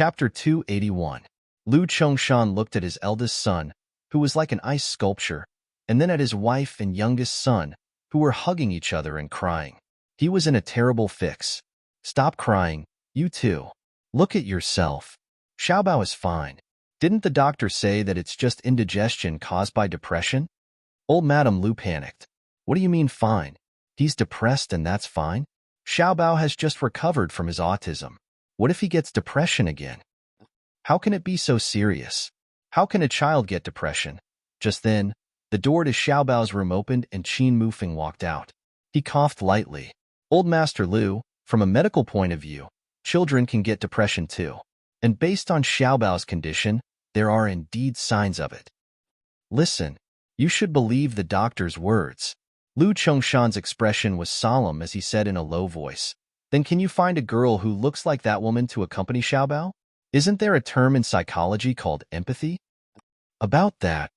Chapter 281. Lu Chongshan looked at his eldest son, who was like an ice sculpture, and then at his wife and youngest son, who were hugging each other and crying. He was in a terrible fix. Stop crying, you two. Look at yourself. Xiaobao is fine. Didn't the doctor say that it's just indigestion caused by depression? Old Madame Lu panicked. What do you mean fine? He's depressed and that's fine? Xiaobao has just recovered from his autism. What if he gets depression again? How can it be so serious? How can a child get depression? Just then, the door to Xiaobao's room opened and Qin Mufeng walked out. He coughed lightly. Old Master Lu, from a medical point of view, children can get depression too. And based on Xiaobao's condition, there are indeed signs of it. Listen, you should believe the doctor's words. Lu Chongshan's expression was solemn as he said in a low voice. Then can you find a girl who looks like that woman to accompany Xiaobao? Isn't there a term in psychology called empathy? About that,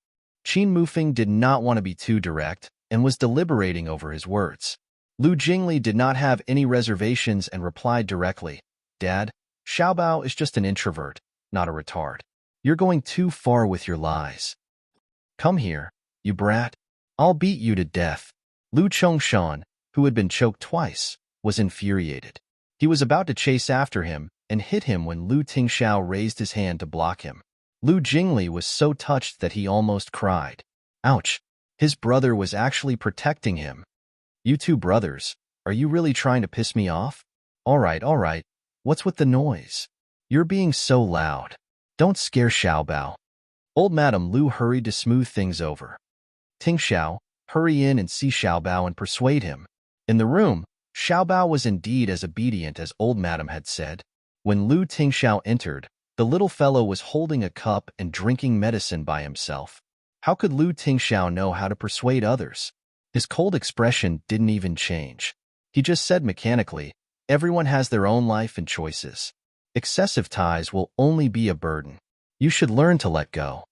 Qin Mufeng did not want to be too direct and was deliberating over his words. Lu Jingli did not have any reservations and replied directly, Dad, Xiaobao is just an introvert, not a retard. You're going too far with your lies. Come here, you brat. I'll beat you to death. Lu Chongshan, who had been choked twice, was infuriated. He was about to chase after him and hit him when Lu Tingxiao raised his hand to block him. Lu Jingli was so touched that he almost cried. Ouch! His brother was actually protecting him. You two brothers, are you really trying to piss me off? All right. What's with the noise? You're being so loud. Don't scare Xiaobao. Old Madame Lu hurried to smooth things over. Tingxiao, hurry in and see Xiaobao and persuade him. In the room, Xiaobao was indeed as obedient as old Madame had said. When Lu Tingxiao entered, the little fellow was holding a cup and drinking medicine by himself. How could Lu Tingxiao know how to persuade others? His cold expression didn't even change. He just said mechanically, everyone has their own life and choices. Excessive ties will only be a burden. You should learn to let go.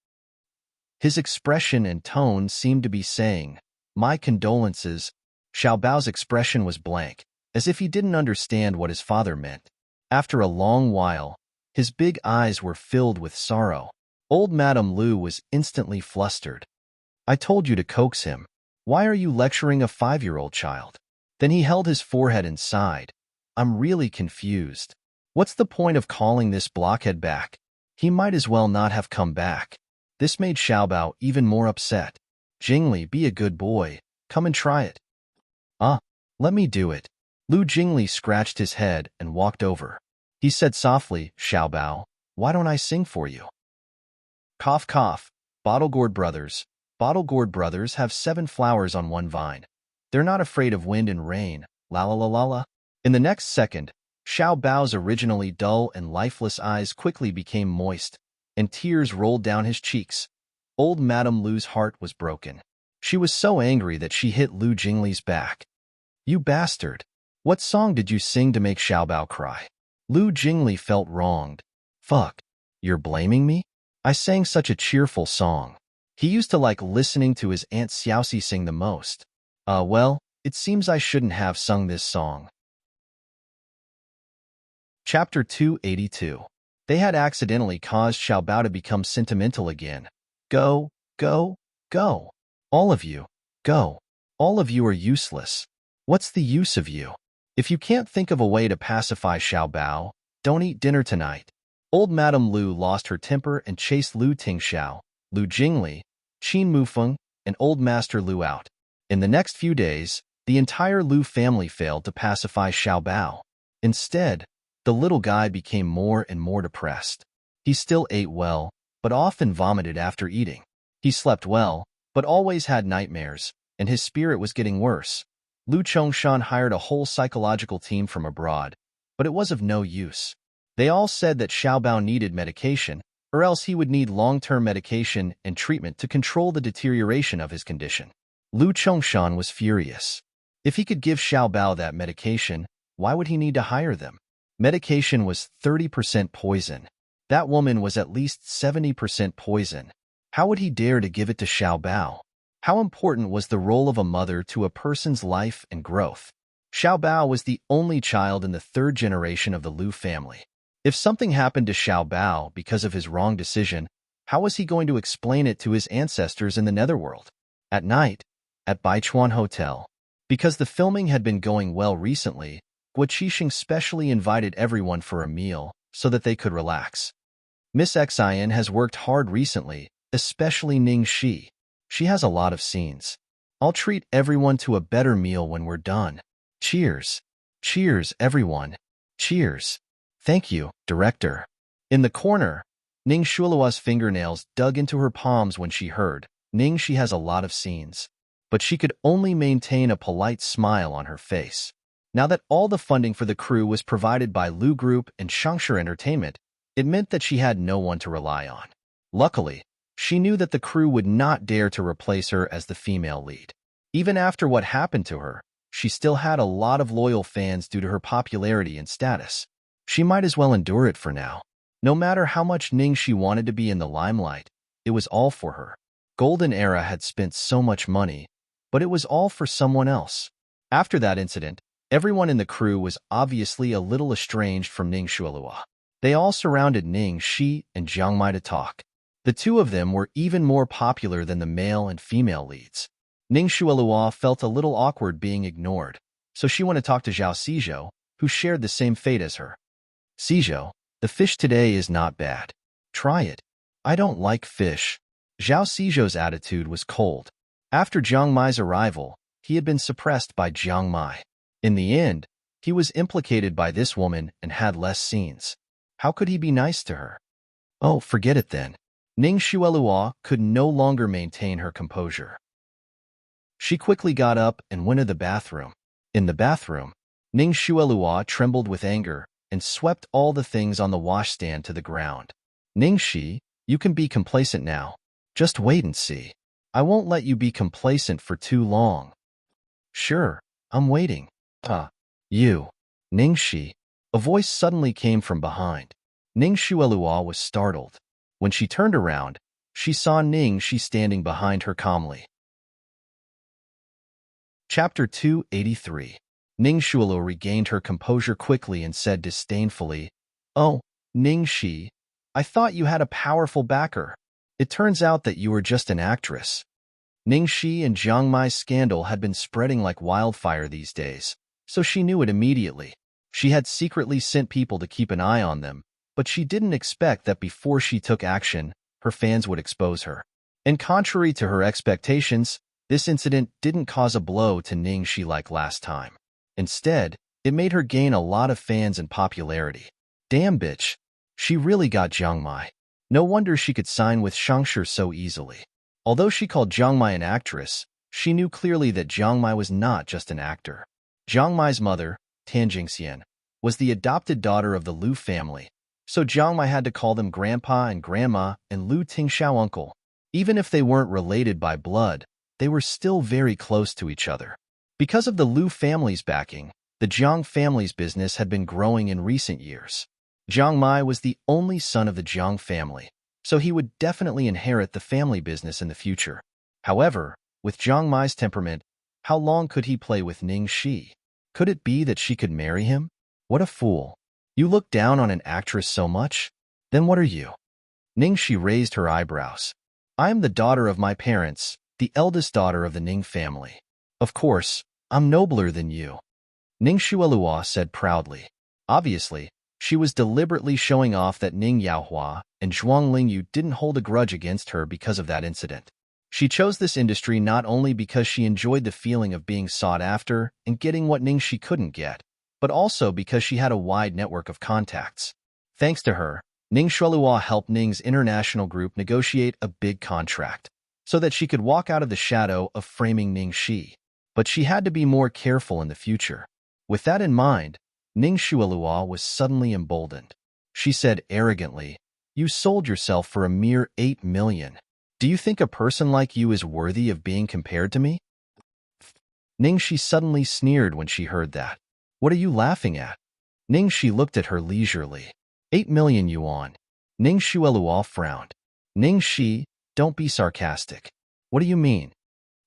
His expression and tone seemed to be saying, my condolences. Xiaobao's expression was blank, as if he didn't understand what his father meant. After a long while, his big eyes were filled with sorrow. Old Madame Lu was instantly flustered. I told you to coax him. Why are you lecturing a 5-year-old child? Then he held his forehead and sighed. I'm really confused. What's the point of calling this blockhead back? He might as well not have come back. This made Xiaobao even more upset. Jingli, be a good boy. Come and try it. Let me do it. Lu Jingli scratched his head and walked over. He said softly, Xiaobao, why don't I sing for you? Cough, cough. Bottle gourd brothers. Bottle gourd brothers have 7 flowers on one vine. They're not afraid of wind and rain. La la la la la. In the next second, Xiaobao's originally dull and lifeless eyes quickly became moist, and tears rolled down his cheeks. Old Madame Lu's heart was broken. She was so angry that she hit Lu Jingli's back. You bastard! What song did you sing to make Xiaobao cry? Lu Jingli felt wronged. Fuck, you're blaming me? I sang such a cheerful song. He used to like listening to his Aunt Xiaoxi sing the most. Well, it seems I shouldn't have sung this song. Chapter 282. They had accidentally caused Xiaobao to become sentimental again. Go, go, go. All of you, go. All of you are useless. What's the use of you? If you can't think of a way to pacify Xiaobao, don't eat dinner tonight. Old Madame Lu lost her temper and chased Lu Tingxiao, Lu Jingli, Qin Mufeng, and Old Master Lu out. In the next few days, the entire Lu family failed to pacify Xiaobao. Instead, the little guy became more and more depressed. He still ate well, but often vomited after eating. He slept well, but always had nightmares, and his spirit was getting worse. Lu Chongshan hired a whole psychological team from abroad, but it was of no use. They all said that Xiaobao needed medication, or else he would need long-term medication and treatment to control the deterioration of his condition. Lu Chongshan was furious. If he could give Xiaobao that medication, why would he need to hire them? Medication was 30% poison. That woman was at least 70% poison. How would he dare to give it to Xiaobao? How important was the role of a mother to a person's life and growth? Xiaobao was the only child in the 3rd generation of the Lu family. If something happened to Xiao Bao because of his wrong decision, how was he going to explain it to his ancestors in the netherworld? At night, at Baichuan Hotel. Because the filming had been going well recently, Guo Qixing specially invited everyone for a meal so that they could relax. Miss Xin has worked hard recently, especially Ning Shi. She has a lot of scenes. I'll treat everyone to a better meal when we're done. Cheers. Cheers, everyone. Cheers. Thank you, director. In the corner, Ning Shuilua's fingernails dug into her palms when she heard, Ning Shi has a lot of scenes. But she could only maintain a polite smile on her face. Now that all the funding for the crew was provided by Lu Group and Shangshi Entertainment, it meant that she had no one to rely on. Luckily, she knew that the crew would not dare to replace her as the female lead. Even after what happened to her, she still had a lot of loyal fans due to her popularity and status. She might as well endure it for now. No matter how much Ning Shi wanted to be in the limelight, it was all for her. Golden Era had spent so much money, but it was all for someone else. After that incident, everyone in the crew was obviously a little estranged from Ning Shuilua. They all surrounded Ning Shi and Jiang Mai to talk. The two of them were even more popular than the male and female leads. Ning Shuilua felt a little awkward being ignored, so she went to talk to Zhao Xizhou, who shared the same fate as her. Xizhou, the fish today is not bad. Try it. I don't like fish. Zhao Xizhou's attitude was cold. After Jiang Mai's arrival, he had been suppressed by Jiang Mai. In the end, he was implicated by this woman and had less scenes. How could he be nice to her? Oh, forget it then. Ning Shuilua could no longer maintain her composure. She quickly got up and went to the bathroom. In the bathroom, Ning Shuilua trembled with anger and swept all the things on the washstand to the ground. Ning Shi, you can be complacent now. Just wait and see. I won't let you be complacent for too long. Sure, I'm waiting. You. Ning Shi. A voice suddenly came from behind. Ning Shuilua was startled. When she turned around, she saw Ning Shi standing behind her calmly. Chapter 283. Ning Shuilua regained her composure quickly and said disdainfully, Oh, Ning Shi, I thought you had a powerful backer. It turns out that you were just an actress. Ning Shi and Jiang Mai's scandal had been spreading like wildfire these days, so she knew it immediately. She had secretly sent people to keep an eye on them, but she didn't expect that before she took action, her fans would expose her. And contrary to her expectations, this incident didn't cause a blow to Ning Shi like last time. Instead, it made her gain a lot of fans and popularity. Damn bitch. She really got Jiang Mai. No wonder she could sign with Shangshi so easily. Although she called Jiang Mai an actress, she knew clearly that Jiang Mai was not just an actor. Jiang Mai's mother, Tan Jingxian, was the adopted daughter of the Lu family, so Jiang Mai had to call them grandpa and grandma and Lu Tingxiao uncle. Even if they weren't related by blood, they were still very close to each other. Because of the Lu family's backing, the Jiang family's business had been growing in recent years. Jiang Mai was the only son of the Jiang family, so he would definitely inherit the family business in the future. However, with Jiang Mai's temperament, how long could he play with Ning Shi? Could it be that she could marry him? What a fool. You look down on an actress so much? Then what are you? Ning Shi raised her eyebrows. I am the daughter of my parents, the eldest daughter of the Ning family. Of course, I'm nobler than you. Ning Shuilua said proudly. Obviously, she was deliberately showing off that Ning Yaohua and Zhuang Lingyu didn't hold a grudge against her because of that incident. She chose this industry not only because she enjoyed the feeling of being sought after and getting what Ning Shi couldn't get, but also because she had a wide network of contacts. Thanks to her, Ning Shuilua helped Ning's international group negotiate a big contract, so that she could walk out of the shadow of framing Ning Shi. But she had to be more careful in the future. With that in mind, Ning Shuilua was suddenly emboldened. She said arrogantly, You sold yourself for a mere 8 million. Do you think a person like you is worthy of being compared to me? Ning Shi suddenly sneered when she heard that. What are you laughing at? Ning Shi looked at her leisurely. 8 million yuan. Ning Shuilua frowned. Ning Shi, don't be sarcastic. What do you mean?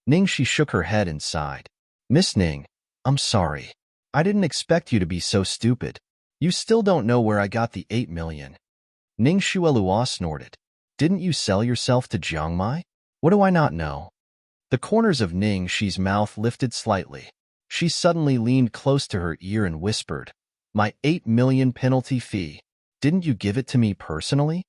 Ning Shi shook her head and sighed. Miss Ning, I'm sorry. I didn't expect you to be so stupid. You still don't know where I got the 8 million. Ning Xuelua snorted. Didn't you sell yourself to Jiang Mai? What do I not know? The corners of Ning Shi's mouth lifted slightly. She suddenly leaned close to her ear and whispered, My 8 million penalty fee. Didn't you give it to me personally?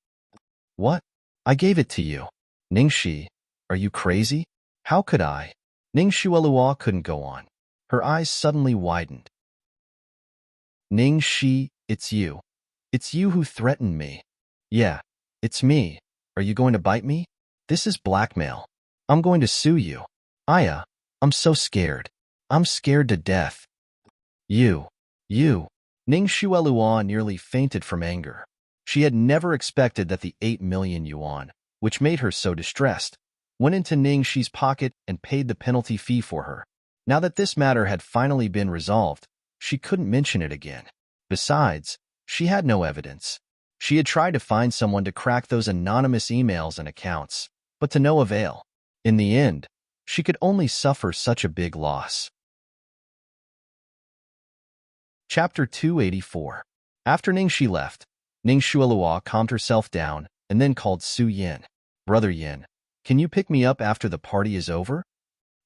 What? I gave it to you. Ning Shi, are you crazy? How could I? Ning Xuelua couldn't go on. Her eyes suddenly widened. Ning Shi, it's you. It's you who threatened me. Yeah, it's me. Are you going to bite me? This is blackmail. I'm going to sue you. Aya, I'm so scared. I'm scared to death. You. Ning Xuelua nearly fainted from anger. She had never expected that the 8 million yuan, which made her so distressed, went into Ning Shi's pocket and paid the penalty fee for her. Now that this matter had finally been resolved, she couldn't mention it again. Besides, she had no evidence. She had tried to find someone to crack those anonymous emails and accounts, but to no avail. In the end, she could only suffer such a big loss. Chapter 284. After Ning Shi left, Ning Xuelua calmed herself down and then called Su Yin. Brother Yin, can you pick me up after the party is over?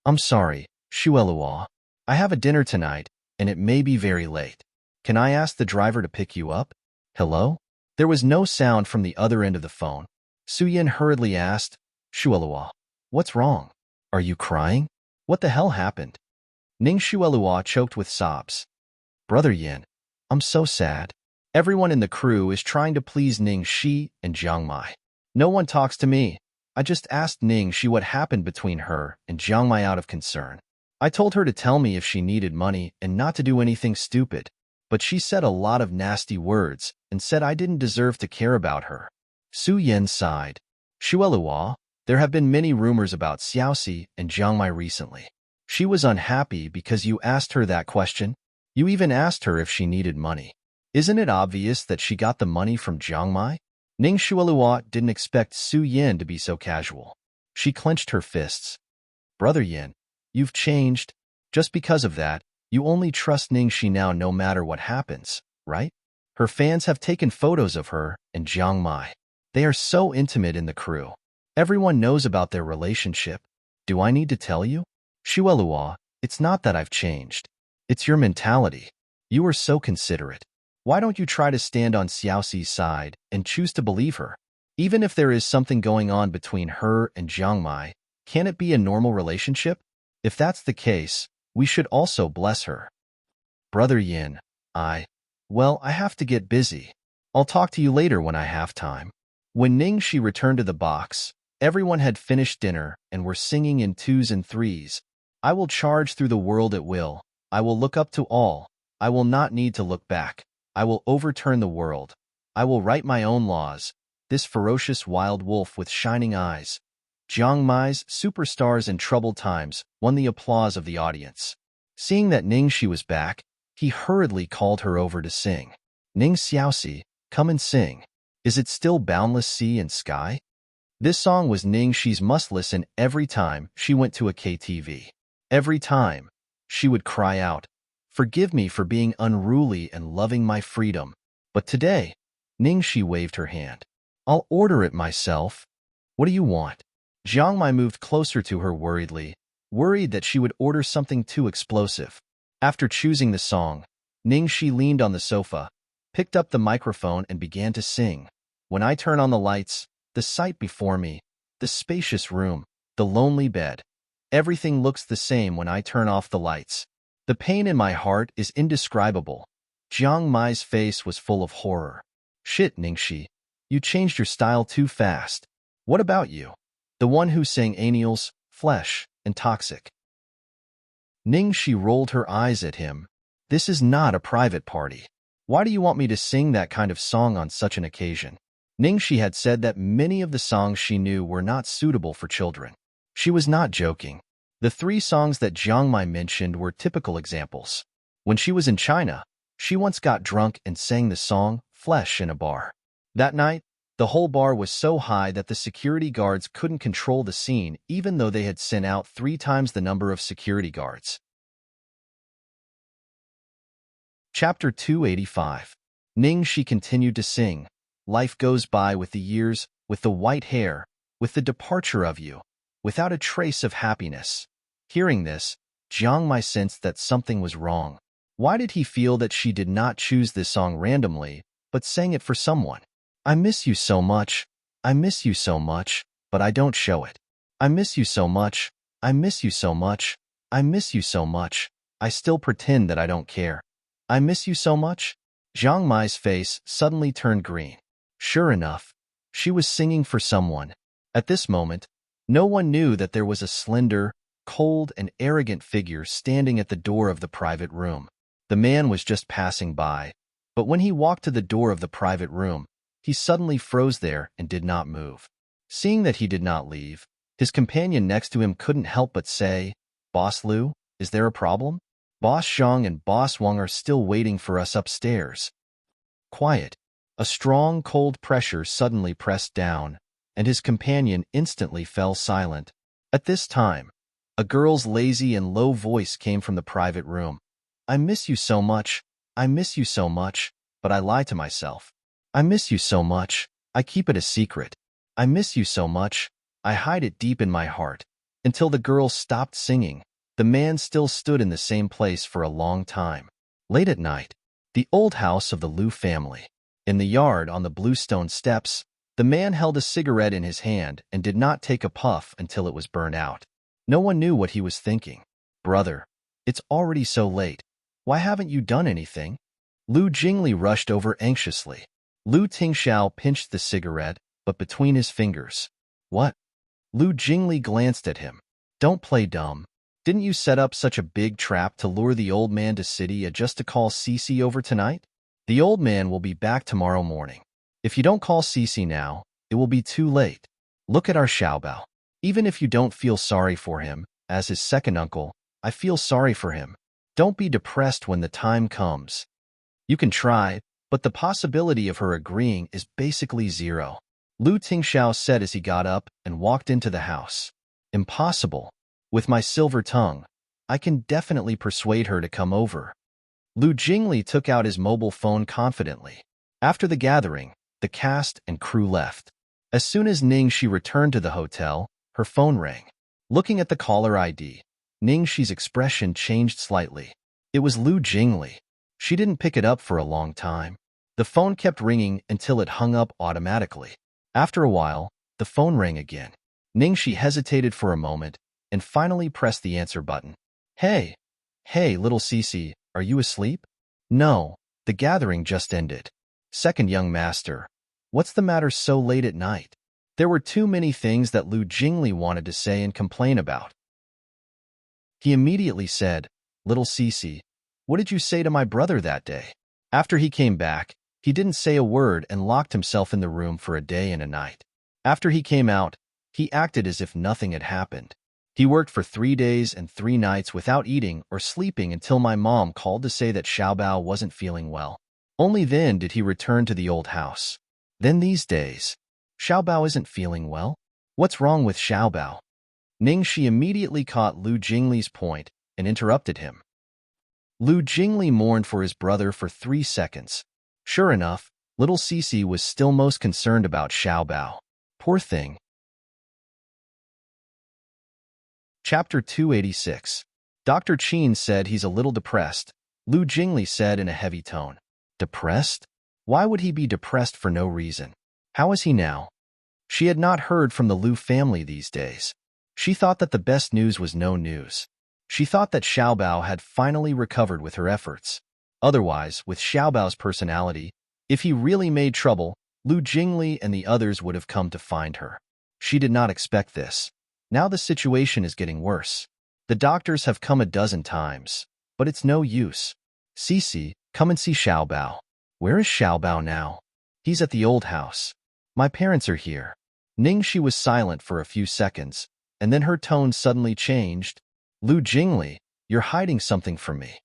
I'm sorry, Xuelua. I have a dinner tonight, and it may be very late. Can I ask the driver to pick you up? Hello? There was no sound from the other end of the phone. Su Yin hurriedly asked, Xuelua, what's wrong? Are you crying? What the hell happened? Ning Xuelua choked with sobs. Brother Yin, I'm so sad. Everyone in the crew is trying to please Ning Shi and Jiang Mai. No one talks to me. I just asked Ning Shi what happened between her and Jiang Mai out of concern. I told her to tell me if she needed money and not to do anything stupid, but she said a lot of nasty words and said I didn't deserve to care about her. Su Yin sighed. Xuelua, there have been many rumors about Xiaoxi and Jiang Mai recently. She was unhappy because you asked her that question. You even asked her if she needed money. Isn't it obvious that she got the money from Jiang Mai? Ning Xuelua didn't expect Su Yin to be so casual. She clenched her fists. Brother Yin, you've changed. Just because of that, you only trust Ning Shi now no matter what happens, right? Her fans have taken photos of her and Jiang Mai. They are so intimate in the crew. Everyone knows about their relationship. Do I need to tell you? Xuelua, it's not that I've changed. It's your mentality. You are so considerate. Why don't you try to stand on Xiaoxi's side and choose to believe her? Even if there is something going on between her and Jiang Mai, can it be a normal relationship? If that's the case, we should also bless her. Brother Yin, I have to get busy. I'll talk to you later when I have time. When Ning Shi returned to the box, everyone had finished dinner and were singing in twos and threes. I will charge through the world at will. I will look up to all. I will not need to look back. I will overturn the world. I will write my own laws. This ferocious wild wolf with shining eyes. Jiang Mai's superstars in troubled times won the applause of the audience. Seeing that Ning Shi was back, he hurriedly called her over to sing. Ning Xiaoxi, come and sing. Is it still boundless sea and sky? This song was Ning Shi's must-listen every time she went to a KTV. Every time, she would cry out, Forgive me for being unruly and loving my freedom. But today, Ning Shi waved her hand. I'll order it myself. What do you want? Jiang Mai moved closer to her worriedly, worried that she would order something too explosive. After choosing the song, Ning Shi leaned on the sofa, picked up the microphone and began to sing. When I turn on the lights, the sight before me, the spacious room, the lonely bed, everything looks the same when I turn off the lights. The pain in my heart is indescribable. Jiang Mai's face was full of horror. Shit, Ning Shi, you changed your style too fast. What about you? The one who sang Aniel's, Flesh, and Toxic. Ning Shi rolled her eyes at him. This is not a private party. Why do you want me to sing that kind of song on such an occasion? Ning Shi had said that many of the songs she knew were not suitable for children. She was not joking. The 3 songs that Jiang Mai mentioned were typical examples. When she was in China, she once got drunk and sang the song Flesh in a bar. That night, the whole bar was so high that the security guards couldn't control the scene even though they had sent out 3 times the number of security guards. Chapter 285. Ning, she continued to sing. Life goes by with the years, with the white hair, with the departure of you, without a trace of happiness. Hearing this, Jiang Mai sensed that something was wrong. Why did he feel that she did not choose this song randomly, but sang it for someone? I miss you so much. I miss you so much, but I don't show it. I miss you so much. I miss you so much. I miss you so much. I still pretend that I don't care. I miss you so much. Jiang Mai's face suddenly turned green. Sure enough, she was singing for someone. At this moment, no one knew that there was a slender, cold, and arrogant figure standing at the door of the private room. The man was just passing by, but when he walked to the door of the private room, he suddenly froze there and did not move. Seeing that he did not leave, his companion next to him couldn't help but say, "Boss Liu, is there a problem? Boss Zhang and Boss Wang are still waiting for us upstairs." Quiet. A strong, cold pressure suddenly pressed down, and his companion instantly fell silent. At this time, a girl's lazy and low voice came from the private room. I miss you so much. I miss you so much, but I lie to myself. I miss you so much. I keep it a secret. I miss you so much. I hide it deep in my heart. Until the girl stopped singing, the man still stood in the same place for a long time. Late at night, the old house of the Liu family. In the yard on the bluestone steps, the man held a cigarette in his hand and did not take a puff until it was burned out. No one knew what he was thinking. Brother, it's already so late. Why haven't you done anything? Lu Jingli rushed over anxiously. Lu Tingxiao pinched the cigarette, but between his fingers. What? Lu Jingli glanced at him. Don't play dumb. Didn't you set up such a big trap to lure the old man to city just to call Cici over tonight? The old man will be back tomorrow morning. If you don't call Cici now, it will be too late. Look at our Xiaobao. Even if you don't feel sorry for him, as his second uncle, I feel sorry for him. Don't be depressed when the time comes. You can try, but the possibility of her agreeing is basically zero. Lu Tingxiao said as he got up and walked into the house. Impossible. With my silver tongue, I can definitely persuade her to come over. Lu Jingli took out his mobile phone confidently. After the gathering, the cast and crew left. As soon as Ningxi returned to the hotel, her phone rang. Looking at the caller ID, Ningxi's expression changed slightly. It was Lu Jingli. She didn't pick it up for a long time. The phone kept ringing until it hung up automatically. After a while, the phone rang again. Ningxi hesitated for a moment and finally pressed the answer button. Hey, little Cici, are you asleep? No, the gathering just ended. Second young master, what's the matter so late at night? There were too many things that Lu Jingli wanted to say and complain about. He immediately said, Little Cici, what did you say to my brother that day? After he came back, he didn't say a word and locked himself in the room for a day and a night. After he came out, he acted as if nothing had happened. He worked for 3 days and 3 nights without eating or sleeping until my mom called to say that Xiaobao wasn't feeling well. Only then did he return to the old house. Then these days, Xiaobao isn't feeling well? What's wrong with Xiaobao? Ningxi immediately caught Lu Jingli's point and interrupted him. Lu Jingli mourned for his brother for 3 seconds. Sure enough, little Cici was still most concerned about Xiaobao. Poor thing. Chapter 286. Dr. Qin said he's a little depressed. Lu Jingli said in a heavy tone. Depressed? Why would he be depressed for no reason? How is he now? She had not heard from the Liu family these days. She thought that the best news was no news. She thought that Xiaobao had finally recovered with her efforts. Otherwise, with Xiaobao's personality, if he really made trouble, Lu Jingli and the others would have come to find her. She did not expect this. Now the situation is getting worse. The doctors have come a dozen times, but it's no use. Cici, come and see Xiaobao. Where is Xiaobao now? He's at the old house. My parents are here. Ningxi was silent for a few seconds, and then her tone suddenly changed. Lu Jingli, you're hiding something from me.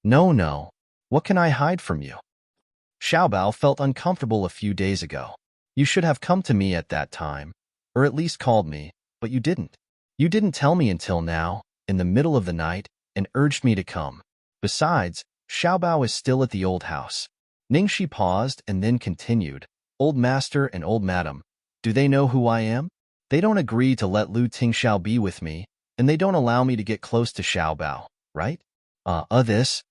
No. What can I hide from you? Xiaobao felt uncomfortable a few days ago. You should have come to me at that time, or at least called me, but you didn't. You didn't tell me until now, in the middle of the night, and urged me to come. Besides, Xiaobao is still at the old house. Ningxi paused and then continued, "Old master and old madam, do they know who I am? They don't agree to let Lu Tingxiao be with me, and they don't allow me to get close to Xiaobao, right? This."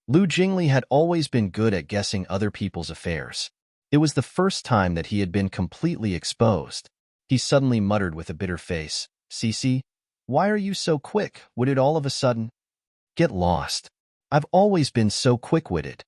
Lu Jingli had always been good at guessing other people's affairs. It was the first time that he had been completely exposed. He suddenly muttered with a bitter face, "Cici, why are you so quick? Would it all of a sudden get lost? I've always been so quick-witted."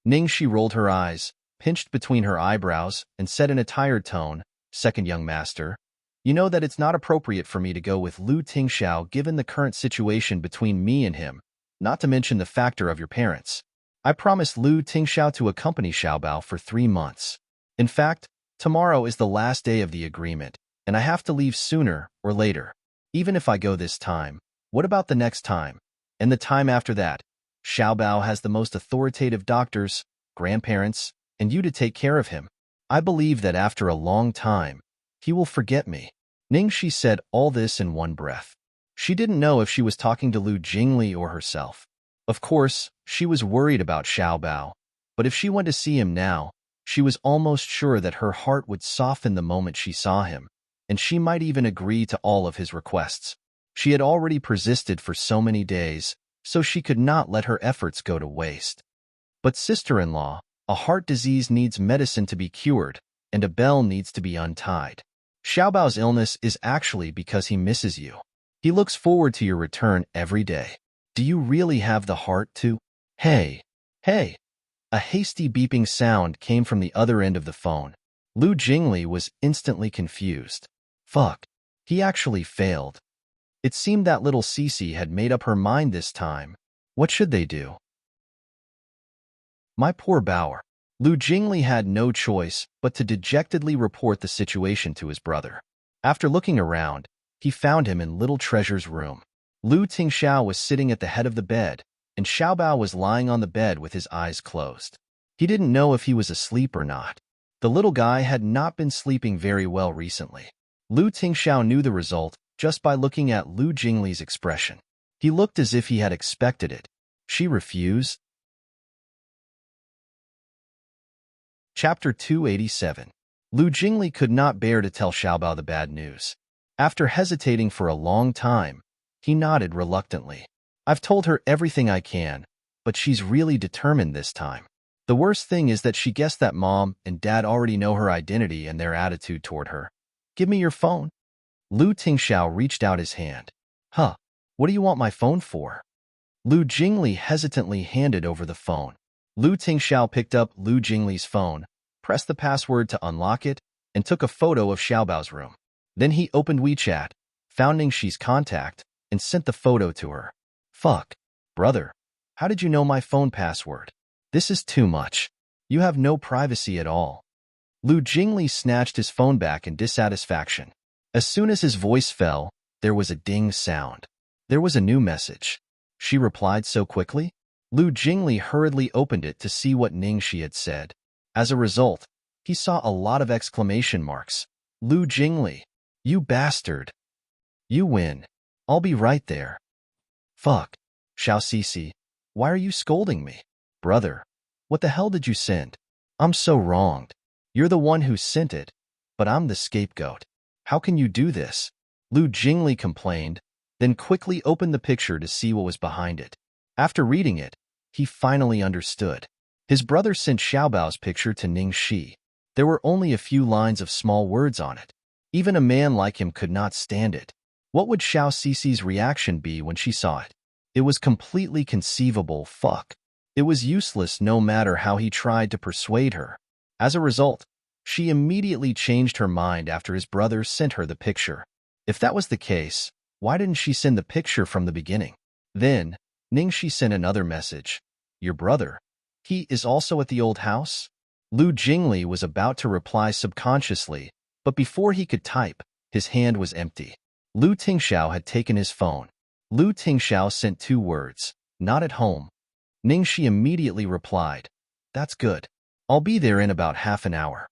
Ningxi rolled her eyes, pinched between her eyebrows, and said in a tired tone, "Second young master, you know that it's not appropriate for me to go with Lu Tingxiao given the current situation between me and him, not to mention the factor of your parents. I promised Lu Tingxiao to accompany Xiaobao for 3 months. In fact, tomorrow is the last day of the agreement, and I have to leave sooner or later. Even if I go this time, what about the next time? And the time after that? Xiaobao has the most authoritative doctors, grandparents, and you to take care of him. I believe that after a long time, he will forget me." Ningxi said all this in one breath. She didn't know if she was talking to Lu Jingli or herself. Of course, she was worried about Xiaobao, but if she went to see him now, she was almost sure that her heart would soften the moment she saw him, and she might even agree to all of his requests. She had already persisted for so many days, so she could not let her efforts go to waste. But sister-in-law, a heart disease needs medicine to be cured, and a bell needs to be untied. Xiaobao's illness is actually because he misses you. He looks forward to your return every day. Do you really have the heart to? Hey, hey. A hasty beeping sound came from the other end of the phone. Lu Jingli was instantly confused. Fuck. He actually failed. It seemed that little Cici had made up her mind this time. What should they do? My poor Bauer. Lu Jingli had no choice but to dejectedly report the situation to his brother. After looking around, he found him in Little Treasure's room. Lu Tingxiao was sitting at the head of the bed, and Xiaobao was lying on the bed with his eyes closed. He didn't know if he was asleep or not. The little guy had not been sleeping very well recently. Lu Tingxiao knew the result just by looking at Lu Jingli's expression. He looked as if he had expected it. She refused. Chapter 287. Lu Jingli could not bear to tell Xiaobao the bad news. After hesitating for a long time, he nodded reluctantly. I've told her everything I can, but she's really determined this time. The worst thing is that she guessed that Mom and Dad already know her identity and their attitude toward her. Give me your phone. Lu Tingxiao reached out his hand. Huh, what do you want my phone for? Lu Jingli hesitantly handed over the phone. Lu Tingxiao picked up Lu Jingli's phone, pressed the password to unlock it, and took a photo of Xiaobao's room. Then he opened WeChat, found Ningxi's contact, and sent the photo to her. Fuck. Brother, how did you know my phone password? This is too much. You have no privacy at all. Lu Jingli snatched his phone back in dissatisfaction. As soon as his voice fell, there was a ding sound. There was a new message. She replied so quickly. Lu Jingli hurriedly opened it to see what Ningxi had said. As a result, he saw a lot of exclamation marks. Lu Jingli, you bastard. You win. I'll be right there. Fuck. Xiao Cici, why are you scolding me? Brother, what the hell did you send? I'm so wronged. You're the one who sent it, but I'm the scapegoat. How can you do this? Lu Jingli complained, then quickly opened the picture to see what was behind it. After reading it, he finally understood. His brother sent Xiaobao's picture to Ningxi. There were only a few lines of small words on it. Even a man like him could not stand it. What would Xiao Cici's reaction be when she saw it? It was completely conceivable. Fuck. It was useless no matter how he tried to persuade her. As a result, she immediately changed her mind after his brother sent her the picture. If that was the case, why didn't she send the picture from the beginning? Then, Ningxi sent another message. Your brother? He is also at the old house? Lu Jingli was about to reply subconsciously, but before he could type, his hand was empty. Lu Tingxiao had taken his phone. Lu Tingxiao sent 2 words, not at home. Ningxi immediately replied, that's good. I'll be there in about half an hour.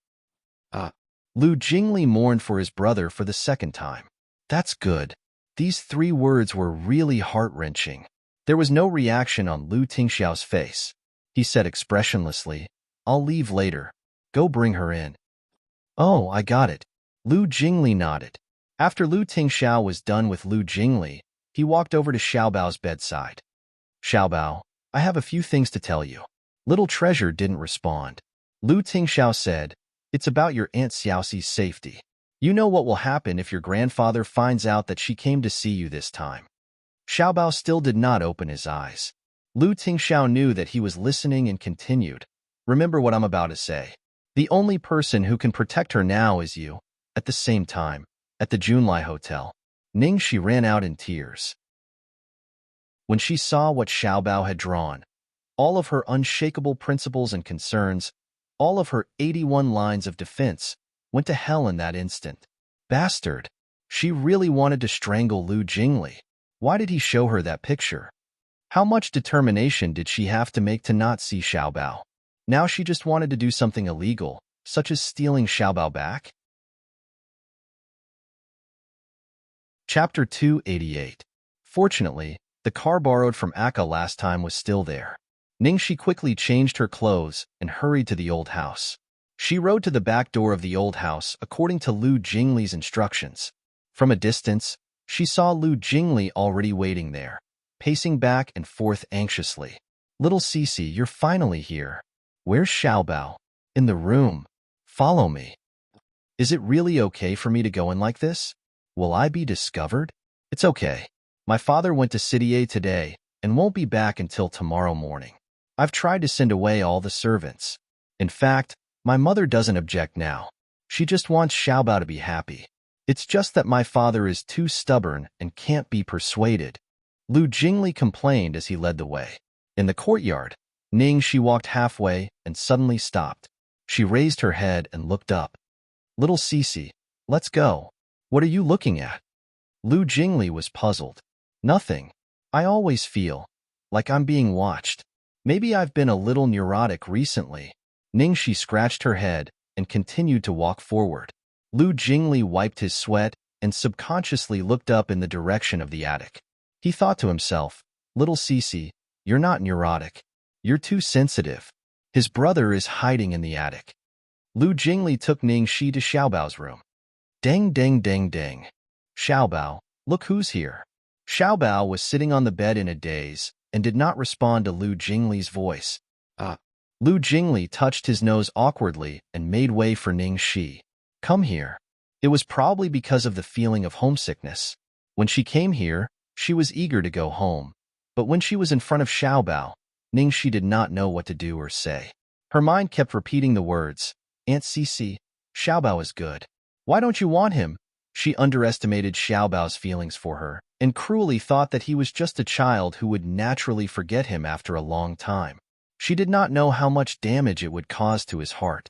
Lu Jingli mourned for his brother for the second time. That's good. These 3 words were really heart-wrenching. There was no reaction on Lu Tingxiao's face. He said expressionlessly, I'll leave later. Go bring her in. Oh, I got it. Lu Jingli nodded. After Lu Tingxiao was done with Lu Jingli, he walked over to Xiaobao's bedside. Xiaobao, I have a few things to tell you. Little Treasure didn't respond. Lu Tingxiao said, it's about your Aunt Xiaoxi's safety. You know what will happen if your grandfather finds out that she came to see you this time. Xiaobao still did not open his eyes. Lu Tingxiao knew that he was listening and continued. Remember what I'm about to say. The only person who can protect her now is you. At the same time, at the Junlai Hotel, Ningxi ran out in tears. When she saw what Xiaobao had drawn, all of her unshakable principles and concerns, all of her 81 lines of defense, went to hell in that instant. Bastard! She really wanted to strangle Lu Jingli. Why did he show her that picture? How much determination did she have to make to not see Xiaobao? Now she just wanted to do something illegal, such as stealing Xiaobao back? Chapter 288. Fortunately, the car borrowed from Aka last time was still there. Ningxi quickly changed her clothes and hurried to the old house. She rode to the back door of the old house according to Lu Jingli's instructions. From a distance, she saw Lu Jingli already waiting there, pacing back and forth anxiously. Little Cici, you're finally here. Where's Xiaobao? In the room. Follow me. Is it really okay for me to go in like this? Will I be discovered? It's okay. My father went to City A today and won't be back until tomorrow morning. I've tried to send away all the servants. In fact, my mother doesn't object now. She just wants Xiaobao to be happy. It's just that my father is too stubborn and can't be persuaded. Lu Jingli complained as he led the way. In the courtyard, Ningxi walked halfway and suddenly stopped. She raised her head and looked up. Little Cici, let's go. What are you looking at? Lu Jingli was puzzled. Nothing. I always feel like I'm being watched. Maybe I've been a little neurotic recently. Ningxi scratched her head and continued to walk forward. Lu Jingli wiped his sweat and subconsciously looked up in the direction of the attic. He thought to himself, Little Cici, you're not neurotic. You're too sensitive. His brother is hiding in the attic. Lu Jingli took Ningxi to Xiaobao's room. Ding, ding, ding, ding. Xiaobao, look who's here. Xiaobao was sitting on the bed in a daze and did not respond to Lu Jingli's voice. Lu Jingli touched his nose awkwardly and made way for Ningxi. Come here. It was probably because of the feeling of homesickness. When she came here, she was eager to go home. But when she was in front of Xiaobao, Ningxi did not know what to do or say. Her mind kept repeating the words, Aunt Cici, Xiaobao is good. Why don't you want him? She underestimated Xiaobao's feelings for her and cruelly thought that he was just a child who would naturally forget him after a long time. She did not know how much damage it would cause to his heart.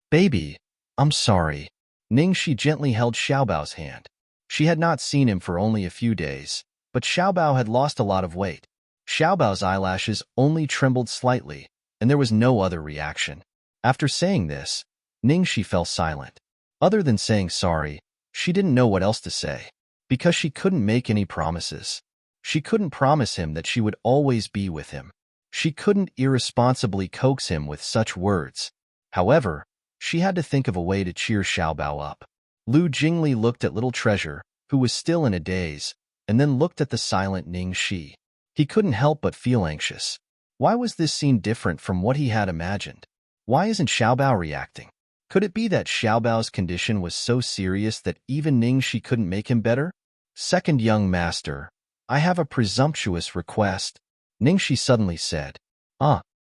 Baby, I'm sorry. Ningxi gently held Xiaobao's hand. She had not seen him for only a few days, but Xiaobao had lost a lot of weight. Xiaobao's eyelashes only trembled slightly, and there was no other reaction. After saying this, Ningxi fell silent. Other than saying sorry, she didn't know what else to say, because she couldn't make any promises. She couldn't promise him that she would always be with him. She couldn't irresponsibly coax him with such words. However, she had to think of a way to cheer Xiaobao up. Lu Jingli looked at Little Treasure, who was still in a daze, and then looked at the silent Ningxi. He couldn't help but feel anxious. Why was this scene different from what he had imagined? Why isn't Xiaobao reacting? Could it be that Xiaobao's condition was so serious that even Ningxi couldn't make him better? Second young master, I have a presumptuous request. Ningxi suddenly said.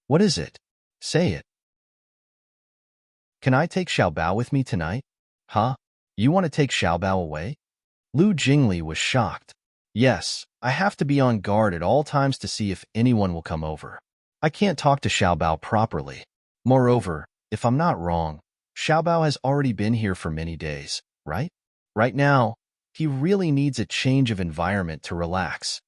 What is it? Say it. Can I take Xiaobao with me tonight? Huh? You want to take Xiaobao away? Lu Jingli was shocked. Yes, I have to be on guard at all times to see if anyone will come over. I can't talk to Xiaobao properly. Moreover, if I'm not wrong, Xiaobao has already been here for many days, right? Right now, he really needs a change of environment to relax.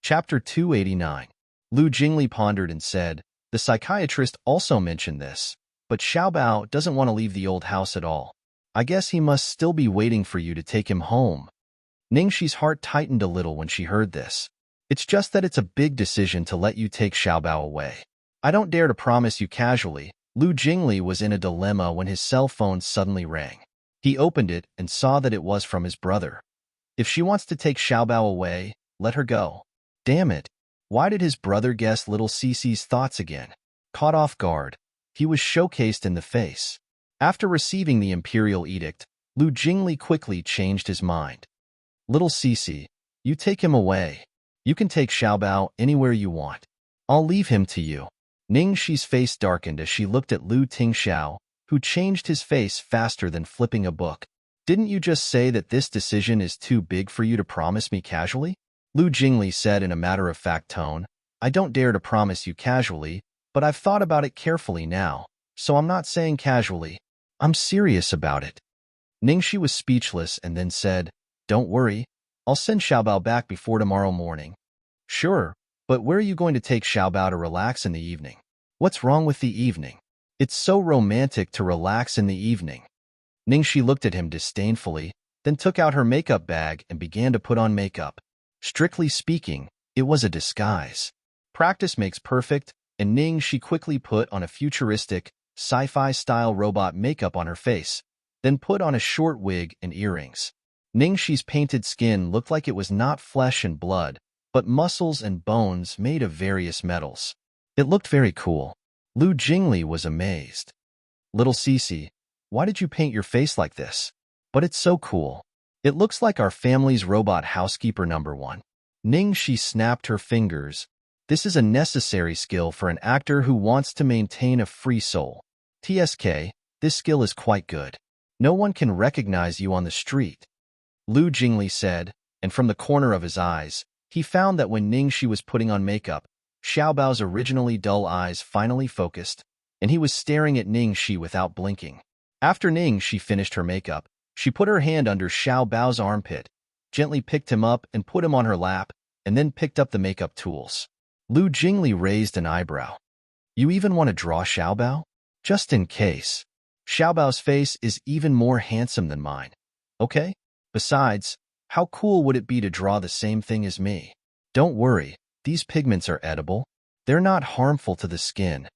Chapter 289. Lu Jingli pondered and said, the psychiatrist also mentioned this, but Xiaobao doesn't want to leave the old house at all. I guess he must still be waiting for you to take him home. Ningxi's heart tightened a little when she heard this. It's just that it's a big decision to let you take Xiaobao away. I don't dare to promise you casually. Lu Jingli was in a dilemma when his cell phone suddenly rang. He opened it and saw that it was from his brother. If she wants to take Xiaobao away, let her go. Damn it. Why did his brother guess little Cece's thoughts again? Caught off guard, he was showcased in the face. After receiving the imperial edict, Lu Jingli quickly changed his mind. Little Cece, you take him away. You can take Xiaobao anywhere you want. I'll leave him to you. Ning Shi's face darkened as she looked at Lu Tingxiao, who changed his face faster than flipping a book. Didn't you just say that this decision is too big for you to promise me casually? Lu Jingli said in a matter-of-fact tone. I don't dare to promise you casually, but I've thought about it carefully now, so I'm not saying casually. I'm serious about it. Ningxi was speechless and then said, Don't worry, I'll send Xiaobao back before tomorrow morning. Sure, but where are you going to take Xiaobao to relax in the evening? What's wrong with the evening? It's so romantic to relax in the evening. Ningxi looked at him disdainfully, then took out her makeup bag and began to put on makeup. Strictly speaking, it was a disguise. Practice makes perfect, and Ningxi quickly put on a futuristic, sci-fi-style robot makeup on her face, then put on a short wig and earrings. Ningxi's painted skin looked like it was not flesh and blood, but muscles and bones made of various metals. It looked very cool. Lu Jingli was amazed. Little Cece, why did you paint your face like this? But it's so cool. It looks like our family's robot housekeeper #1. Ningxi snapped her fingers. This is a necessary skill for an actor who wants to maintain a free soul. TSK, this skill is quite good. No one can recognize you on the street. Lu Jingli said, and from the corner of his eyes, he found that when Ningxi was putting on makeup, Xiaobao's originally dull eyes finally focused, and he was staring at Ningxi without blinking. After Ningxi finished her makeup, she put her hand under Xiaobao's armpit, gently picked him up and put him on her lap, and then picked up the makeup tools. Lu Jingli raised an eyebrow. You even want to draw Xiaobao? Just in case. Xiaobao's face is even more handsome than mine. Okay? Besides, how cool would it be to draw the same thing as me? Don't worry, these pigments are edible. They're not harmful to the skin.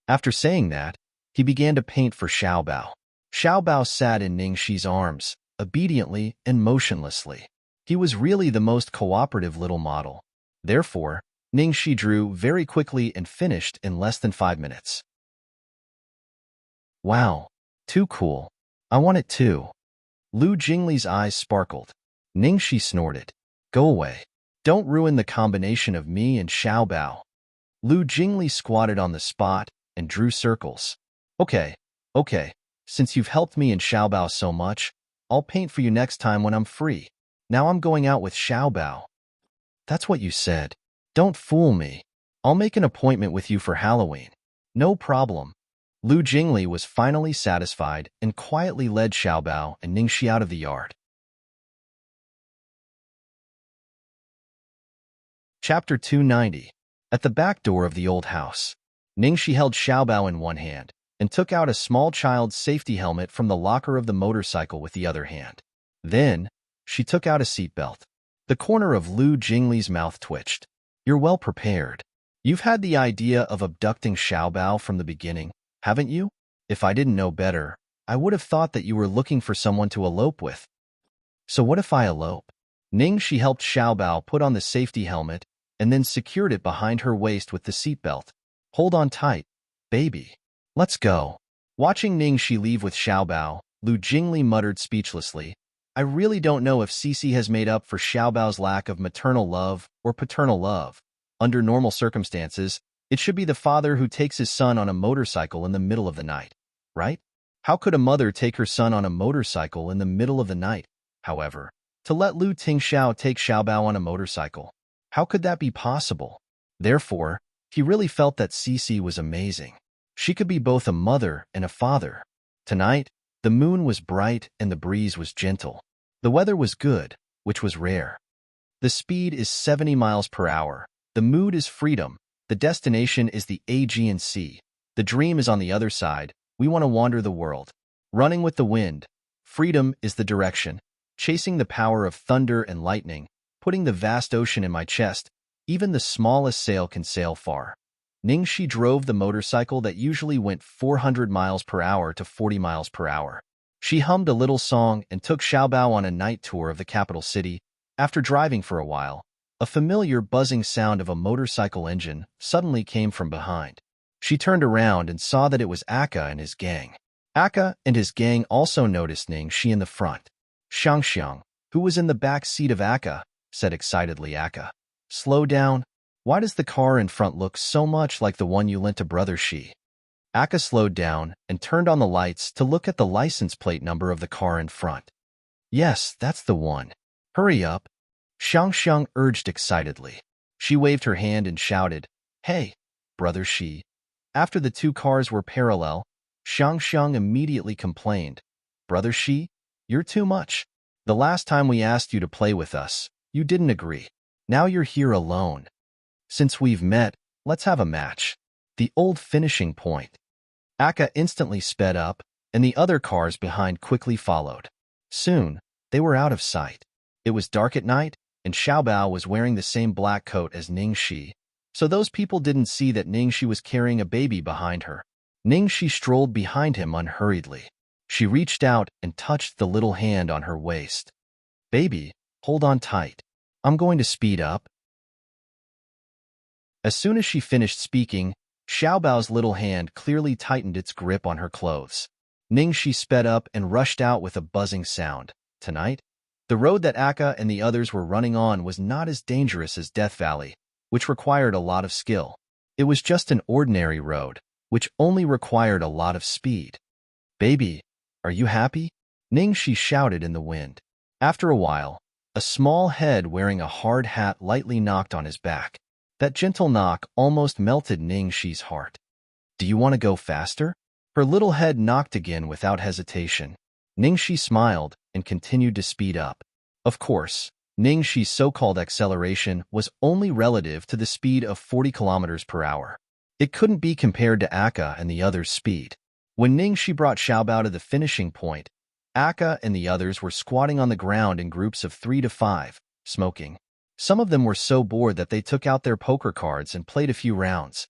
After saying that, he began to paint for Xiaobao. Xiaobao sat in Ningxi's arms, obediently and motionlessly. He was really the most cooperative little model. Therefore, Ningxi drew very quickly and finished in less than 5 minutes. Wow, too cool. I want it too. Lu Jingli's eyes sparkled. Ningxi snorted. Go away. Don't ruin the combination of me and Xiaobao. Lu Jingli squatted on the spot and drew circles. Okay. Since you've helped me and Xiaobao so much, I'll paint for you next time when I'm free. Now I'm going out with Xiaobao. That's what you said. Don't fool me. I'll make an appointment with you for Halloween. No problem. Lu Jingli was finally satisfied and quietly led Xiaobao and Ningxi out of the yard. Chapter 290. At the back door of the old house, Ningxi held Xiaobao in one hand and took out a small child's safety helmet from the locker of the motorcycle with the other hand. Then, she took out a seatbelt. The corner of Lu Jingli's mouth twitched. You're well prepared. You've had the idea of abducting Xiaobao from the beginning, haven't you? If I didn't know better, I would have thought that you were looking for someone to elope with. So what if I elope? Ningxi helped Xiaobao put on the safety helmet and then secured it behind her waist with the seatbelt. Hold on tight, baby. Let's go. Watching Ningxi leave with Xiaobao, Lu Jingli muttered speechlessly, I really don't know if Cece has made up for Xiaobao's lack of maternal love or paternal love. Under normal circumstances, it should be the father who takes his son on a motorcycle in the middle of the night, right? How could a mother take her son on a motorcycle in the middle of the night, however? To let Lu Tingxiao take Xiaobao on a motorcycle, how could that be possible? Therefore, he really felt that Cece was amazing. She could be both a mother and a father. Tonight, the moon was bright and the breeze was gentle. The weather was good, which was rare. The speed is 70 miles per hour. The mood is freedom. The destination is the Aegean Sea. The dream is on the other side. We want to wander the world. Running with the wind. Freedom is the direction. Chasing the power of thunder and lightning. Putting the vast ocean in my chest. Even the smallest sail can sail far. Ningxi drove the motorcycle that usually went 400 miles per hour to 40 miles per hour. She hummed a little song and took Xiaobao on a night tour of the capital city. After driving for a while, a familiar buzzing sound of a motorcycle engine suddenly came from behind. She turned around and saw that it was Aka and his gang. Aka and his gang also noticed Ningxi in the front. Xiangxiang, who was in the back seat of Aka, said excitedly, "Aka, slow down. Why does the car in front look so much like the one you lent to Brother Shi?" Aka slowed down and turned on the lights to look at the license plate number of the car in front. "Yes, that's the one. Hurry up," Xiangxiang urged excitedly. She waved her hand and shouted, "Hey, Brother Shi." After the two cars were parallel, Xiangxiang immediately complained, "Brother Shi, you're too much. The last time we asked you to play with us, you didn't agree. Now you're here alone. Since we've met, let's have a match. The old finishing point." Aka instantly sped up, and the other cars behind quickly followed. Soon, they were out of sight. It was dark at night, and Xiaobao was wearing the same black coat as Ningxi, so those people didn't see that Ningxi was carrying a baby behind her. Ningxi strolled behind him unhurriedly. She reached out and touched the little hand on her waist. "Baby, hold on tight. I'm going to speed up." As soon as she finished speaking, Xiaobao's little hand clearly tightened its grip on her clothes. Ningxi sped up and rushed out with a buzzing sound. Tonight, the road that Aka and the others were running on was not as dangerous as Death Valley, which required a lot of skill. It was just an ordinary road, which only required a lot of speed. "Baby, are you happy?" Ningxi shouted in the wind. After a while, a small head wearing a hard hat lightly knocked on his back. That gentle knock almost melted Ningxi's heart. "Do you want to go faster?" Her little head knocked again without hesitation. Ningxi smiled and continued to speed up. Of course, Ningxi's so-called acceleration was only relative to the speed of 40 kilometers per hour. It couldn't be compared to Aka and the others' speed. When Ningxi brought Xiaobao to the finishing point, Aka and the others were squatting on the ground in groups of 3 to 5, smoking. Some of them were so bored that they took out their poker cards and played a few rounds.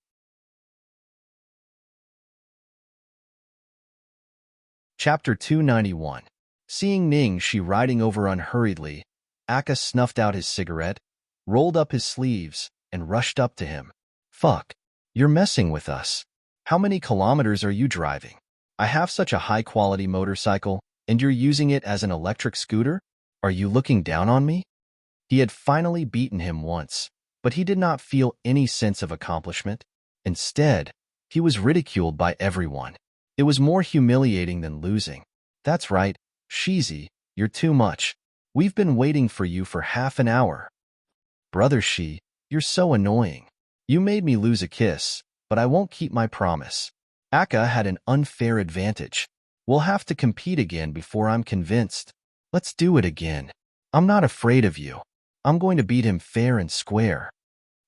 Chapter 291. Seeing Ningxi riding over unhurriedly, Aka snuffed out his cigarette, rolled up his sleeves, and rushed up to him. "Fuck, you're messing with us. How many kilometers are you driving? I have such a high-quality motorcycle, and you're using it as an electric scooter? Are you looking down on me?" He had finally beaten him once, but he did not feel any sense of accomplishment. Instead, he was ridiculed by everyone. It was more humiliating than losing. "That's right, Shizi, you're too much. We've been waiting for you for half an hour." "Brother Shi, you're so annoying. You made me lose a kiss, but I won't keep my promise." Aka had an unfair advantage. "We'll have to compete again before I'm convinced. Let's do it again. I'm not afraid of you. I'm going to beat him fair and square."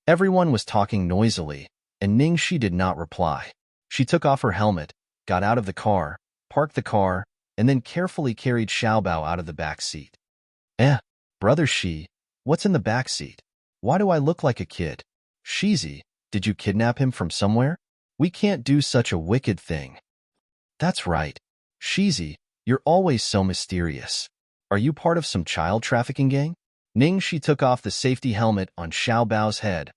Everyone was talking noisily, and Ningxi did not reply. She took off her helmet, got out of the car, parked the car, and then carefully carried Xiaobao out of the back seat. Brother Shi, what's in the back seat? Why do I look like a kid?" "Shizi, did you kidnap him from somewhere? We can't do such a wicked thing." "That's right. Shizi, you're always so mysterious. Are you part of some child trafficking gang?" Ningxi took off the safety helmet on Xiaobao's head,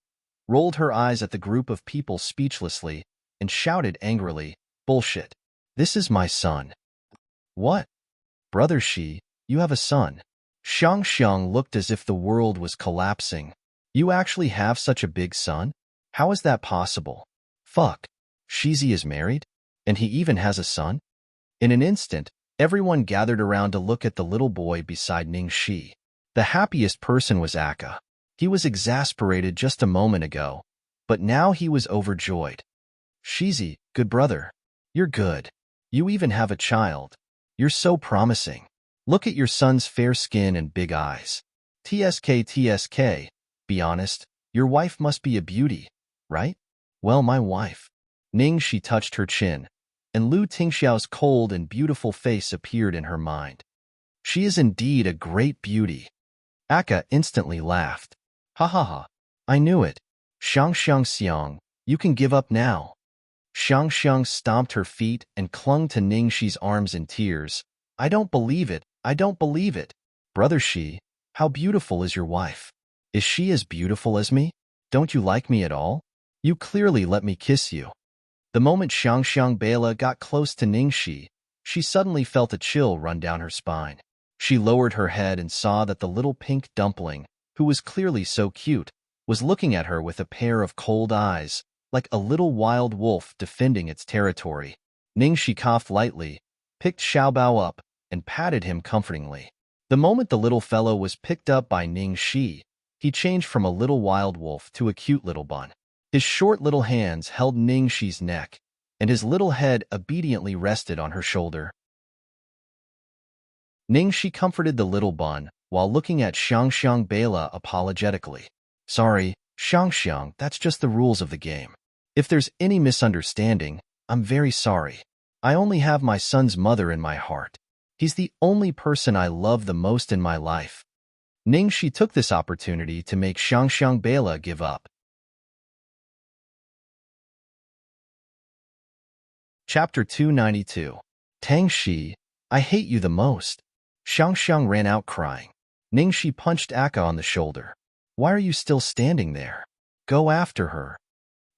rolled her eyes at the group of people speechlessly, and shouted angrily, "Bullshit. This is my son." "What? Brother Shi, you have a son?" Xiangxiang looked as if the world was collapsing. "You actually have such a big son? How is that possible? Fuck. Shizi is married? And he even has a son?" In an instant, everyone gathered around to look at the little boy beside Ningxi. The happiest person was Aka. He was exasperated just a moment ago, but now he was overjoyed. "Shizi, good brother. You're good. You even have a child. You're so promising. Look at your son's fair skin and big eyes. TSK, be honest, your wife must be a beauty, right?" "Well, my wife." Ningxi touched her chin, and Lu Tingxiao's cold and beautiful face appeared in her mind. "She is indeed a great beauty." Aka instantly laughed. "Ha ha ha. I knew it. Xiang Xiang Xiang, you can give up now. Xiang Xiang stomped her feet and clung to Ningxi's arms in tears. I don't believe it. I don't believe it. Brother Shi, how beautiful is your wife? Is she as beautiful as me? Don't you like me at all? You clearly let me kiss you. The moment Xiang Xiang Bela got close to Ningxi, she suddenly felt a chill run down her spine. She lowered her head and saw that the little pink dumpling, who was clearly so cute, was looking at her with a pair of cold eyes, like a little wild wolf defending its territory. Ningxi coughed lightly, picked Xiaobao up, and patted him comfortingly. The moment the little fellow was picked up by Ningxi, he changed from a little wild wolf to a cute little bun. His short little hands held Ningxi's neck, and his little head obediently rested on her shoulder. Ningxi comforted the little bun while looking at Xiang Xiang Bela apologetically. Sorry, Xiang Xiang, that's just the rules of the game. If there's any misunderstanding, I'm very sorry. I only have my son's mother in my heart. He's the only person I love the most in my life. Ningxi took this opportunity to make Xiang Xiang Bela give up. Chapter 292. Tangxi, I hate you the most. Xiang Xiang ran out crying. Ningxi punched Aka on the shoulder. Why are you still standing there? Go after her.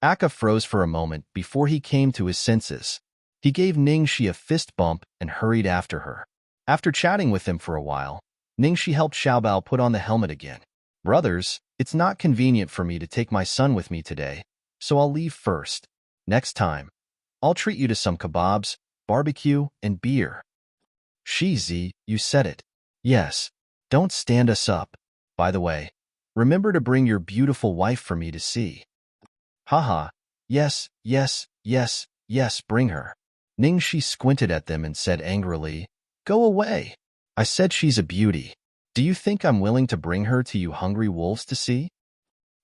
Aka froze for a moment before he came to his senses. He gave Ningxi a fist bump and hurried after her. After chatting with him for a while, Ningxi helped Xiaobao put on the helmet again. Brothers, it's not convenient for me to take my son with me today, so I'll leave first. Next time, I'll treat you to some kebabs, barbecue, and beer. Shizi, you said it. Yes, don't stand us up. By the way, remember to bring your beautiful wife for me to see. Haha, yes, yes, yes, yes, bring her. Ningxi squinted at them and said angrily, Go away. I said she's a beauty. Do you think I'm willing to bring her to you hungry wolves to see?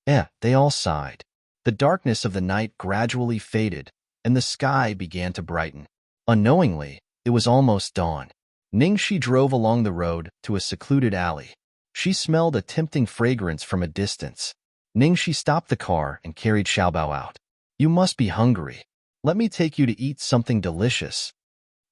They all sighed. The darkness of the night gradually faded, and the sky began to brighten. Unknowingly, it was almost dawn. Ningxi drove along the road to a secluded alley. She smelled a tempting fragrance from a distance. Ningxi stopped the car and carried Xiaobao out. You must be hungry. Let me take you to eat something delicious.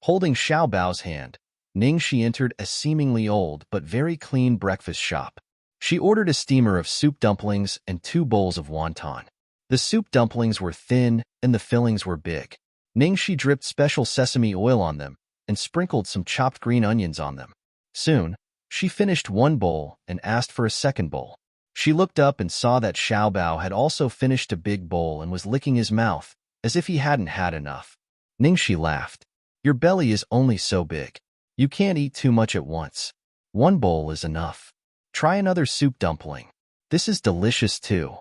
Holding Xiaobao's hand, Ningxi entered a seemingly old but very clean breakfast shop. She ordered a steamer of soup dumplings and 2 bowls of wonton. The soup dumplings were thin and the fillings were big. Ningxi dripped special sesame oil on them and sprinkled some chopped green onions on them. Soon, she finished 1 bowl and asked for a second bowl. She looked up and saw that Xiaobao had also finished a big bowl and was licking his mouth, as if he hadn't had enough. Ningxi laughed. Your belly is only so big. You can't eat too much at once. 1 bowl is enough. Try another soup dumpling. This is delicious too.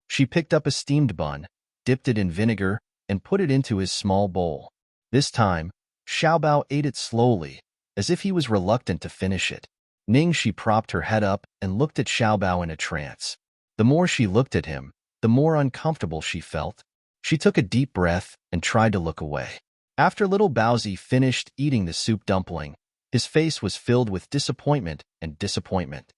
She picked up a steamed bun, dipped it in vinegar, and put it into his small bowl. This time, Xiaobao ate it slowly, as if he was reluctant to finish it. Ningxi propped her head up and looked at Xiaobao in a trance. The more she looked at him, the more uncomfortable she felt. She took a deep breath and tried to look away. After little Baozi finished eating the soup dumpling, his face was filled with disappointment and disappointment.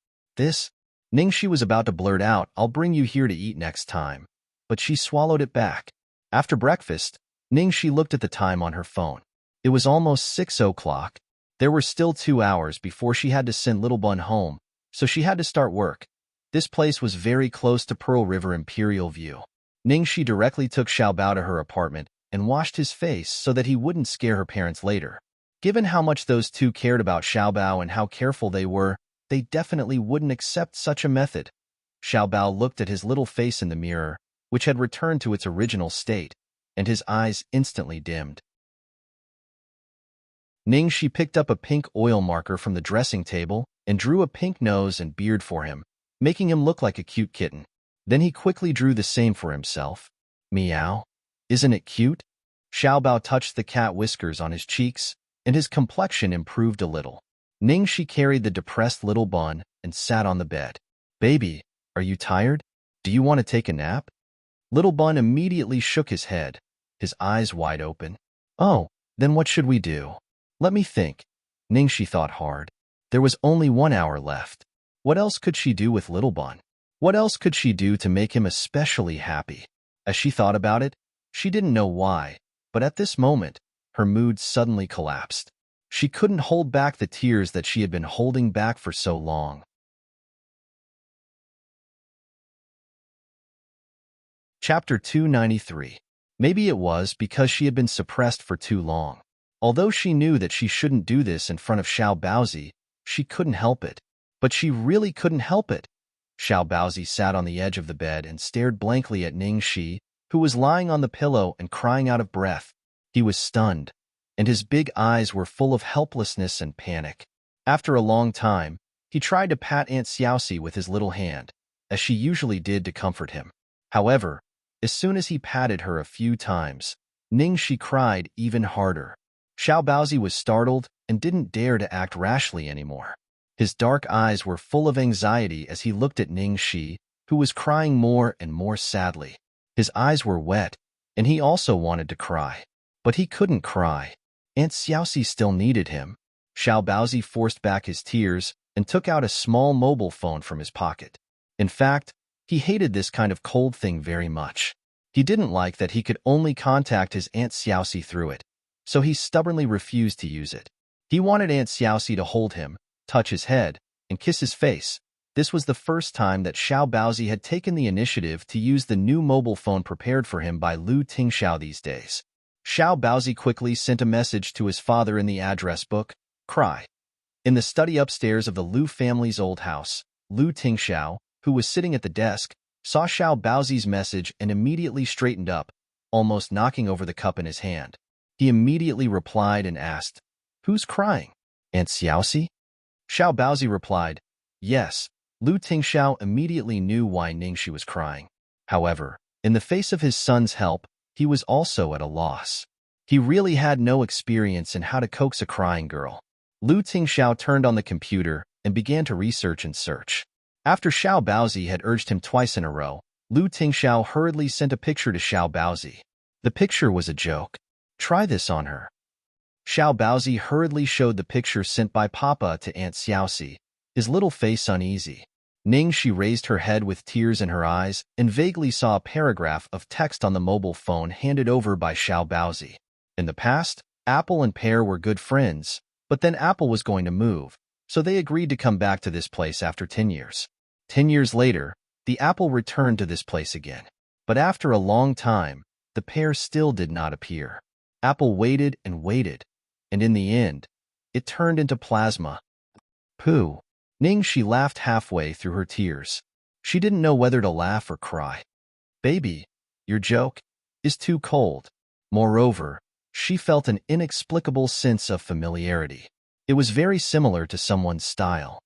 Ningxi was about to blurt out, I'll bring you here to eat next time, but she swallowed it back. After breakfast, Ningxi looked at the time on her phone. It was almost 6 o'clock. There were still 2 hours before she had to send Little Bun home, so she had to start work. This place was very close to Pearl River Imperial View. Ningxi directly took Xiaobao to her apartment and washed his face so that he wouldn't scare her parents later. Given how much those two cared about Xiaobao and how careful they were, they definitely wouldn't accept such a method. Xiaobao looked at his little face in the mirror, which had returned to its original state, and his eyes instantly dimmed. Ningxi picked up a pink oil marker from the dressing table and drew a pink nose and beard for him, making him look like a cute kitten. Then he quickly drew the same for himself. Meow. Isn't it cute? Xiaobao touched the cat whiskers on his cheeks, and his complexion improved a little. Ningxi carried the depressed Little Bun and sat on the bed. Baby, are you tired? Do you want to take a nap? Little Bun immediately shook his head, his eyes wide open. Oh, then what should we do? Let me think. Ningxi thought hard. There was only 1 hour left. What else could she do with Little Bun? What else could she do to make him especially happy? As she thought about it, she didn't know why, but at this moment, her mood suddenly collapsed. She couldn't hold back the tears that she had been holding back for so long. Chapter 293. Maybe it was because she had been suppressed for too long. Although she knew that she shouldn't do this in front of Xiao Baozi, she couldn't help it. But she really couldn't help it. Xiao Baozi sat on the edge of the bed and stared blankly at Ning Shi, who was lying on the pillow and crying out of breath. He was stunned, and his big eyes were full of helplessness and panic. After a long time, he tried to pat Aunt Xiaoxi with his little hand, as she usually did to comfort him. However, as soon as he patted her a few times, Ning Shi cried even harder. Xiao Baozi was startled and didn't dare to act rashly anymore. His dark eyes were full of anxiety as he looked at Ning Shi, who was crying more and more sadly. His eyes were wet, and he also wanted to cry. But he couldn't cry. Aunt Xiaoxi still needed him. Xiao Baozi forced back his tears and took out a small mobile phone from his pocket. In fact, he hated this kind of cold thing very much. He didn't like that he could only contact his Aunt Xiaoxi through it, so he stubbornly refused to use it. He wanted Aunt Xiaoxi to hold him, touch his head, and kiss his face. This was the first time that Xiao Baozi had taken the initiative to use the new mobile phone prepared for him by Lu Tingxiao these days. Xiao Baozi quickly sent a message to his father in the address book, Cry. In the study upstairs of the Lu family's old house, Lu Tingxiao, who was sitting at the desk, saw Xiao Baozi's message and immediately straightened up, almost knocking over the cup in his hand. He immediately replied and asked, "Who's crying? Aunt Xiaoxi?" Xiao Baozi replied, "Yes." Lu Tingxiao immediately knew why Ningxi was crying. However, in the face of his son's help, he was also at a loss. He really had no experience in how to coax a crying girl. Lu Tingxiao turned on the computer and began to research and search. After Xiao Baozi had urged him twice in a row, Lu Tingxiao hurriedly sent a picture to Xiao Baozi. The picture was a joke. "Try this on her." Xiao Baozi hurriedly showed the picture sent by Papa to Aunt Xiaoxi, his little face uneasy. Ning Shi raised her head with tears in her eyes and vaguely saw a paragraph of text on the mobile phone handed over by Xiao Baozi. In the past, Apple and Pear were good friends, but then Apple was going to move, so they agreed to come back to this place after 10 years. 10 years later, the apple returned to this place again. But after a long time, the pear still did not appear. Apple waited and waited, and in the end, it turned into plasma. Pooh. Ning Shi laughed halfway through her tears. She didn't know whether to laugh or cry. "Baby, your joke is too cold." Moreover, she felt an inexplicable sense of familiarity. It was very similar to someone's style.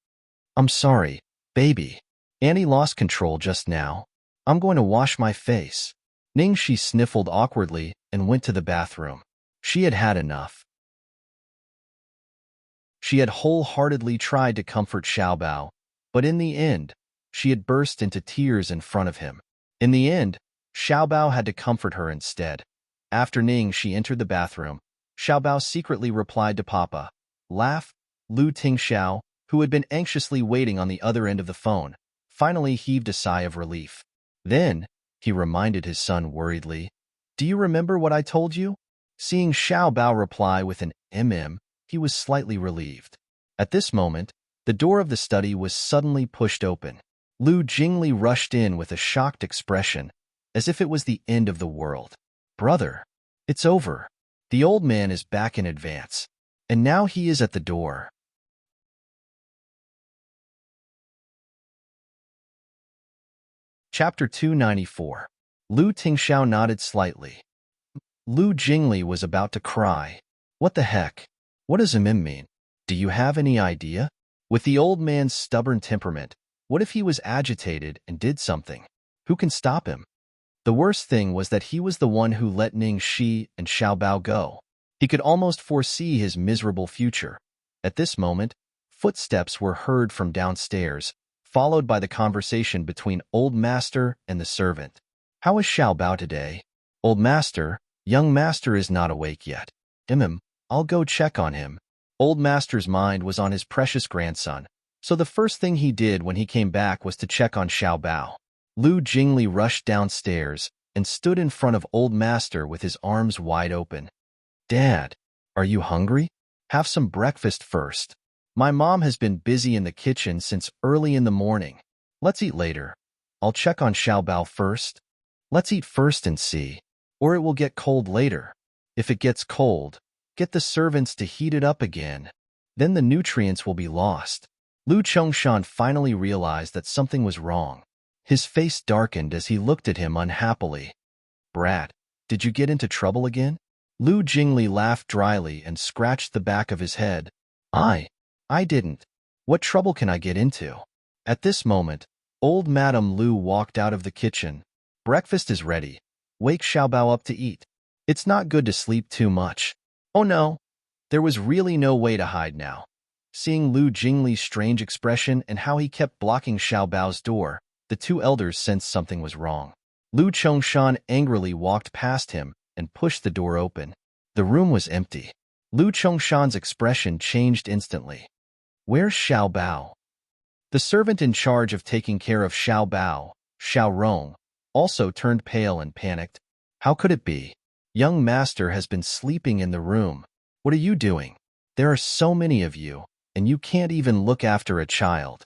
"I'm sorry, baby. Annie lost control just now. I'm going to wash my face." Ning Shi sniffled awkwardly and went to the bathroom. She had had enough. She had wholeheartedly tried to comfort Xiao Bao, but in the end, she had burst into tears in front of him. In the end, Xiao Bao had to comfort her instead. After Ning Shi entered the bathroom, Xiao Bao secretly replied to Papa, "Laugh." Lu Tingxiao, who had been anxiously waiting on the other end of the phone, finally heaved a sigh of relief. Then, he reminded his son worriedly, "Do you remember what I told you?" Seeing Xiao Bao reply with an he was slightly relieved. At this moment, the door of the study was suddenly pushed open. Lu Jingli rushed in with a shocked expression, as if it was the end of the world. "Brother, it's over. The old man is back in advance, and now he is at the door." Chapter 294. Lu Tingxiao nodded slightly. Lu Jingli was about to cry. "What the heck? What does mean? Do you have any idea?" With the old man's stubborn temperament, what if he was agitated and did something? Who can stop him? The worst thing was that he was the one who let Ning Shi and Xiao Bao go. He could almost foresee his miserable future. At this moment, footsteps were heard from downstairs, followed by the conversation between Old Master and the servant. "How is Xiao Bao today?" "Old Master, young Master is not awake yet." "I'll go check on him." Old Master's mind was on his precious grandson, So the first thing he did when he came back was to check on Xiao Bao. Lu Jingli rushed downstairs and stood in front of Old Master with his arms wide open. Dad, are you hungry? Have some breakfast first. My mom has been busy in the kitchen since early in the morning. Let's eat later. I'll check on Xiao Bao first. Let's eat first and see. Or it will get cold later. If it gets cold, get the servants to heat it up again. Then the nutrients will be lost. Lu Chongshan finally realized that something was wrong. His face darkened as he looked at him unhappily. Brat, did you get into trouble again? Lu Jingli laughed dryly and scratched the back of his head. I didn't. What trouble can I get into? At this moment, old Madame Lu walked out of the kitchen. Breakfast is ready. Wake Xiaobao up to eat. It's not good to sleep too much. Oh no. There was really no way to hide now. Seeing Lu Jingli's strange expression and how he kept blocking Xiaobao's door, the two elders sensed something was wrong. Lu Chongshan angrily walked past him and pushed the door open. The room was empty. Lu Chongshan's expression changed instantly. Where's Xiao Bao? The servant in charge of taking care of Xiao Bao, Xiao Rong, also turned pale and panicked. How could it be? Young master has been sleeping in the room. What are you doing? There are so many of you, and you can't even look after a child.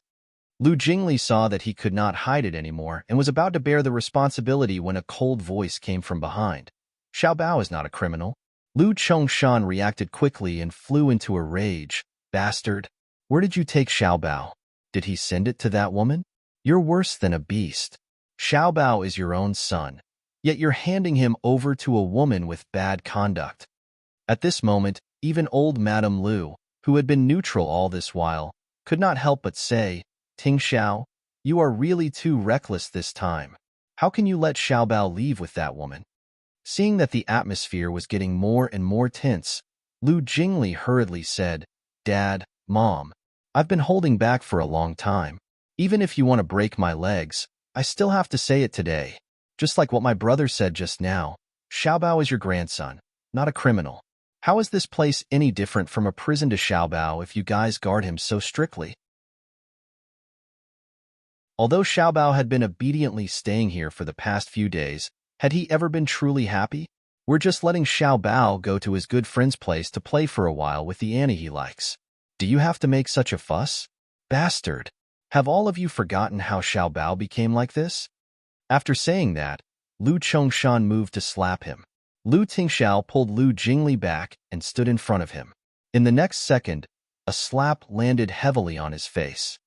Lu Jingli saw that he could not hide it anymore and was about to bear the responsibility when a cold voice came from behind. Xiao Bao is not a criminal. Lu Chongshan reacted quickly and flew into a rage. Bastard! Where did you take Xiao Bao? Did he send it to that woman? You're worse than a beast. Xiao Bao is your own son, yet you're handing him over to a woman with bad conduct. At this moment, even old Madame Lu, who had been neutral all this while, could not help but say, Ting Xiao, you are really too reckless this time. How can you let Xiao Bao leave with that woman? Seeing that the atmosphere was getting more and more tense, Lu Jingli hurriedly said, Dad, Mom, I've been holding back for a long time. Even if you want to break my legs, I still have to say it today. Just like what my brother said just now, Xiao Bao is your grandson, not a criminal. How is this place any different from a prison to Xiao Bao if you guys guard him so strictly? Although Xiao Bao had been obediently staying here for the past few days, had he ever been truly happy? We're just letting Xiao Bao go to his good friend's place to play for a while with the Annie he likes. Do you have to make such a fuss? Bastard! Have all of you forgotten how Xiao Bao became like this? After saying that, Lu Chongshan moved to slap him. Lu Tingxiao pulled Lu Jingli back and stood in front of him. In the next second, a slap landed heavily on his face.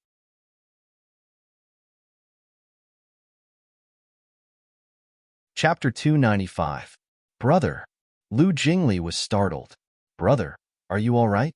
Chapter 295. Brother. Lu Jingli was startled. Brother, are you all right?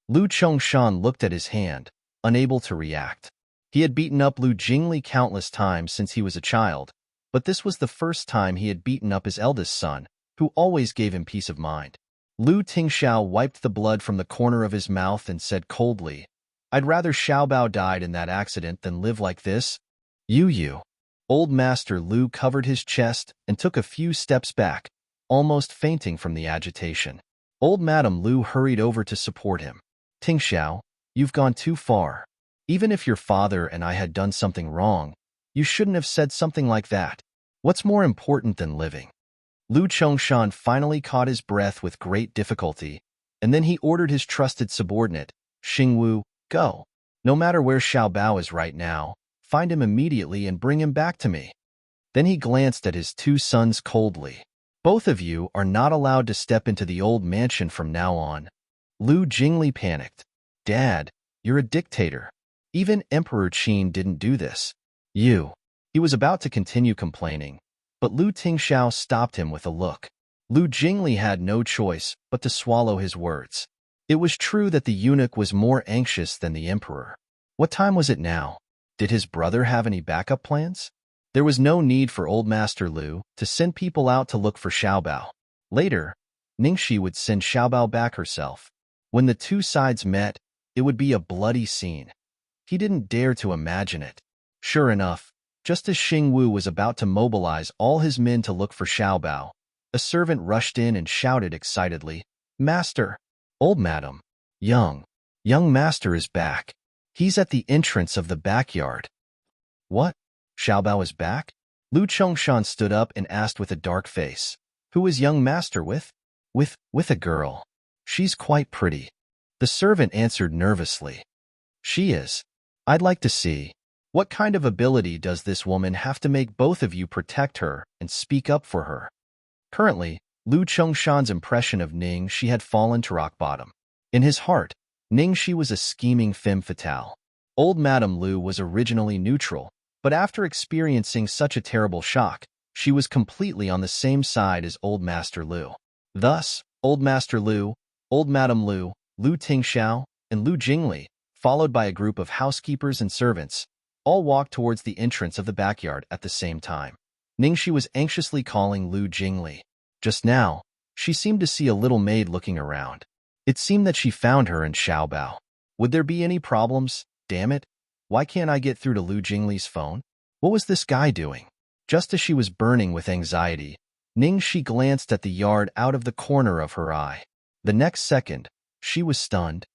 Lu Chongshan looked at his hand, unable to react. He had beaten up Lu Jingli countless times since he was a child, but this was the first time he had beaten up his eldest son, who always gave him peace of mind. Lu Tingxiao wiped the blood from the corner of his mouth and said coldly, I'd rather Xiao Bao died in that accident than live like this. You. Old Master Lu covered his chest and took a few steps back, almost fainting from the agitation. Old Madame Lu hurried over to support him. Tingxiao, you've gone too far. Even if your father and I had done something wrong, you shouldn't have said something like that. What's more important than living? Lu Chongshan finally caught his breath with great difficulty, and then he ordered his trusted subordinate, Xingwu, go. No matter where Xiao Bao is right now, find him immediately and bring him back to me. Then he glanced at his two sons coldly. Both of you are not allowed to step into the old mansion from now on. Lu Jingli panicked. Dad, you're a dictator. Even Emperor Qin didn't do this. You. He was about to continue complaining, but Lu Tingxiao stopped him with a look. Lu Jingli had no choice but to swallow his words. It was true that the eunuch was more anxious than the emperor. What time was it now? Did his brother have any backup plans? There was no need for old Master Lu to send people out to look for Xiao Bao. Later, Ningxi would send Xiao Bao back herself. When the two sides met, it would be a bloody scene. He didn't dare to imagine it. Sure enough, just as Xingwu was about to mobilize all his men to look for Xiao Bao, a servant rushed in and shouted excitedly, Master! Old Madam! Young Master is back. He's at the entrance of the backyard. What? Xiaobao is back? Lu Chongshan stood up and asked with a dark face. Who is young master with? With a girl. She's quite pretty. The servant answered nervously. She is. I'd like to see. What kind of ability does this woman have to make both of you protect her and speak up for her? Currently, Lu Chongshan's impression of Ningxi had fallen to rock bottom. In his heart, Ningxi was a scheming femme fatale. Old Madame Lu was originally neutral, but after experiencing such a terrible shock, she was completely on the same side as Old Master Lu. Thus, Old Master Lu, Old Madame Lu, Lu Tingxiao, and Lu Jingli, followed by a group of housekeepers and servants, all walked towards the entrance of the backyard at the same time. Ningxi was anxiously calling Lu Jingli. Just now, she seemed to see a little maid looking around. It seemed that she found her in Xiaobao. Would there be any problems? Damn it. Why can't I get through to Lu Jingli's phone? What was this guy doing? Just as she was burning with anxiety, Ningxi glanced at the yard out of the corner of her eye. The next second, she was stunned.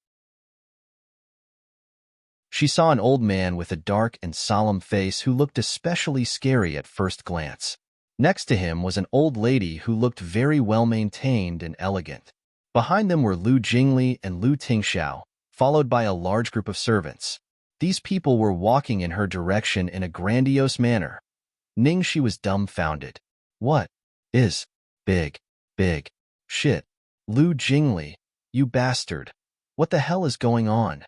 She saw an old man with a dark and solemn face who looked especially scary at first glance. Next to him was an old lady who looked very well-maintained and elegant. Behind them were Lu Jingli and Lu Tingxiao, followed by a large group of servants. These people were walking in her direction in a grandiose manner. Ningxi was dumbfounded. What is big shit? Lu Jingli, you bastard. What the hell is going on?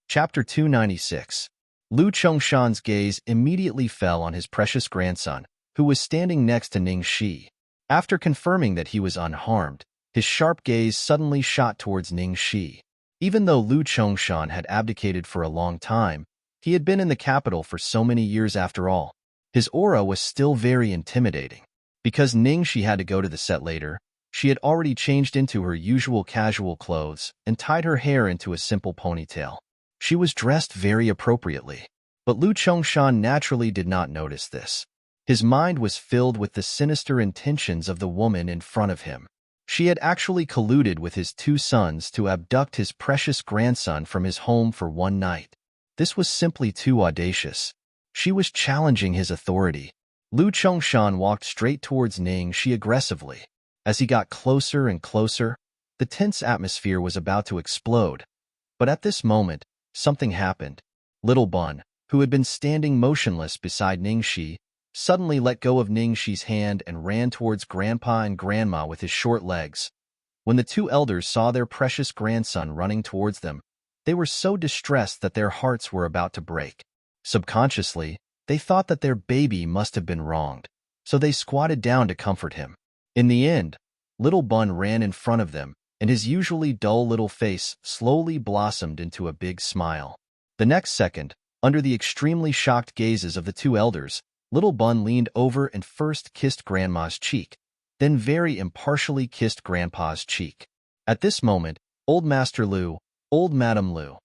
Chapter 296. Lu Chongshan's gaze immediately fell on his precious grandson, who was standing next to Ningxi. After confirming that he was unharmed, his sharp gaze suddenly shot towards Ningxi. Even though Lu Chongshan had abdicated for a long time, he had been in the capital for so many years after all. His aura was still very intimidating. Because Ningxi had to go to the set later, she had already changed into her usual casual clothes and tied her hair into a simple ponytail. She was dressed very appropriately. But Lu Chongshan naturally did not notice this. His mind was filled with the sinister intentions of the woman in front of him. She had actually colluded with his two sons to abduct his precious grandson from his home for one night. This was simply too audacious. She was challenging his authority. Lu Chongshan walked straight towards Ningxi aggressively. As he got closer and closer, the tense atmosphere was about to explode. But at this moment, something happened. Little Bun, who had been standing motionless beside Ningxi, suddenly let go of Ningxi's hand and ran towards Grandpa and Grandma with his short legs. When the two elders saw their precious grandson running towards them, they were so distressed that their hearts were about to break. Subconsciously, they thought that their baby must have been wronged, so they squatted down to comfort him. In the end, Little Bun ran in front of them, and his usually dull little face slowly blossomed into a big smile. The next second, under the extremely shocked gazes of the two elders, Little Bun leaned over and first kissed Grandma's cheek, then very impartially kissed Grandpa's cheek. At this moment, Old Master Lu, Old Madame Lu,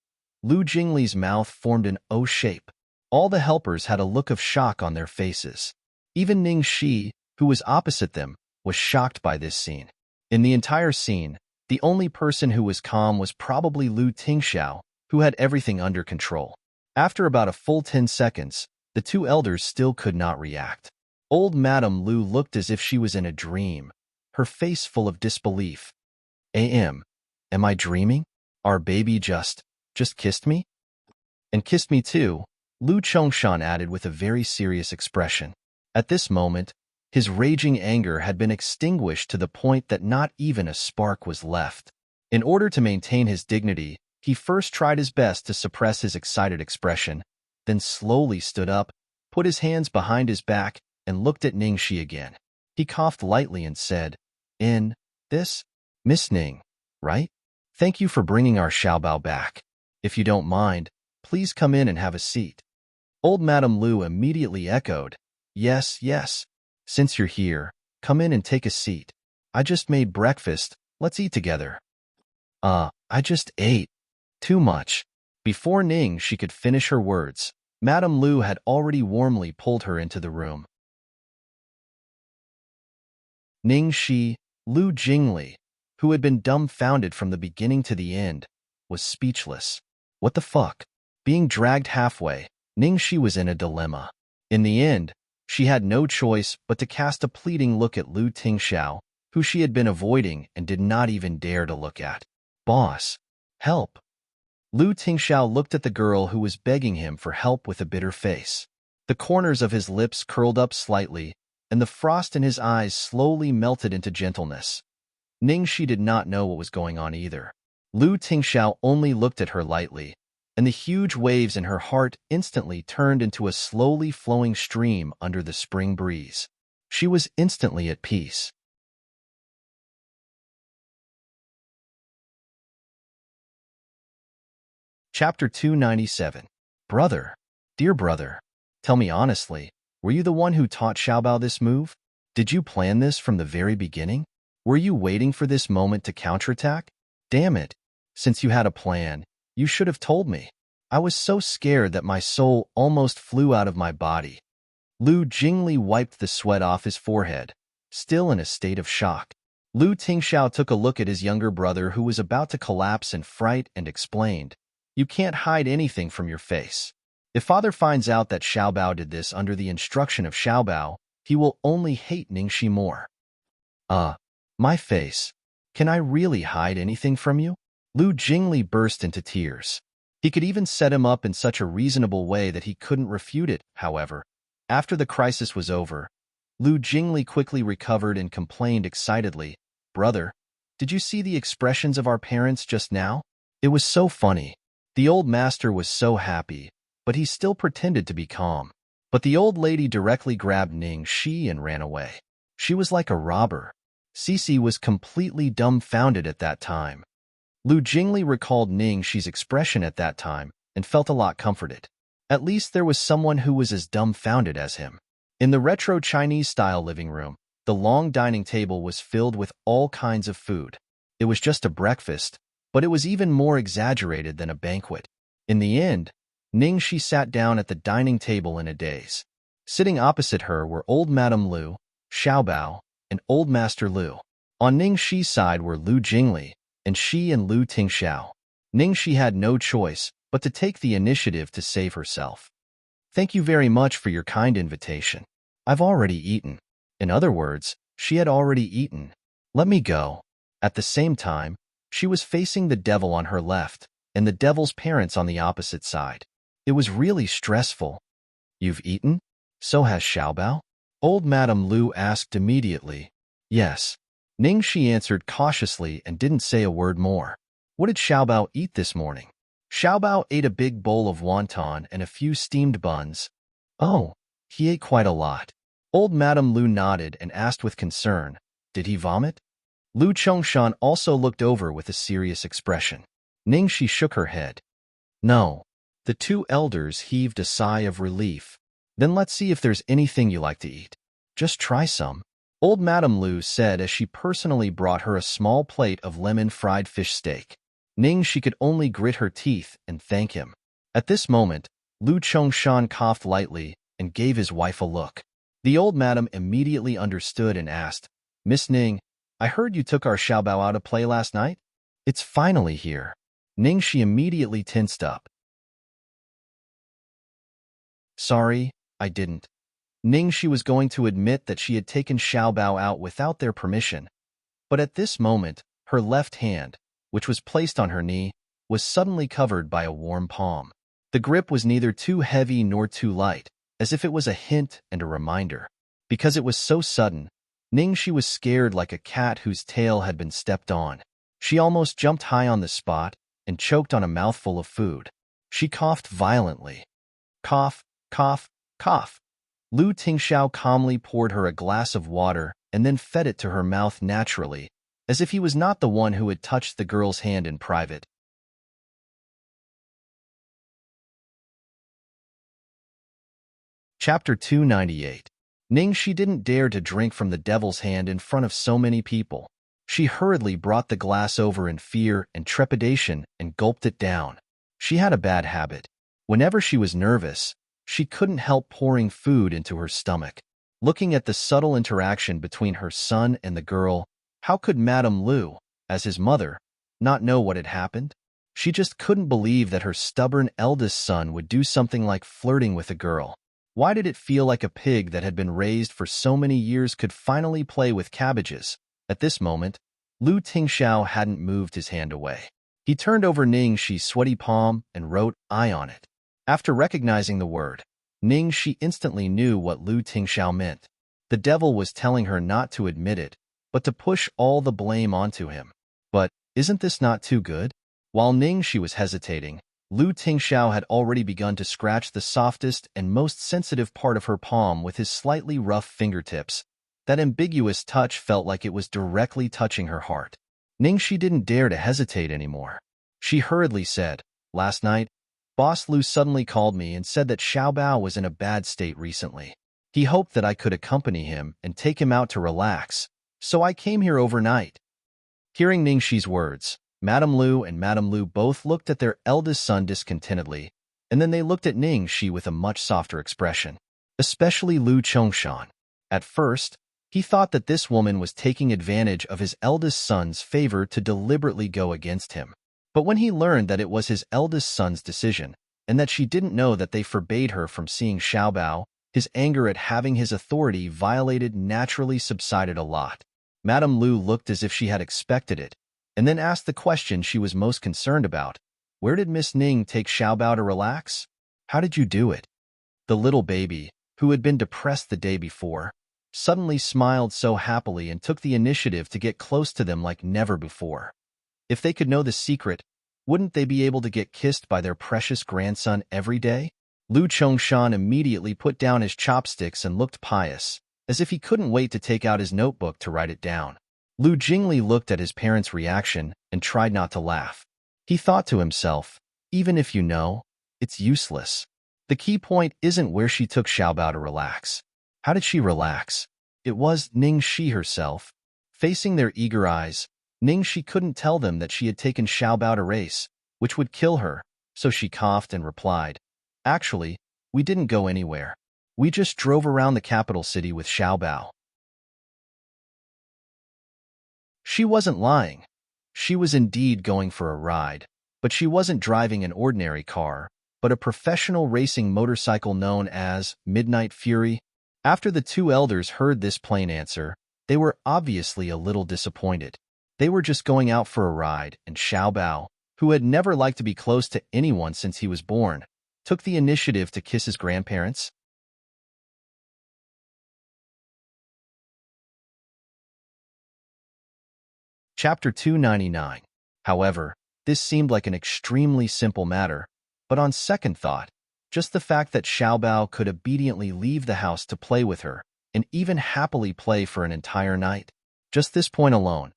Lu Jingli's mouth formed an O shape. All the helpers had a look of shock on their faces. Even Ningxi, who was opposite them, was shocked by this scene. In the entire scene, the only person who was calm was probably Lu Tingxiao, who had everything under control. After about a full 10 seconds, the two elders still could not react. Old Madame Lu looked as if she was in a dream, her face full of disbelief. Am I dreaming? Our baby just kissed me? And kissed me too, Lu Chongshan added with a very serious expression. At this moment, his raging anger had been extinguished to the point that not even a spark was left. In order to maintain his dignity, he first tried his best to suppress his excited expression, then slowly stood up, put his hands behind his back, and looked at Ningxi again. He coughed lightly and said, This? Miss Ning, right? Thank you for bringing our Xiaobao back. If you don't mind, please come in and have a seat. Old Madame Lu immediately echoed, Yes. Since you're here, come in and take a seat. I just made breakfast, let's eat together. I just ate. Too much. Before Ningxi could finish her words, Madame Lu had already warmly pulled her into the room. Ningxi, Lu Jingli, who had been dumbfounded from the beginning to the end, was speechless. What the fuck? Being dragged halfway, Ningxi was in a dilemma. In the end, she had no choice but to cast a pleading look at Lu Tingxiao, who she had been avoiding and did not even dare to look at. Boss, help. Lu Tingxiao looked at the girl who was begging him for help with a bitter face. The corners of his lips curled up slightly, and the frost in his eyes slowly melted into gentleness. Ningxi did not know what was going on either. Lu Tingxiao only looked at her lightly, and the huge waves in her heart instantly turned into a slowly flowing stream under the spring breeze. She was instantly at peace. Chapter 297. Brother, dear brother, tell me honestly, were you the one who taught Xiaobao this move? Did you plan this from the very beginning? Were you waiting for this moment to counterattack? Damn it. Since you had a plan, you should have told me. I was so scared that my soul almost flew out of my body. Lu Jingli wiped the sweat off his forehead, still in a state of shock. Lu Tingxiao took a look at his younger brother who was about to collapse in fright and explained, "You can't hide anything from your face. If father finds out that Xiaobao did this under the instruction of Xiaobao, he will only hate Ningxi more." My face. Can I really hide anything from you? Lu Jingli burst into tears. He could even set him up in such a reasonable way that he couldn't refute it, however. After the crisis was over, Lu Jingli quickly recovered and complained excitedly, "Brother, did you see the expressions of our parents just now? It was so funny." The old master was so happy, but he still pretended to be calm. But the old lady directly grabbed Ningxi and ran away. She was like a robber. Cici was completely dumbfounded at that time. Lu Jingli recalled Ningxi's expression at that time and felt a lot comforted. At least there was someone who was as dumbfounded as him. In the retro Chinese-style living room, the long dining table was filled with all kinds of food. It was just a breakfast, but it was even more exaggerated than a banquet. In the end, Ningxi sat down at the dining table in a daze. Sitting opposite her were old Madame Lu, Xiaobao, and old Master Lu. On Ningxi's side were Lu Jingli, and she and Lu Tingxiao. Ningxi had no choice but to take the initiative to save herself. "Thank you very much for your kind invitation. I've already eaten." In other words, she had already eaten. "Let me go." At the same time, she was facing the devil on her left and the devil's parents on the opposite side. It was really stressful. "You've eaten? So has Xiaobao?" Old Madame Lu asked immediately. "Yes." Ningxi answered cautiously and didn't say a word more. "What did Xiaobao eat this morning?" Xiaobao ate a big bowl of wonton and a few steamed buns. "Oh, he ate quite a lot." Old Madame Lu nodded and asked with concern, "Did he vomit?" Lu Chongshan also looked over with a serious expression. Ningxi shook her head. "No." The two elders heaved a sigh of relief. "Then let's see if there's anything you like to eat. Just try some." Old Madame Lu said as she personally brought her a small plate of lemon-fried fish steak. Ningxi could only grit her teeth and thank him. At this moment, Lu Chongshan coughed lightly and gave his wife a look. The old madam immediately understood and asked, "Miss Ning, I heard you took our Xiaobao out to play last night? It's finally here." Ningxi immediately tensed up. "Sorry, I didn't." Ningxi was going to admit that she had taken Xiaobao out without their permission, but at this moment, her left hand, which was placed on her knee, was suddenly covered by a warm palm. The grip was neither too heavy nor too light, as if it was a hint and a reminder. Because it was so sudden, Ningxi was scared like a cat whose tail had been stepped on. She almost jumped high on the spot and choked on a mouthful of food. She coughed violently. Cough, cough, cough. Lu Tingxiao calmly poured her a glass of water and then fed it to her mouth naturally, as if he was not the one who had touched the girl's hand in private. Chapter 298. Ningxi didn't dare to drink from the devil's hand in front of so many people. She hurriedly brought the glass over in fear and trepidation and gulped it down. She had a bad habit. Whenever she was nervous, she couldn't help pouring food into her stomach. Looking at the subtle interaction between her son and the girl, how could Madame Lu, as his mother, not know what had happened? She just couldn't believe that her stubborn eldest son would do something like flirting with a girl. Why did it feel like a pig that had been raised for so many years could finally play with cabbages? At this moment, Lu Tingxiao hadn't moved his hand away. He turned over Ning Shi's sweaty palm and wrote "I" on it. After recognizing the word, Ning Shi instantly knew what Lu Tingxiao meant. The devil was telling her not to admit it, but to push all the blame onto him. But isn't this not too good? While Ning Shi was hesitating, Lu Tingxiao had already begun to scratch the softest and most sensitive part of her palm with his slightly rough fingertips. That ambiguous touch felt like it was directly touching her heart. Ning Shi didn't dare to hesitate anymore. She hurriedly said, "Last night, Boss Lu suddenly called me and said that Xiaobao was in a bad state recently. He hoped that I could accompany him and take him out to relax, so I came here overnight." Hearing Ning Shi's words, Madame Lu and Madame Lu both looked at their eldest son discontentedly, and then they looked at Ning Shi with a much softer expression, especially Lu Chongshan. At first, he thought that this woman was taking advantage of his eldest son's favor to deliberately go against him. But when he learned that it was his eldest son's decision, and that she didn't know that they forbade her from seeing Xiaobao, his anger at having his authority violated naturally subsided a lot. Madame Lu looked as if she had expected it, and then asked the question she was most concerned about. "Where did Miss Ning take Xiaobao to relax? How did you do it?" The little baby, who had been depressed the day before, suddenly smiled so happily and took the initiative to get close to them like never before. If they could know the secret, wouldn't they be able to get kissed by their precious grandson every day? Lu Chongshan immediately put down his chopsticks and looked pious, as if he couldn't wait to take out his notebook to write it down. Lu Jingli looked at his parents' reaction and tried not to laugh. He thought to himself, even if you know, it's useless. The key point isn't where she took Xiaobao to relax. How did she relax? It was Ning Shi herself. Facing their eager eyes, Ning Shi couldn't tell them that she had taken Xiaobao to race, which would kill her, so she coughed and replied, "Actually, we didn't go anywhere. We just drove around the capital city with Xiaobao." She wasn't lying. She was indeed going for a ride, but she wasn't driving an ordinary car, but a professional racing motorcycle known as Midnight Fury. After the two elders heard this plain answer, they were obviously a little disappointed. They were just going out for a ride, and Xiaobao, who had never liked to be close to anyone since he was born, took the initiative to kiss his grandparents. Chapter 299. However, this seemed like an extremely simple matter, but on second thought, just the fact that Xiaobao could obediently leave the house to play with her, and even happily play for an entire night. Just this point alone,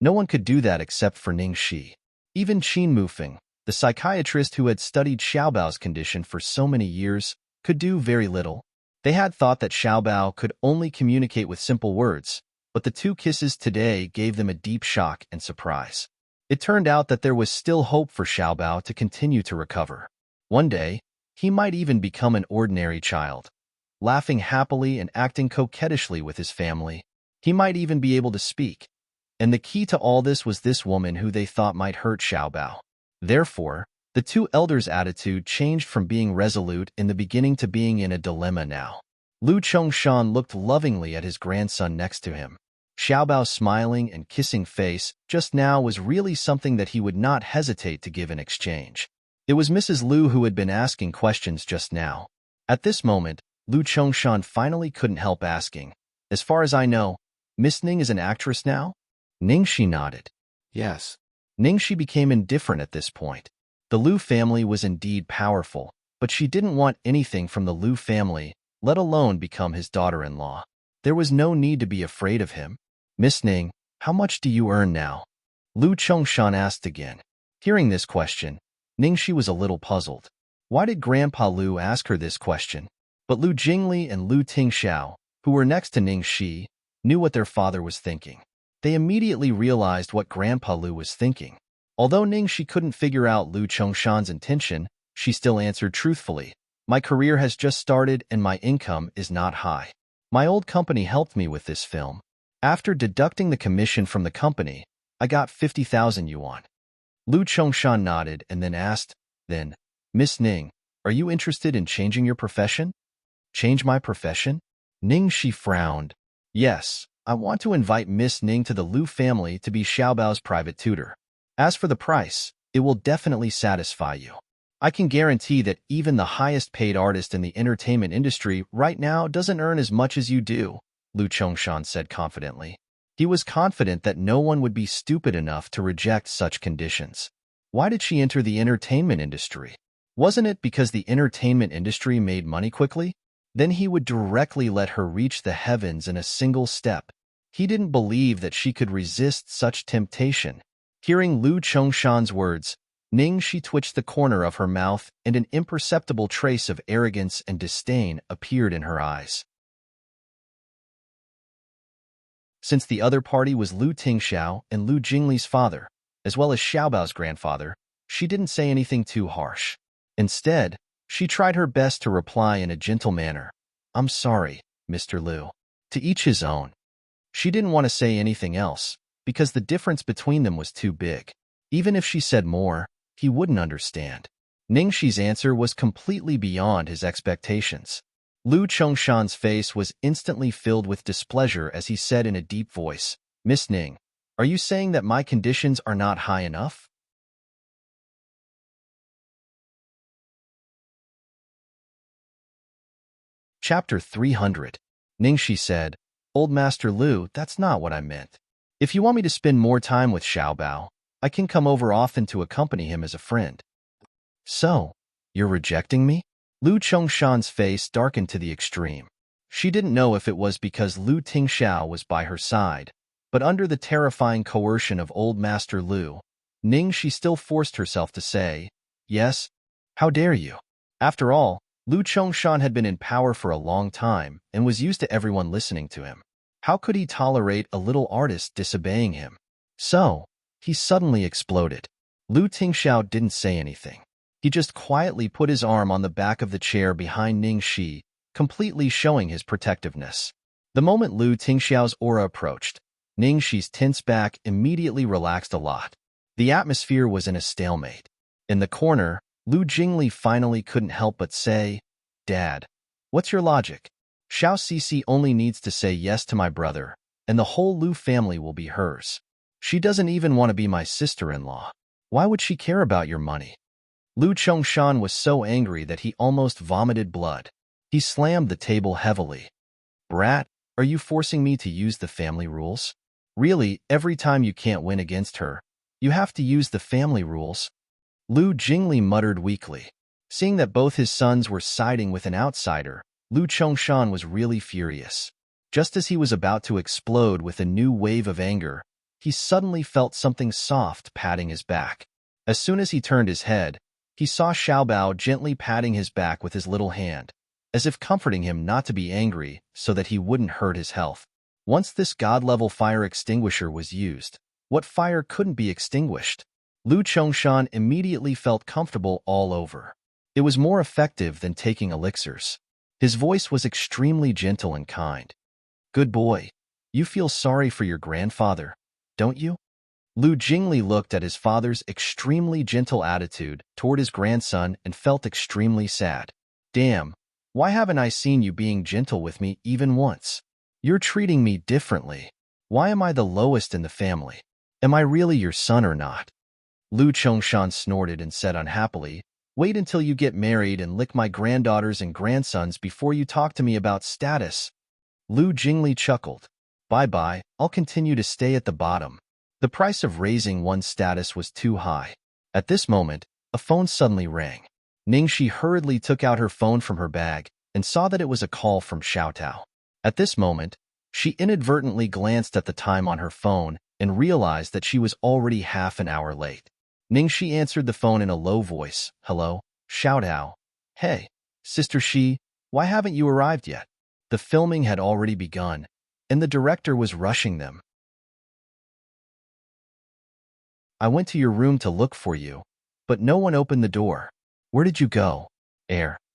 no one could do that except for Ning Shi. Even Qin Mufeng, the psychiatrist who had studied Xiaobao's condition for so many years, could do very little. They had thought that Xiaobao could only communicate with simple words, but the two kisses today gave them a deep shock and surprise. It turned out that there was still hope for Xiaobao to continue to recover. One day, he might even become an ordinary child, laughing happily and acting coquettishly with his family. He might even be able to speak. And the key to all this was this woman who they thought might hurt Xiaobao. Therefore, the two elders' attitude changed from being resolute in the beginning to being in a dilemma now. Lu Chongshan looked lovingly at his grandson next to him. Xiaobao's smiling and kissing face just now was really something that he would not hesitate to give in exchange. It was Mrs. Lu who had been asking questions just now. At this moment, Lu Chongshan finally couldn't help asking, "As far as I know, Miss Ning is an actress now?" Ning Shi nodded. Yes. Ning Shi became indifferent at this point. The Lu family was indeed powerful, but she didn't want anything from the Lu family, let alone become his daughter-in-law. There was no need to be afraid of him. "Miss Ning, how much do you earn now?" Lu Chongshan asked again. Hearing this question, Ning Shi was a little puzzled. Why did Grandpa Lu ask her this question? But Lu Jingli and Lu Tingxiao, who were next to Ning Shi, knew what their father was thinking. They immediately realized what Grandpa Lu was thinking. Although Ning Shi couldn't figure out Lu Chongshan's intention, she still answered truthfully, "My career has just started and my income is not high. My old company helped me with this film. After deducting the commission from the company, I got 50,000 yuan. Lu Chongshan nodded and then asked, then, Miss Ning, are you interested in changing your profession? Change my profession? Ning Shi frowned. Yes, I want to invite Miss Ning to the Lu family to be Xiaobao's private tutor. As for the price, it will definitely satisfy you. I can guarantee that even the highest paid artist in the entertainment industry right now doesn't earn as much as you do, Lu Chongshan said confidently. He was confident that no one would be stupid enough to reject such conditions. Why did she enter the entertainment industry? Wasn't it because the entertainment industry made money quickly? Then he would directly let her reach the heavens in a single step. He didn't believe that she could resist such temptation. Hearing Lu Chongshan's words, Ning Shi twitched the corner of her mouth and an imperceptible trace of arrogance and disdain appeared in her eyes. Since the other party was Lu Tingxiao and Lu Jingli's father, as well as Xiaobao's grandfather, she didn't say anything too harsh. Instead, she tried her best to reply in a gentle manner. I'm sorry, Mr. Lu. To each his own. She didn't want to say anything else, because the difference between them was too big. Even if she said more, he wouldn't understand. Ningxi's answer was completely beyond his expectations. Lu Chongshan's face was instantly filled with displeasure as he said in a deep voice, Miss Ning, are you saying that my conditions are not high enough? Chapter 300. Ningxi said, Old Master Lu, that's not what I meant. If you want me to spend more time with Xiaobao, I can come over often to accompany him as a friend. So, you're rejecting me? Lu Chongshan's face darkened to the extreme. She didn't know if it was because Lu Tingxiao was by her side, but under the terrifying coercion of Old Master Lu, Ningxi still forced herself to say, Yes, how dare you? After all, Lu Chongshan had been in power for a long time and was used to everyone listening to him. How could he tolerate a little artist disobeying him? So, he suddenly exploded. Lu Tingxiao didn't say anything. He just quietly put his arm on the back of the chair behind Ningxi, completely showing his protectiveness. The moment Lu Tingxiao's aura approached, Ningxi's tense back immediately relaxed a lot. The atmosphere was in a stalemate. In the corner, Lu Jingli finally couldn't help but say, Dad, what's your logic? Xiao Cici only needs to say yes to my brother, and the whole Lu family will be hers. She doesn't even want to be my sister-in-law. Why would she care about your money? Lu Chongshan was so angry that he almost vomited blood. He slammed the table heavily. Brat, are you forcing me to use the family rules? Really, every time you can't win against her, you have to use the family rules? Lu Jingli muttered weakly. Seeing that both his sons were siding with an outsider, Lu Chongshan was really furious. Just as he was about to explode with a new wave of anger, he suddenly felt something soft patting his back. As soon as he turned his head, he saw Xiaobao gently patting his back with his little hand, as if comforting him not to be angry so that he wouldn't hurt his health. Once this god-level fire extinguisher was used, what fire couldn't be extinguished? Lu Chongshan immediately felt comfortable all over. It was more effective than taking elixirs. His voice was extremely gentle and kind. Good boy. You feel sorry for your grandfather, don't you? Lu Jingli looked at his father's extremely gentle attitude toward his grandson and felt extremely sad. Damn, why haven't I seen you being gentle with me even once? You're treating me differently. Why am I the lowest in the family? Am I really your son or not? Lu Chongshan snorted and said unhappily, Wait until you get married and lick my granddaughters and grandsons before you talk to me about status. Lu Jingli chuckled. Bye-bye, I'll continue to stay at the bottom. The price of raising one's status was too high. At this moment, a phone suddenly rang. Ningxi hurriedly took out her phone from her bag and saw that it was a call from Xiaotao. At this moment, she inadvertently glanced at the time on her phone and realized that she was already half an hour late. Ningxi answered the phone in a low voice. Hello, Xiaotao. Hey, Sister Shi, why haven't you arrived yet? The filming had already begun, and the director was rushing them. I went to your room to look for you, but no one opened the door. Where did you go?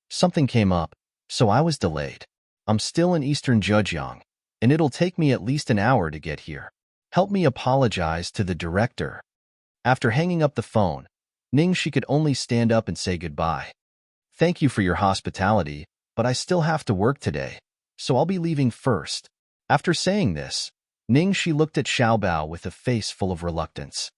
Something came up, so I was delayed. I'm still in Eastern Zhejiang, and it'll take me at least an hour to get here. Help me apologize to the director. After hanging up the phone, she could only stand up and say goodbye. Thank you for your hospitality, but I still have to work today, so I'll be leaving first. After saying this, she looked at Xiaobao with a face full of reluctance.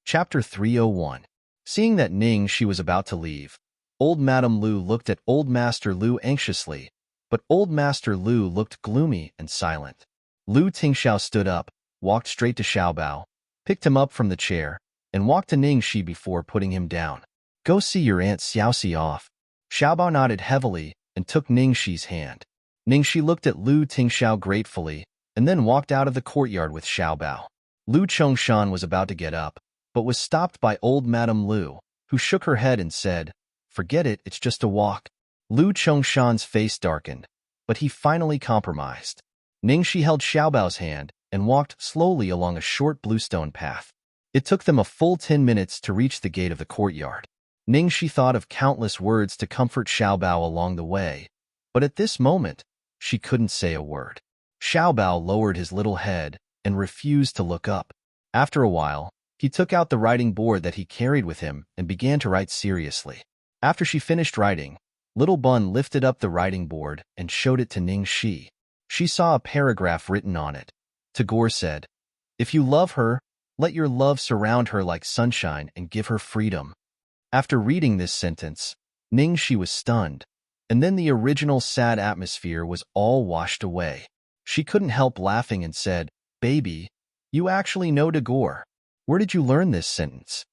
Chapter 301. Seeing that she was about to leave, old Madame Lu looked at old Master Lu anxiously, but old Master Lu looked gloomy and silent. Lu Tingxiao stood up, walked straight to Xiaobao, picked him up from the chair, and walked to Ningxi before putting him down. Go see your Aunt Xiaoxi off. Xiaobao nodded heavily and took Ningxi's hand. Ningxi looked at Lu Tingxiao gratefully and then walked out of the courtyard with Xiaobao. Lu Chongshan was about to get up, but was stopped by old Madame Lu, who shook her head and said, "Forget it, it's just a walk." Lu Chongshan's face darkened, but he finally compromised. Ningxi held Xiaobao's hand and walked slowly along a short bluestone path. It took them a full 10 minutes to reach the gate of the courtyard. Ningxi thought of countless words to comfort Xiaobao along the way, but at this moment, she couldn't say a word. Xiaobao lowered his little head and refused to look up. After a while, he took out the writing board that he carried with him and began to write seriously. After she finished writing, Little Bun lifted up the writing board and showed it to Ningxi. She saw a paragraph written on it. Tagore said, "If you love her, let your love surround her like sunshine and give her freedom." After reading this sentence, Ningxi was stunned, and then the original sad atmosphere was all washed away. She couldn't help laughing and said, "Baby, you actually know Tagore. Where did you learn this sentence?"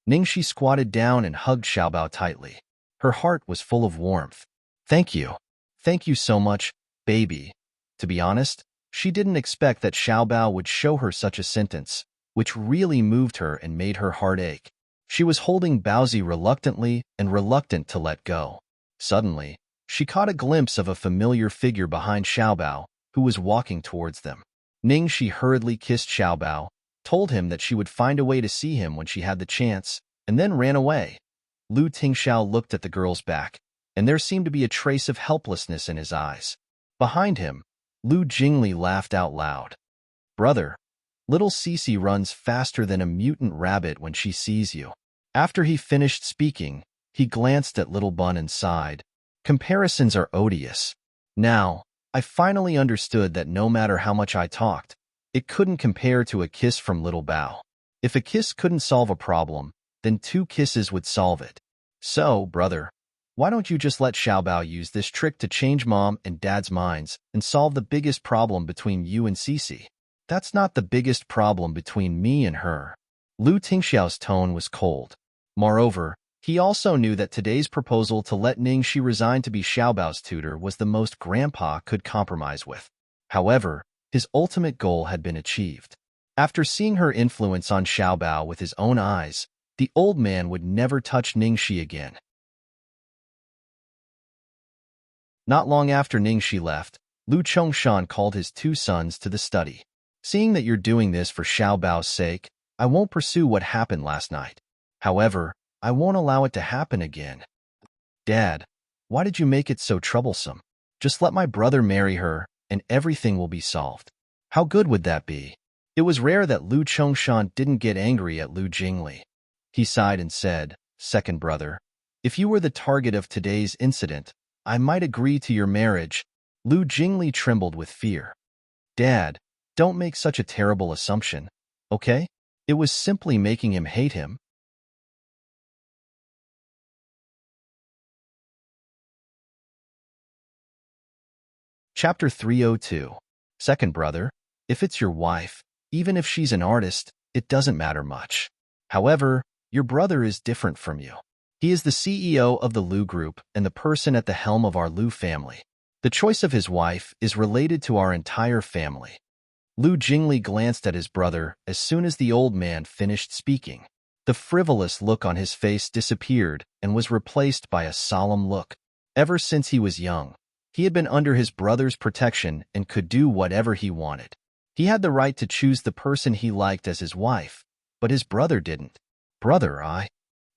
Ningxi squatted down and hugged Xiaobao tightly. Her heart was full of warmth. "Thank you. Thank you so much, baby." To be honest, she didn't expect that Xiaobao would show her such a sentence, which really moved her and made her heart ache. She was holding Baozi reluctantly and reluctant to let go. Suddenly, she caught a glimpse of a familiar figure behind Xiaobao, who was walking towards them. Ningxi hurriedly kissed Xiaobao, told him that she would find a way to see him when she had the chance, and then ran away. Lu Tingxiao looked at the girl's back, and there seemed to be a trace of helplessness in his eyes. Behind him, Lu Jingli laughed out loud. "Brother, little Cece runs faster than a mutant rabbit when she sees you." After he finished speaking, he glanced at Little Bun and sighed. "Comparisons are odious. Now, I finally understood that no matter how much I talked, it couldn't compare to a kiss from Little Bao. If a kiss couldn't solve a problem, then 2 kisses would solve it. So, brother, why don't you just let Xiaobao use this trick to change Mom and Dad's minds and solve the biggest problem between you and Cece? That's not the biggest problem between me and her." Lu Tingxiao's tone was cold. Moreover, he also knew that today's proposal to let Ningxi resign to be Xiaobao's tutor was the most Grandpa could compromise with. However, his ultimate goal had been achieved. After seeing her influence on Xiaobao with his own eyes, the old man would never touch Ningxi again. Not long after Ningxi left, Lu Chongshan called his 2 sons to the study. "Seeing that you're doing this for Xiaobao's sake, I won't pursue what happened last night. However, I won't allow it to happen again." "Dad, why did you make it so troublesome? Just let my brother marry her, and everything will be solved. How good would that be?" It was rare that Lu Chongshan didn't get angry at Lu Jingli. He sighed and said, "Second brother, if you were the target of today's incident, I might agree to your marriage." Lu Jingli trembled with fear. "Dad, don't make such a terrible assumption, okay? It was simply making him hate him." Chapter 302. Second brother, if it's your wife, even if she's an artist, it doesn't matter much. However, your brother is different from you. He is the CEO of the Lu Group and the person at the helm of our Lu family. The choice of his wife is related to our entire family. Lu Jingli glanced at his brother as soon as the old man finished speaking. The frivolous look on his face disappeared and was replaced by a solemn look. Ever since he was young, he had been under his brother's protection and could do whatever he wanted. He had the right to choose the person he liked as his wife, but his brother didn't. Brother,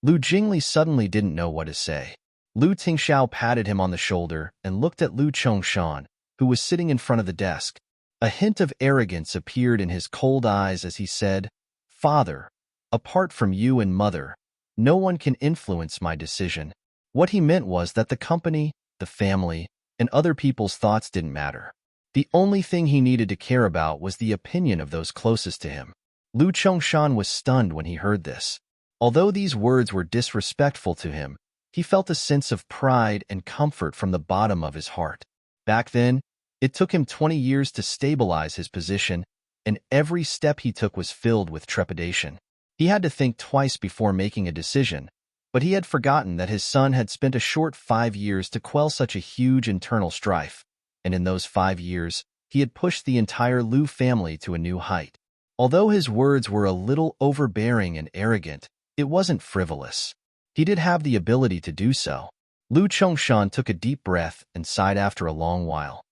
Lu Jingli suddenly didn't know what to say. Lu Tingxiao patted him on the shoulder and looked at Lu Chongshan, who was sitting in front of the desk. A hint of arrogance appeared in his cold eyes as he said, "Father, apart from you and Mother, no one can influence my decision." What he meant was that the company, the family, and other people's thoughts didn't matter. The only thing he needed to care about was the opinion of those closest to him. Lu Chongshan was stunned when he heard this. Although these words were disrespectful to him, he felt a sense of pride and comfort from the bottom of his heart. Back then, it took him 20 years to stabilize his position, and every step he took was filled with trepidation. He had to think twice before making a decision, but he had forgotten that his son had spent a short 5 years to quell such a huge internal strife, and in those 5 years, he had pushed the entire Lu family to a new height. Although his words were a little overbearing and arrogant, it wasn't frivolous. He did have the ability to do so. Lu Chongshan took a deep breath and sighed after a long while.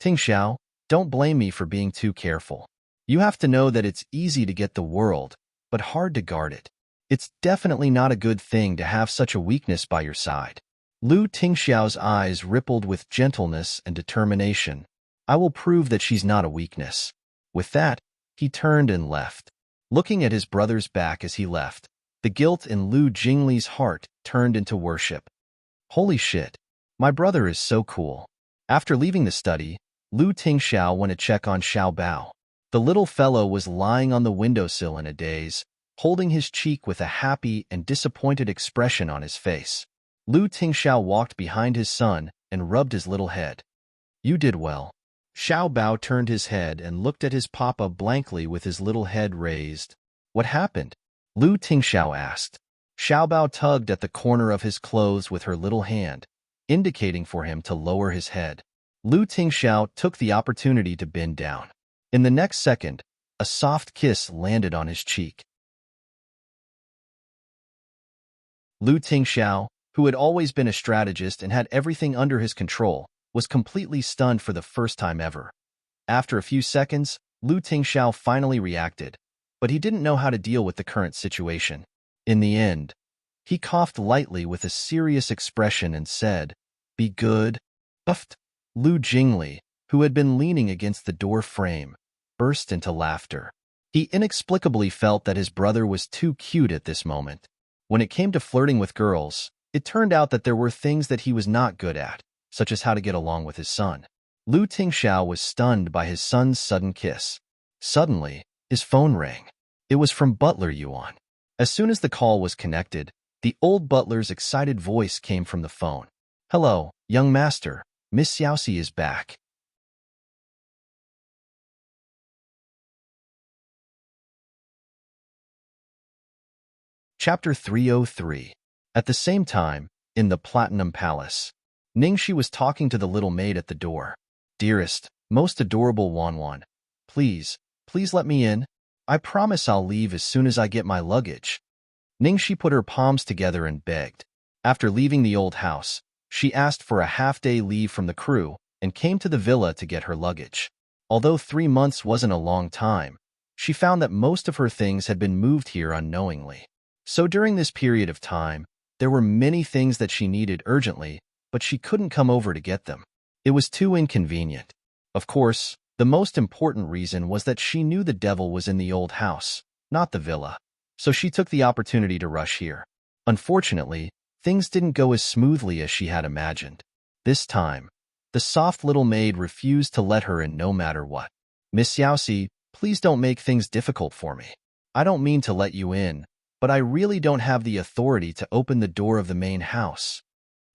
"Tingxiao, don't blame me for being too careful. You have to know that it's easy to get the world, but hard to guard it. It's definitely not a good thing to have such a weakness by your side." Lu Tingxiao's eyes rippled with gentleness and determination. "I will prove that she's not a weakness." With that, he turned and left. Looking at his brother's back as he left, the guilt in Lu Jingli's heart turned into worship. "Holy shit, my brother is so cool." After leaving the study, Lu Tingxiao went to check on Xiao Bao. The little fellow was lying on the windowsill in a daze, holding his cheek with a happy and disappointed expression on his face. Lu Tingxiao walked behind his son and rubbed his little head. "You did well." Xiao Bao turned his head and looked at his papa blankly with his little head raised. "What happened?" Lu Tingxiao asked. Xiao Bao tugged at the corner of his clothes with her little hand, indicating for him to lower his head. Lu Tingxiao took the opportunity to bend down. In the next second, a soft kiss landed on his cheek. Lu Tingxiao, who had always been a strategist and had everything under his control, was completely stunned for the first time ever. After a few seconds, Lu Tingxiao finally reacted, but he didn't know how to deal with the current situation. In the end, he coughed lightly with a serious expression and said, "Be good." Puffed. Lu Jingli, who had been leaning against the door frame, burst into laughter. He inexplicably felt that his brother was too cute at this moment. When it came to flirting with girls, it turned out that there were things that he was not good at, such as how to get along with his son. Lu Tingxiao was stunned by his son's sudden kiss. Suddenly, his phone rang. It was from Butler Yuan. As soon as the call was connected, the old butler's excited voice came from the phone. "Hello, young master. Miss Xiaoxi is back." Chapter 303. At the same time, in the Platinum Palace, Ningxi was talking to the little maid at the door. "Dearest, most adorable Wanwan, please let me in. I promise I'll leave as soon as I get my luggage." Ningxi put her palms together and begged. After leaving the old house, she asked for a half-day leave from the crew and came to the villa to get her luggage. Although 3 months wasn't a long time, she found that most of her things had been moved here unknowingly. So during this period of time, there were many things that she needed urgently, but she couldn't come over to get them. It was too inconvenient. Of course, the most important reason was that she knew the devil was in the old house, not the villa. So she took the opportunity to rush here. Unfortunately, things didn't go as smoothly as she had imagined. This time, the soft little maid refused to let her in no matter what. "Miss Xiaoxi, please don't make things difficult for me. I don't mean to let you in, but I really don't have the authority to open the door of the main house."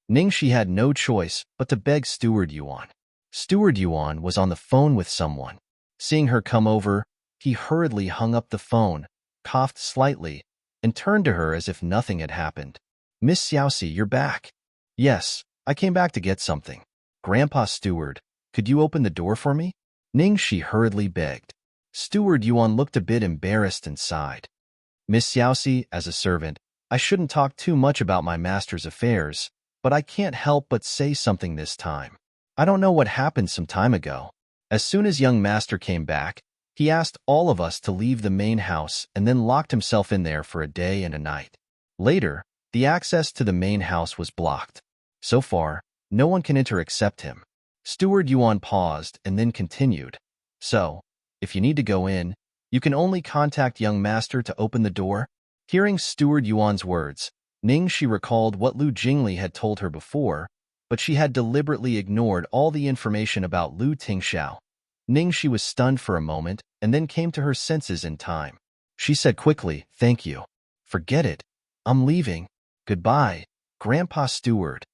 Ningxi had no choice but to beg Steward Yuan. Steward Yuan was on the phone with someone. Seeing her come over, he hurriedly hung up the phone, coughed slightly, and turned to her as if nothing had happened. "Miss Xiaoxi, you're back." "Yes, I came back to get something." "Grandpa Steward, could you open the door for me?" Ningxi hurriedly begged. Steward Yuan looked a bit embarrassed and sighed. "Miss Xiaoxi, as a servant, I shouldn't talk too much about my master's affairs, but I can't help but say something this time. I don't know what happened some time ago. As soon as young master came back, he asked all of us to leave the main house and then locked himself in there for a day and a night. Later, the access to the main house was blocked. So far, no one can enter except him. Steward Yuan paused and then continued. So, if you need to go in, you can only contact young master to open the door. Hearing Steward Yuan's words, Ningxi recalled what Lu Jingli had told her before, but she had deliberately ignored all the information about Lu Tingxiao. Ningxi was stunned for a moment and then came to her senses in time. She said quickly, "Thank you. Forget it. I'm leaving. Goodbye, Grandpa Steward."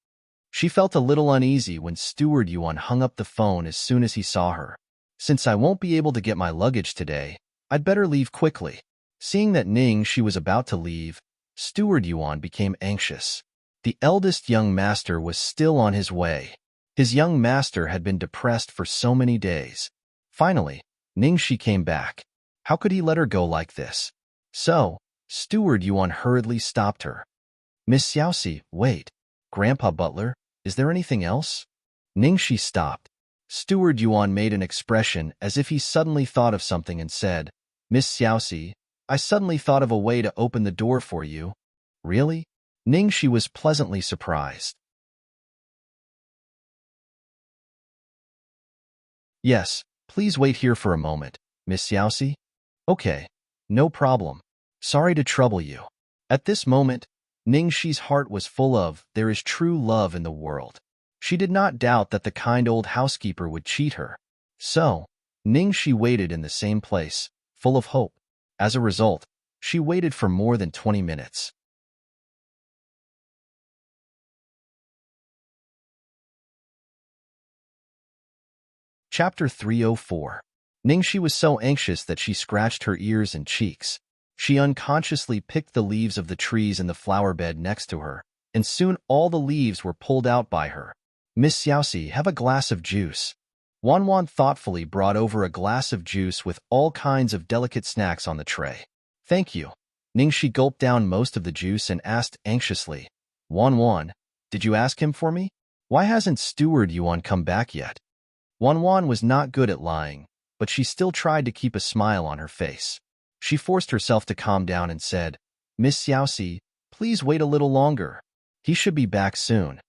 She felt a little uneasy when Steward Yuan hung up the phone as soon as he saw her. "Since I won't be able to get my luggage today, I'd better leave quickly." Seeing that Ningxi was about to leave, Steward Yuan became anxious. The eldest young master was still on his way. His young master had been depressed for so many days. Finally, Ningxi came back. How could he let her go like this? So, Steward Yuan hurriedly stopped her. "Miss Xiaoxi, wait. Grandpa Butler, is there anything else?" Ningxi stopped. Steward Yuan made an expression as if he suddenly thought of something and said, "Miss Xiaoxi, I suddenly thought of a way to open the door for you." "Really?" Ningxi was pleasantly surprised. "Yes, please wait here for a moment, Miss Xiaoxi." "Okay, no problem. Sorry to trouble you." At this moment, Ningxi's heart was full of, there is true love in the world. She did not doubt that the kind old housekeeper would cheat her. So, Ningxi waited in the same place, full of hope. As a result, she waited for more than 20 minutes. Chapter 304. Ningxi was so anxious that she scratched her ears and cheeks. She unconsciously picked the leaves of the trees in the flower bed next to her, and soon all the leaves were pulled out by her. "Miss Xiaoxi, have a glass of juice." Wan thoughtfully brought over a glass of juice with all kinds of delicate snacks on the tray. "Thank you." Ningxi gulped down most of the juice and asked anxiously, Wan, did you ask him for me? Why hasn't Steward Yuan come back yet?" Wan was not good at lying, but she still tried to keep a smile on her face. She forced herself to calm down and said, "Miss Xiaoxi, please wait a little longer. He should be back soon."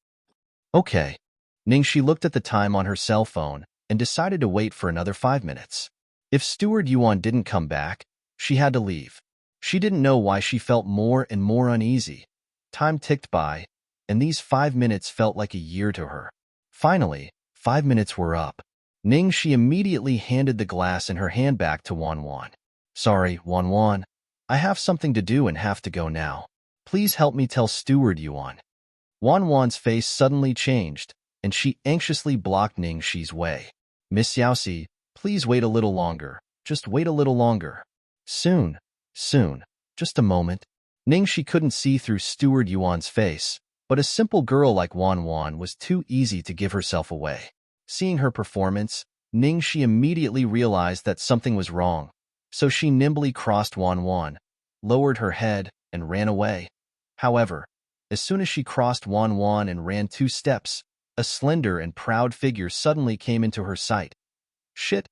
"Okay." Ningxi looked at the time on her cell phone and decided to wait for another 5 minutes. If Steward Yuan didn't come back, she had to leave. She didn't know why she felt more and more uneasy. Time ticked by, and these 5 minutes felt like a year to her. Finally, 5 minutes were up. Ningxi immediately handed the glass and her hand back to Wan. "Sorry, Wan. I have something to do and have to go now. Please help me tell Steward Yuan." Wan's face suddenly changed, and she anxiously blocked Ningxi's way. "Miss Xiaoxi, please wait a little longer. Just wait a little longer." Soon. Just a moment." Ningxi couldn't see through Steward Yuan's face, but a simple girl like Wan was too easy to give herself away. Seeing her performance, Ningxi immediately realized that something was wrong, so she nimbly crossed Wan, lowered her head, and ran away. However, as soon as she crossed Wan and ran 2 steps, a slender and proud figure suddenly came into her sight. Shit!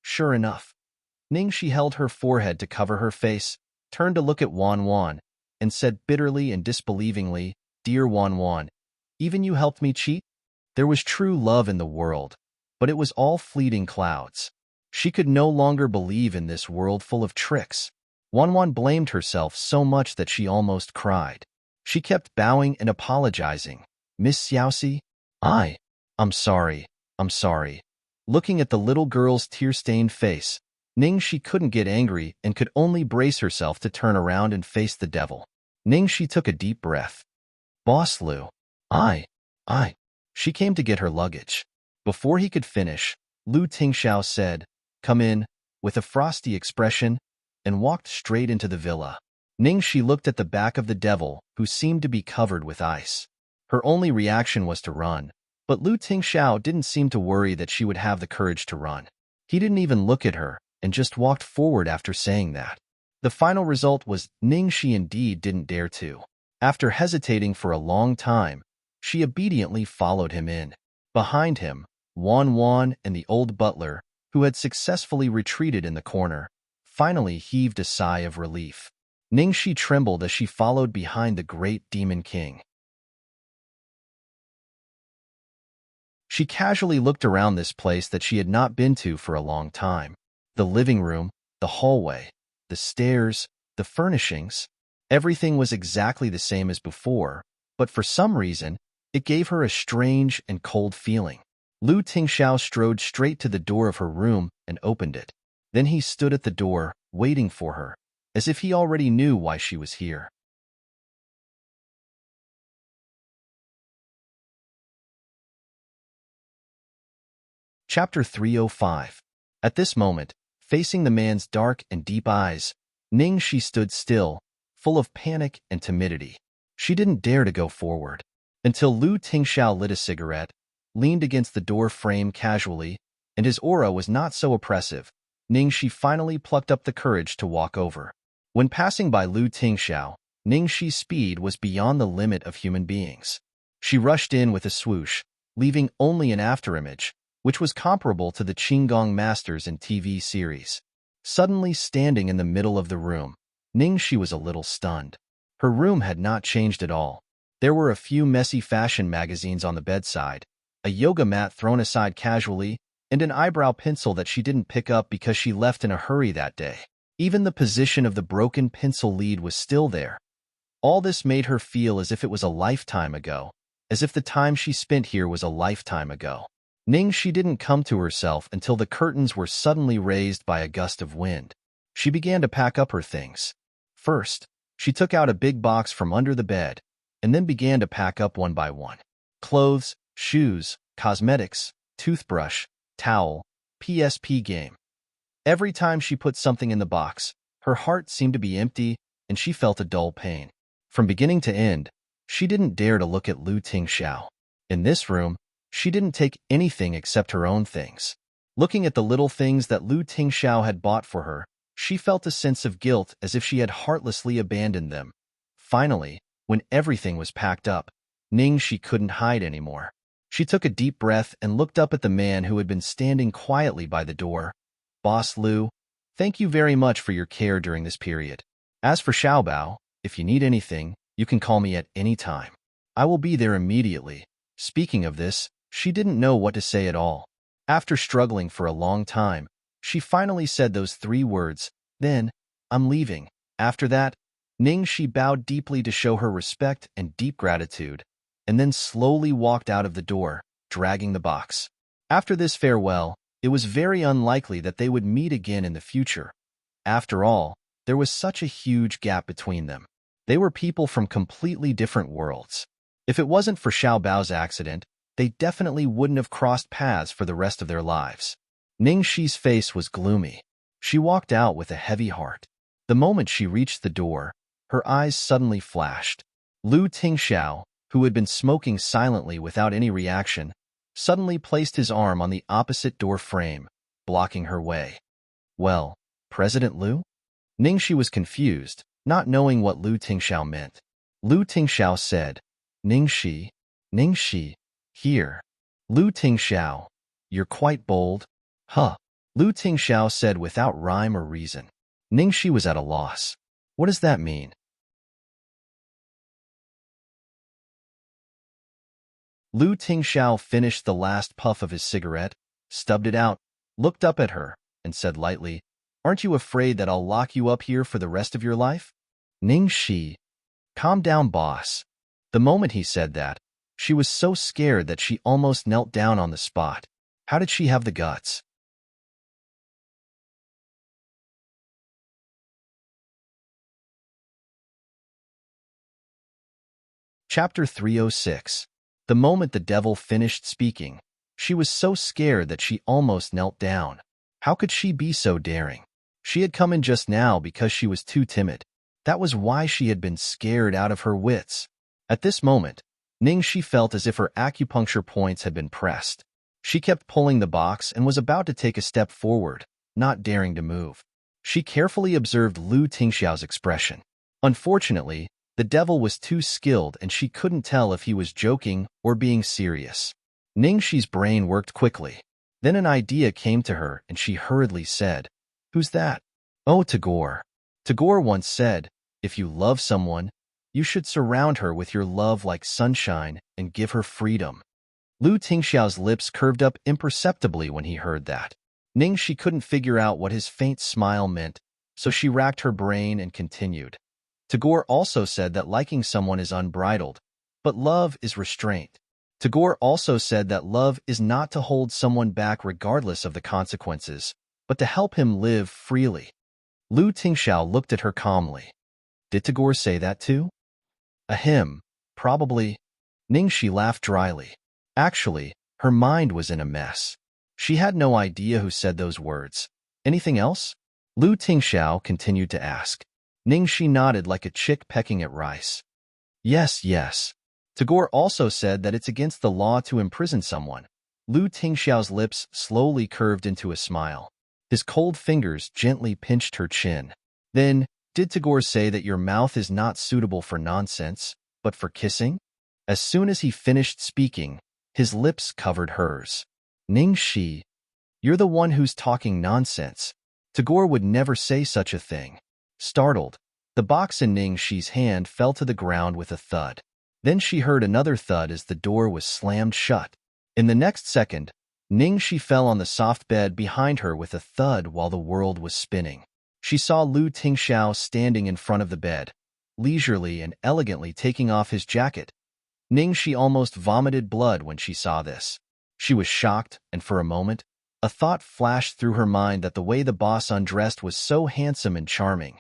Sure enough. Ningxi held her forehead to cover her face, turned to look at Wan, and said bitterly and disbelievingly, "Dear Wan, even you helped me cheat?" There was true love in the world, but it was all fleeting clouds. She could no longer believe in this world full of tricks. Wan blamed herself so much that she almost cried. She kept bowing and apologizing. "Miss Xiaoxi, I'm sorry. Looking at the little girl's tear-stained face, Ningxi couldn't get angry and could only brace herself to turn around and face the devil. Ningxi took a deep breath. "Boss Lu, She came to get her luggage. Before he could finish, Lu Tingxiao said, "Come in," with a frosty expression, and walked straight into the villa. Ningxi looked at the back of the devil, who seemed to be covered with ice. Her only reaction was to run, but Lu Tingxiao didn't seem to worry that she would have the courage to run. He didn't even look at her, and just walked forward after saying that. The final result was Ningxi indeed didn't dare to. After hesitating for a long time, she obediently followed him in. Behind him, Wan and the old butler, who had successfully retreated in the corner, finally heaved a sigh of relief. Ningxi trembled as she followed behind the great demon king. She casually looked around this place that she had not been to for a long time. The living room, the hallway, the stairs, the furnishings. Everything was exactly the same as before, but for some reason, it gave her a strange and cold feeling. Lu Tingxiao strode straight to the door of her room and opened it. Then he stood at the door, waiting for her, as if he already knew why she was here. Chapter 305. At this moment, facing the man's dark and deep eyes, Ningxi stood still, full of panic and timidity. She didn't dare to go forward. Until Lu Tingxiao lit a cigarette, leaned against the door frame casually, and his aura was not so oppressive, Ningxi finally plucked up the courage to walk over. When passing by Lu Tingxiao, Ningxi's speed was beyond the limit of human beings. She rushed in with a swoosh, leaving only an afterimage, which was comparable to the Qinggong masters in TV series. Suddenly standing in the middle of the room, Ningxi was a little stunned. Her room had not changed at all. There were a few messy fashion magazines on the bedside, a yoga mat thrown aside casually, and an eyebrow pencil that she didn't pick up because she left in a hurry that day. Even the position of the broken pencil lead was still there. All this made her feel as if it was a lifetime ago, as if the time she spent here was a lifetime ago. Ningxi didn't come to herself until the curtains were suddenly raised by a gust of wind. She began to pack up her things. First, she took out a big box from under the bed, and then began to pack up one by one. Clothes, shoes, cosmetics, toothbrush, towel, PSP game. Every time she put something in the box, her heart seemed to be empty, and she felt a dull pain. From beginning to end, she didn't dare to look at Lu Tingxiao. In this room, she didn't take anything except her own things. Looking at the little things that Lu Tingxiao had bought for her, she felt a sense of guilt as if she had heartlessly abandoned them. Finally, when everything was packed up, Ningxi couldn't hide anymore. She took a deep breath and looked up at the man who had been standing quietly by the door. "Boss Lu, thank you very much for your care during this period. As for Xiaobao, if you need anything, you can call me at any time. I will be there immediately." Speaking of this, she didn't know what to say at all. After struggling for a long time, she finally said those 3 words, "Then, I'm leaving." After that, Ningxi bowed deeply to show her respect and deep gratitude, and then slowly walked out of the door, dragging the box. After this farewell, it was very unlikely that they would meet again in the future. After all, there was such a huge gap between them. They were people from completely different worlds. If it wasn't for Xiaobao's accident, they definitely wouldn't have crossed paths for the rest of their lives. Ningxi's face was gloomy. She walked out with a heavy heart. The moment she reached the door, her eyes suddenly flashed. Lu Tingxiao, who had been smoking silently without any reaction, suddenly placed his arm on the opposite door frame, blocking her way. "Well, President Lu?" Ningxi was confused, not knowing what Lu Tingxiao meant. Lu Tingxiao said, Ningxi, here." "Lu Tingxiao, you're quite bold." "Huh," Lu Tingxiao said without rhyme or reason. Ningxi was at a loss. What does that mean? Lu Tingxiao finished the last puff of his cigarette, stubbed it out, looked up at her, and said lightly, "Aren't you afraid that I'll lock you up here for the rest of your life?" Ningxi, "Calm down, boss." The moment he said that, she was so scared that she almost knelt down on the spot. How did she have the guts? Chapter 306. The moment the devil finished speaking, she was so scared that she almost knelt down. How could she be so daring? She had come in just now because she was too timid. That was why she had been scared out of her wits. At this moment, Ningxi felt as if her acupuncture points had been pressed. She kept pulling the box and was about to take a step forward, not daring to move. She carefully observed Lu Tingxiao's expression. Unfortunately, the devil was too skilled and she couldn't tell if he was joking or being serious. Ningxi's brain worked quickly. Then an idea came to her and she hurriedly said, "Who's that?" "Oh, Tagore." Tagore once said, "If you love someone, you should surround her with your love like sunshine and give her freedom." Lu Tingxiao's lips curved up imperceptibly when he heard that. She couldn't figure out what his faint smile meant, so she racked her brain and continued. Tagore also said that liking someone is unbridled, but love is restraint. Tagore also said that love is not to hold someone back regardless of the consequences, but to help him live freely. Lu Tingxiao looked at her calmly. Did Tagore say that too? Ahem, probably. Ningxi laughed dryly. Actually, her mind was in a mess. She had no idea who said those words. Anything else? Lu Tingxiao continued to ask. Ningxi nodded like a chick pecking at rice. Yes, yes. Tagore also said that it's against the law to imprison someone. Lu Tingxiao's lips slowly curved into a smile. His cold fingers gently pinched her chin. Then, did Tagore say that your mouth is not suitable for nonsense, but for kissing? As soon as he finished speaking, his lips covered hers. Ningxi, you're the one who's talking nonsense. Tagore would never say such a thing. Startled, the box in Ningxi's hand fell to the ground with a thud. Then she heard another thud as the door was slammed shut. In the next second, Ningxi fell on the soft bed behind her with a thud while the world was spinning. She saw Lu Tingxiao standing in front of the bed, leisurely and elegantly taking off his jacket. Ningxi almost vomited blood when she saw this. She was shocked, and for a moment, a thought flashed through her mind that the way the boss undressed was so handsome and charming.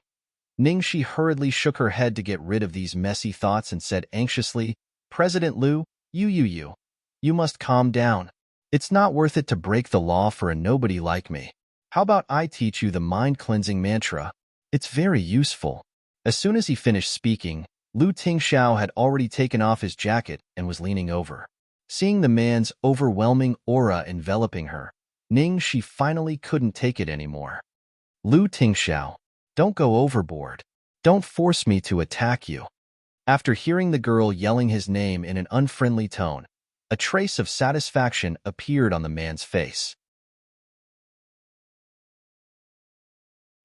Ningxi hurriedly shook her head to get rid of these messy thoughts and said anxiously, President Lu, you must calm down. It's not worth it to break the law for a nobody like me. How about I teach you the mind-cleansing mantra? It's very useful. As soon as he finished speaking, Lu Tingxiao had already taken off his jacket and was leaning over. Seeing the man's overwhelming aura enveloping her, Ningxi finally couldn't take it anymore. Lu Tingxiao, don't go overboard. Don't force me to attack you. After hearing the girl yelling his name in an unfriendly tone, a trace of satisfaction appeared on the man's face.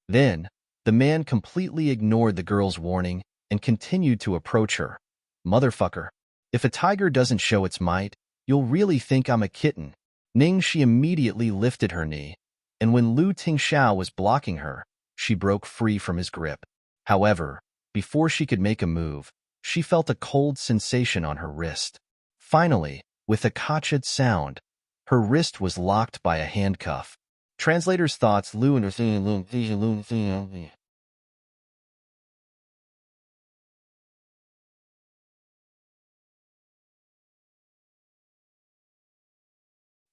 Then, the man completely ignored the girl's warning and continued to approach her. Motherfucker, if a tiger doesn't show its might, you'll really think I'm a kitten. Ningxi immediately lifted her knee, and when Lu Tingxiao was blocking her, she broke free from his grip. However, before she could make a move, she felt a cold sensation on her wrist. Finally, with a kachid sound, her wrist was locked by a handcuff. Translator's thoughts.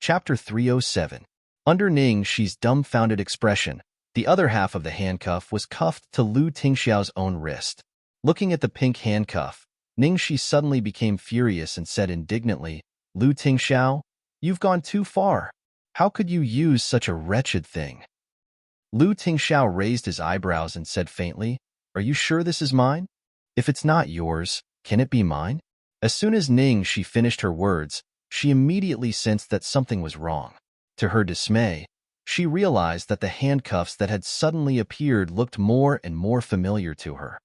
Chapter 307. Under Ningxi's dumbfounded expression, the other half of the handcuff was cuffed to Lu Tingxiao's own wrist. Looking at the pink handcuff, Ningxi suddenly became furious and said indignantly, Lu Tingxiao, you've gone too far. How could you use such a wretched thing? Lu Tingxiao raised his eyebrows and said faintly, Are you sure this is mine? If it's not yours, can it be mine? As soon as Ningxi finished her words, she immediately sensed that something was wrong. To her dismay, she realized that the handcuffs that had suddenly appeared looked more and more familiar to her.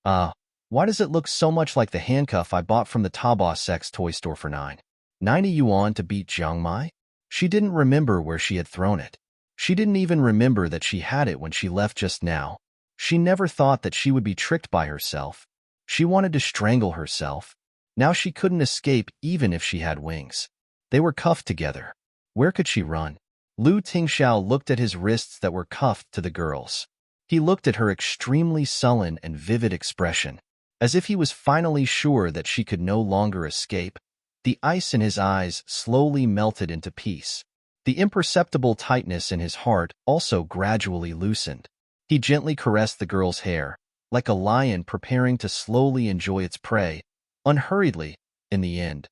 Why does it look so much like the handcuff I bought from the Taobao sex toy store for 90 yuan to beat Jiang Mai? She didn't remember where she had thrown it. She didn't even remember that she had it when she left just now. She never thought that she would be tricked by herself. She wanted to strangle herself. Now she couldn't escape even if she had wings. They were cuffed together. Where could she run? Lu Tingxiao looked at his wrists that were cuffed to the girl's. He looked at her extremely sullen and vivid expression, as if he was finally sure that she could no longer escape. The ice in his eyes slowly melted into peace. The imperceptible tightness in his heart also gradually loosened. He gently caressed the girl's hair, like a lion preparing to slowly enjoy its prey, unhurriedly. In the end,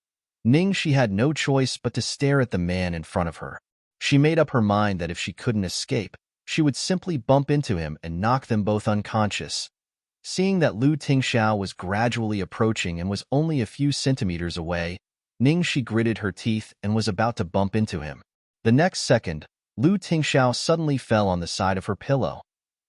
Ningxi had no choice but to stare at the man in front of her. She made up her mind that if she couldn't escape, she would simply bump into him and knock them both unconscious. Seeing that Lu Tingxiao was gradually approaching and was only a few centimeters away, Ningxi gritted her teeth and was about to bump into him. The next second, Lu Tingxiao suddenly fell on the side of her pillow.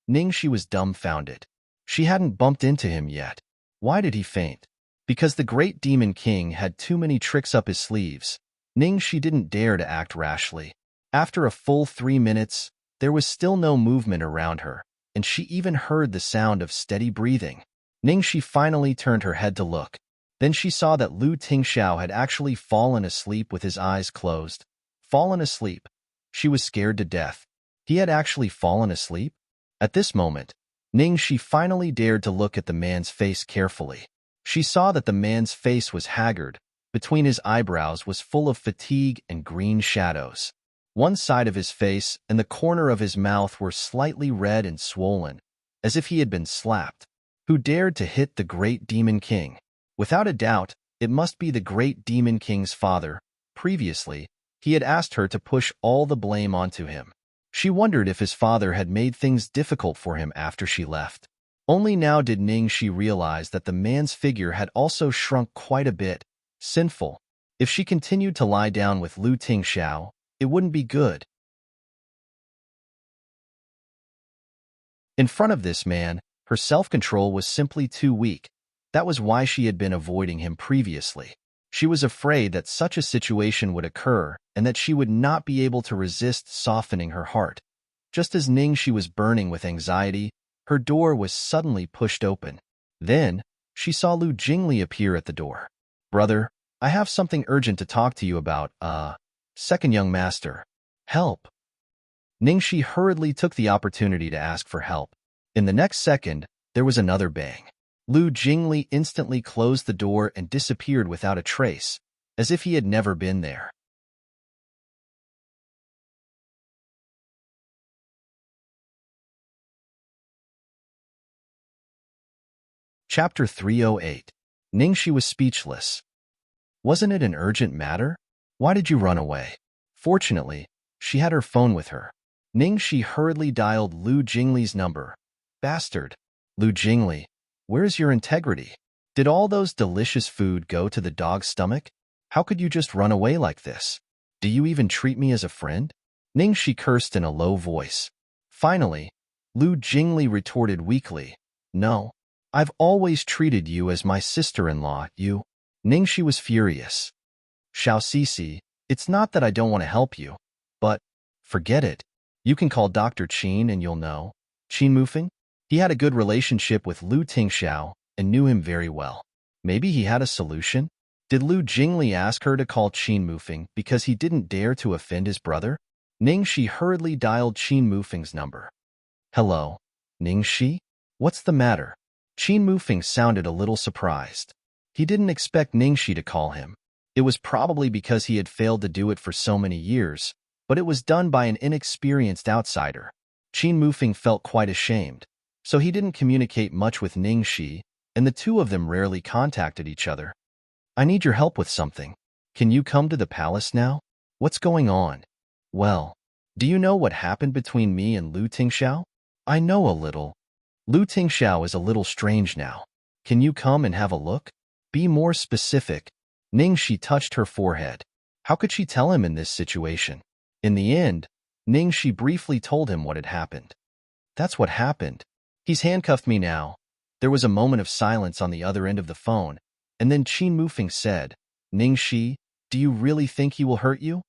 Ningxi was dumbfounded. She hadn't bumped into him yet. Why did he faint? Because the great demon king had too many tricks up his sleeves. Ningxi didn't dare to act rashly. After a full 3 minutes, there was still no movement around her, and she even heard the sound of steady breathing. Ningxi finally turned her head to look. Then she saw that Lu Tingxiao had actually fallen asleep with his eyes closed. Fallen asleep. She was scared to death. He had actually fallen asleep? At this moment, Ningxi finally dared to look at the man's face carefully. She saw that the man's face was haggard. Between his eyebrows was full of fatigue and green shadows. One side of his face and the corner of his mouth were slightly red and swollen, as if he had been slapped. Who dared to hit the great Demon King? Without a doubt, it must be the great Demon King's father. Previously, he had asked her to push all the blame onto him. She wondered if his father had made things difficult for him after she left. Only now did Ningxi realize that the man's figure had also shrunk quite a bit. Sinful. If she continued to lie down with Lu Tingxiao, it wouldn't be good. In front of this man, her self-control was simply too weak. That was why she had been avoiding him previously. She was afraid that such a situation would occur and that she would not be able to resist softening her heart. Just as Ningxi was burning with anxiety, her door was suddenly pushed open. Then, she saw Lu Jingli appear at the door. "Brother, I have something urgent to talk to you about, second young master. Help." Ningxi hurriedly took the opportunity to ask for help. In the next second, there was another bang. Lu Jingli instantly closed the door and disappeared without a trace, as if he had never been there. Chapter 308. Ningxi was speechless. "Wasn't it an urgent matter? Why did you run away?" Fortunately, she had her phone with her. Ningxi hurriedly dialed Lu Jingli's number. "Bastard. Lu Jingli, where's your integrity? Did all those delicious food go to the dog's stomach? How could you just run away like this? Do you even treat me as a friend?" Ningxi cursed in a low voice. Finally, Lu Jingli retorted weakly, "No. I've always treated you as my sister-in-law, you." Ningxi was furious. "Xiao Sisi, it's not that I don't want to help you, but forget it. You can call Dr. Qin and you'll know." Qin Mufeng? He had a good relationship with Lu Tingxiao and knew him very well. Maybe he had a solution? Did Lu Jingli ask her to call Qin Mufeng because he didn't dare to offend his brother? Ningxi hurriedly dialed Qin Mufeng's number. "Hello, Ningxi? What's the matter?" Qin Mufeng sounded a little surprised. He didn't expect Ningxi to call him. It was probably because he had failed to do it for so many years, but it was done by an inexperienced outsider. Qin Mufeng felt quite ashamed, so he didn't communicate much with Ningxi, and the two of them rarely contacted each other. "I need your help with something. Can you come to the palace now? What's going on?" "Well, do you know what happened between me and Lu Tingxiao?" "I know a little. Lu Tingxiao is a little strange now. Can you come and have a look? Be more specific." Ningxi touched her forehead. How could she tell him in this situation? In the end, Ningxi briefly told him what had happened. "That's what happened. He's handcuffed me now." There was a moment of silence on the other end of the phone, and then Qin Mufeng said, "Ningxi, do you really think he will hurt you?"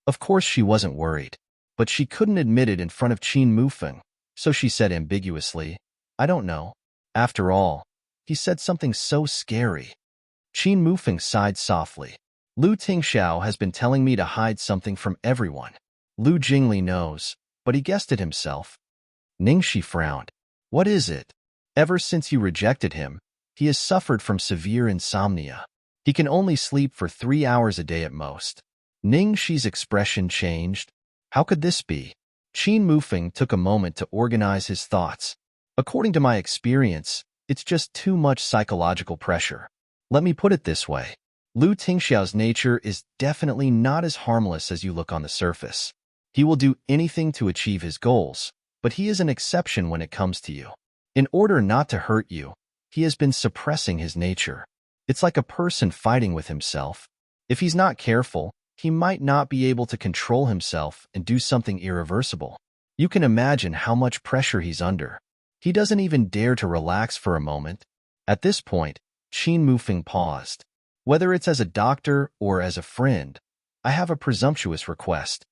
Of course she wasn't worried, but she couldn't admit it in front of Qin Mufeng, so she said ambiguously, "I don't know. After all, he said something so scary." Qin Mufeng sighed softly. "Lu Tingxiao has been telling me to hide something from everyone. Lu Jingli knows, but he guessed it himself." Ningxi frowned. "What is it?" "Ever since you rejected him, he has suffered from severe insomnia. He can only sleep for 3 hours a day at most." Ningxi's expression changed. How could this be? Qin Mufeng took a moment to organize his thoughts. "According to my experience, it's just too much psychological pressure. Let me put it this way. Lu Tingxiao's nature is definitely not as harmless as you look on the surface. He will do anything to achieve his goals, but he is an exception when it comes to you. In order not to hurt you, he has been suppressing his nature. It's like a person fighting with himself. If he's not careful, he might not be able to control himself and do something irreversible. You can imagine how much pressure he's under. He doesn't even dare to relax for a moment." At this point, Qin Mufeng paused. Whether it's as a doctor or as a friend, I have a presumptuous request.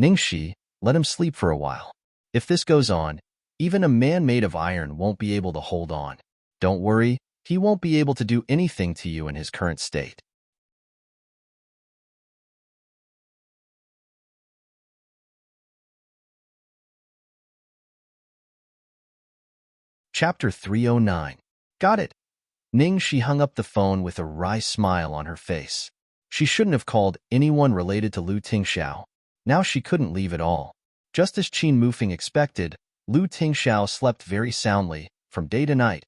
Ningxi, let him sleep for a while. If this goes on, even a man made of iron won't be able to hold on. Don't worry, he won't be able to do anything to you in his current state. Chapter 309. Got it. Ningxi hung up the phone with a wry smile on her face. She shouldn't have called anyone related to Lu Tingxiao. Now she couldn't leave at all. Just as Qin Mufeng expected, Lu Tingxiao slept very soundly, from day to night.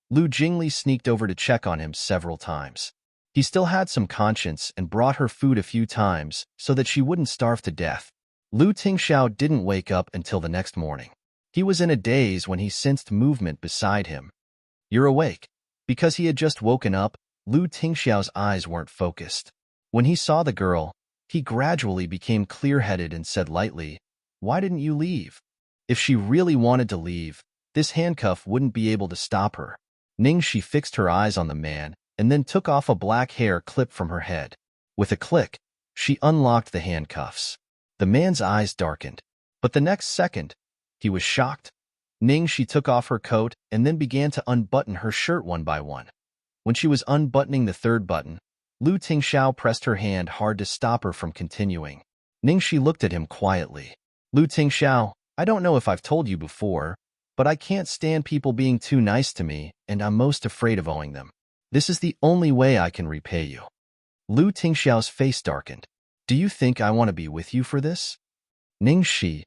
Lu Jingli sneaked over to check on him several times. He still had some conscience and brought her food a few times so that she wouldn't starve to death. Lu Tingxiao didn't wake up until the next morning. He was in a daze when he sensed movement beside him. You're awake. Because he had just woken up, Lu Tingxiao's eyes weren't focused. When he saw the girl, he gradually became clear-headed and said lightly, "Why didn't you leave?" If she really wanted to leave, this handcuff wouldn't be able to stop her. Ningxi fixed her eyes on the man and then took off a black hair clip from her head. With a click, she unlocked the handcuffs. The man's eyes darkened. But the next second, he was shocked. Ningxi took off her coat and then began to unbutton her shirt one by one. When she was unbuttoning the third button, Lu Tingxiao pressed her hand hard to stop her from continuing. Ningxi looked at him quietly. Lu Tingxiao, I don't know if I've told you before, but I can't stand people being too nice to me, and I'm most afraid of owing them. This is the only way I can repay you. Lu Tingxiao's face darkened. Do you think I want to be with you for this? Ningxi,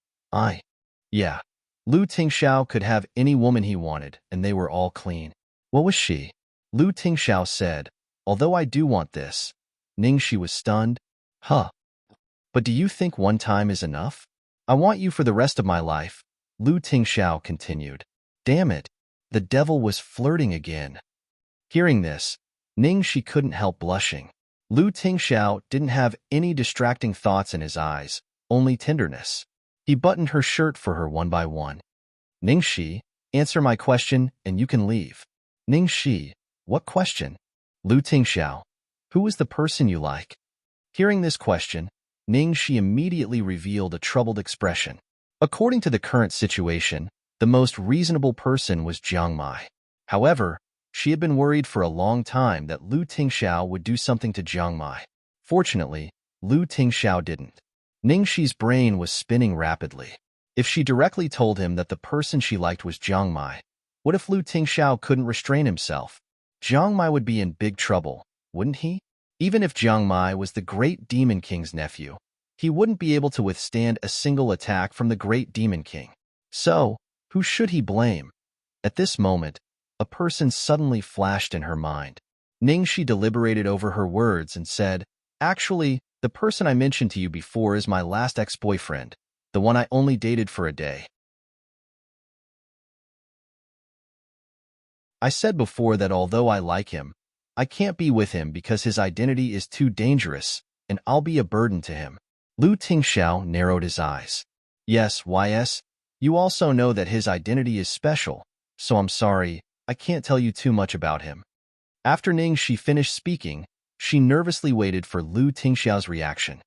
yeah. Lu Tingxiao could have any woman he wanted, and they were all clean. What was she? Lu Tingxiao said, although I do want this. Ningxi was stunned. Huh. But do you think one time is enough? I want you for the rest of my life, Lu Tingxiao continued. Damn it. The devil was flirting again. Hearing this, Ningxi couldn't help blushing. Lu Tingxiao didn't have any distracting thoughts in his eyes, only tenderness. He buttoned her shirt for her one by one. Ningxi, answer my question and you can leave. Ningxi, what question? Lu Tingxiao, who is the person you like? Hearing this question, Ningxi immediately revealed a troubled expression. According to the current situation, the most reasonable person was Jiang Mai. However, she had been worried for a long time that Lu Tingxiao would do something to Jiang Mai. Fortunately, Lu Tingxiao didn't. Ningxi's brain was spinning rapidly. If she directly told him that the person she liked was Jiang Mai, what if Lu Tingxiao couldn't restrain himself? Jiang Mai would be in big trouble, wouldn't he? Even if Jiang Mai was the great Demon King's nephew, he wouldn't be able to withstand a single attack from the great Demon King. So, who should he blame? At this moment, a person suddenly flashed in her mind. Ningxi deliberated over her words and said, Actually, the person I mentioned to you before is my last ex-boyfriend, the one I only dated for a day. I said before that although I like him, I can't be with him because his identity is too dangerous, and I'll be a burden to him. Lu Tingxiao narrowed his eyes. Yes, you also know that his identity is special, so I'm sorry, I can't tell you too much about him. After Ningxi finished speaking, she nervously waited for Lu Tingxiao's reaction.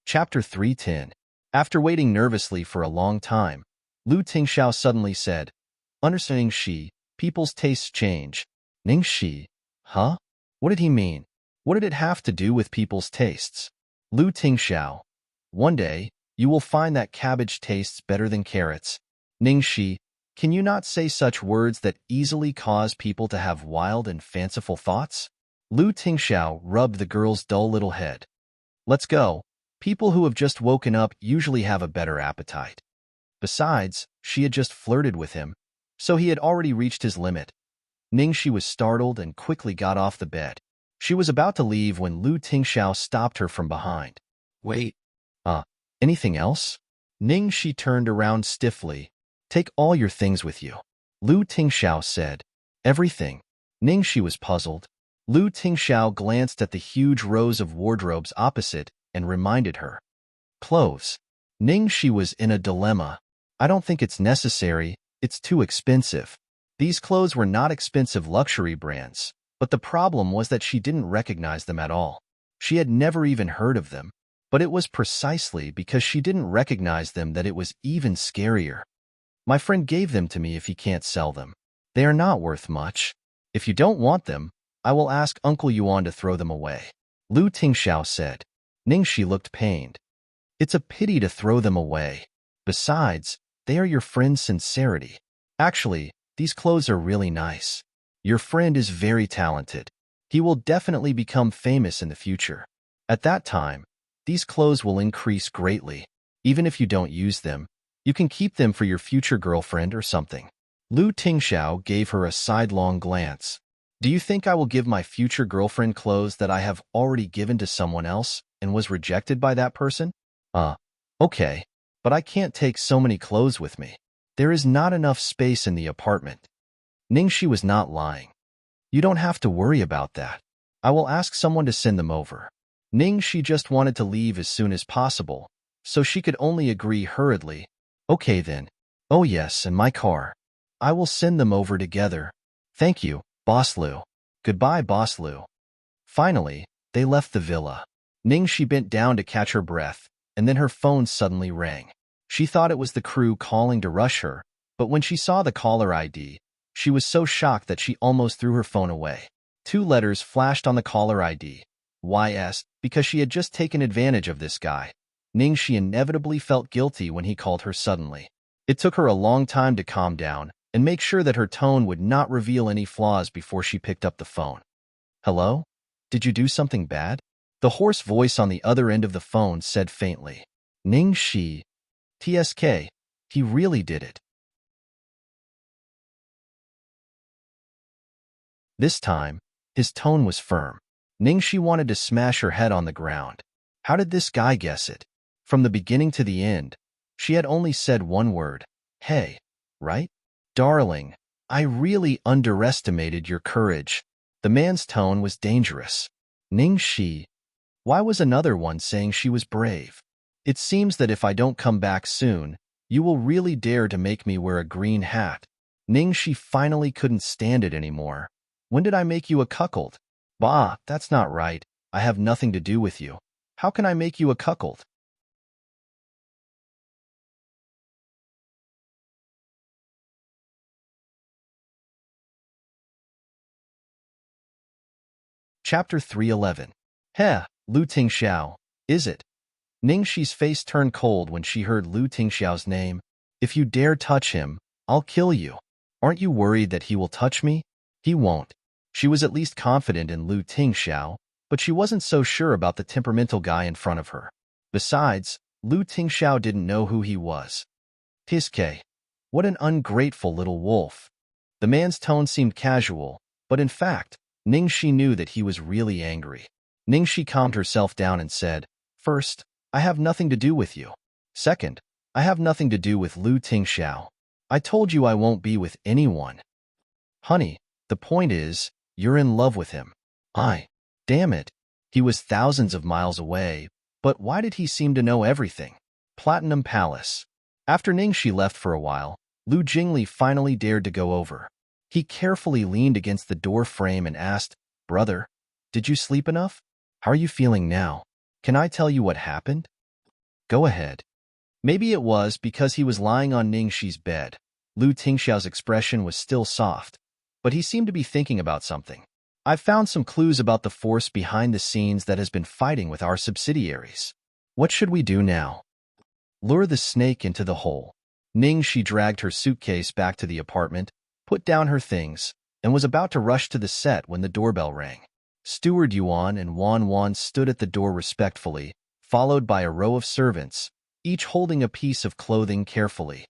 Chapter 310. After waiting nervously for a long time, Lu Tingxiao suddenly said, Understanding Ningxi, people's tastes change. Ningxi? Huh? What did he mean? What did it have to do with people's tastes? Lu Tingxiao. One day, you will find that cabbage tastes better than carrots. Ningxi, can you not say such words that easily cause people to have wild and fanciful thoughts? Lu Tingxiao rubbed the girl's dull little head. Let's go. People who have just woken up usually have a better appetite. Besides, she had just flirted with him, so he had already reached his limit. Ningxi was startled and quickly got off the bed. She was about to leave when Lu Tingxiao stopped her from behind. Wait. Anything else? Ningxi turned around stiffly. Take all your things with you. Lu Tingxiao said. Everything. Ningxi was puzzled. Lu Tingxiao glanced at the huge rows of wardrobes opposite and reminded her. Clothes. Ningxi was in a dilemma. I don't think it's necessary, it's too expensive. These clothes were not expensive luxury brands, but the problem was that she didn't recognize them at all. She had never even heard of them, but it was precisely because she didn't recognize them that it was even scarier. My friend gave them to me if he can't sell them. They are not worth much. If you don't want them, I will ask Uncle Yuan to throw them away. Lu Tingxiao said. Ningxi looked pained. It's a pity to throw them away. Besides, they are your friend's sincerity. Actually, these clothes are really nice. Your friend is very talented. He will definitely become famous in the future. At that time, these clothes will increase greatly. Even if you don't use them, you can keep them for your future girlfriend or something. Lu Tingxiao gave her a sidelong glance. Do you think I will give my future girlfriend clothes that I have already given to someone else and was rejected by that person? Okay, but I can't take so many clothes with me. There is not enough space in the apartment. Ningxi was not lying. You don't have to worry about that. I will ask someone to send them over. Ningxi just wanted to leave as soon as possible, so she could only agree hurriedly. Okay then. Oh yes, and my car. I will send them over together. Thank you, Boss Lu. Goodbye, Boss Lu. Finally, they left the villa. Ningxi bent down to catch her breath, and then her phone suddenly rang. She thought it was the crew calling to rush her, but when she saw the caller ID, she was so shocked that she almost threw her phone away. 2 letters flashed on the caller ID. YS, because she had just taken advantage of this guy. Ningxi inevitably felt guilty when he called her suddenly. It took her a long time to calm down and make sure that her tone would not reveal any flaws before she picked up the phone. Hello? Did you do something bad? The hoarse voice on the other end of the phone said faintly. Ningxi. TSK. He really did it. This time, his tone was firm. Ningxi wanted to smash her head on the ground. How did this guy guess it? From the beginning to the end, she had only said one word. Hey, right? Darling, I really underestimated your courage. The man's tone was dangerous. Ningxi. Why was another one saying she was brave? It seems that if I don't come back soon, you will really dare to make me wear a green hat. Ningxi finally couldn't stand it anymore. When did I make you a cuckold? Bah, that's not right. I have nothing to do with you. How can I make you a cuckold? Chapter 311. Heh, Lu Tingxiao, is it? Ningxi's face turned cold when she heard Lu Tingxiao's name. If you dare touch him, I'll kill you. Aren't you worried that he will touch me? He won't. She was at least confident in Lu Tingxiao, but she wasn't so sure about the temperamental guy in front of her. Besides, Lu Tingxiao didn't know who he was. Tiske. What an ungrateful little wolf. The man's tone seemed casual, but in fact, Ningxi knew that he was really angry. Ningxi calmed herself down and said, First, I have nothing to do with you. Second, I have nothing to do with Lu Tingxiao. I told you I won't be with anyone. Honey, the point is, you're in love with him. Damn it. He was thousands of miles away, but why did he seem to know everything? Platinum Palace. After Ningxi left for a while, Lu Jingli finally dared to go over. He carefully leaned against the door frame and asked, Brother, did you sleep enough? How are you feeling now? Can I tell you what happened? Go ahead. Maybe it was because he was lying on Ningxi's bed. Lu Tingxiao's expression was still soft, but he seemed to be thinking about something. I've found some clues about the force behind the scenes that has been fighting with our subsidiaries. What should we do now? Lure the snake into the hole. Ningxi dragged her suitcase back to the apartment, put down her things, and was about to rush to the set when the doorbell rang. Steward Yuan and Wan stood at the door respectfully, followed by a row of servants, each holding a piece of clothing carefully.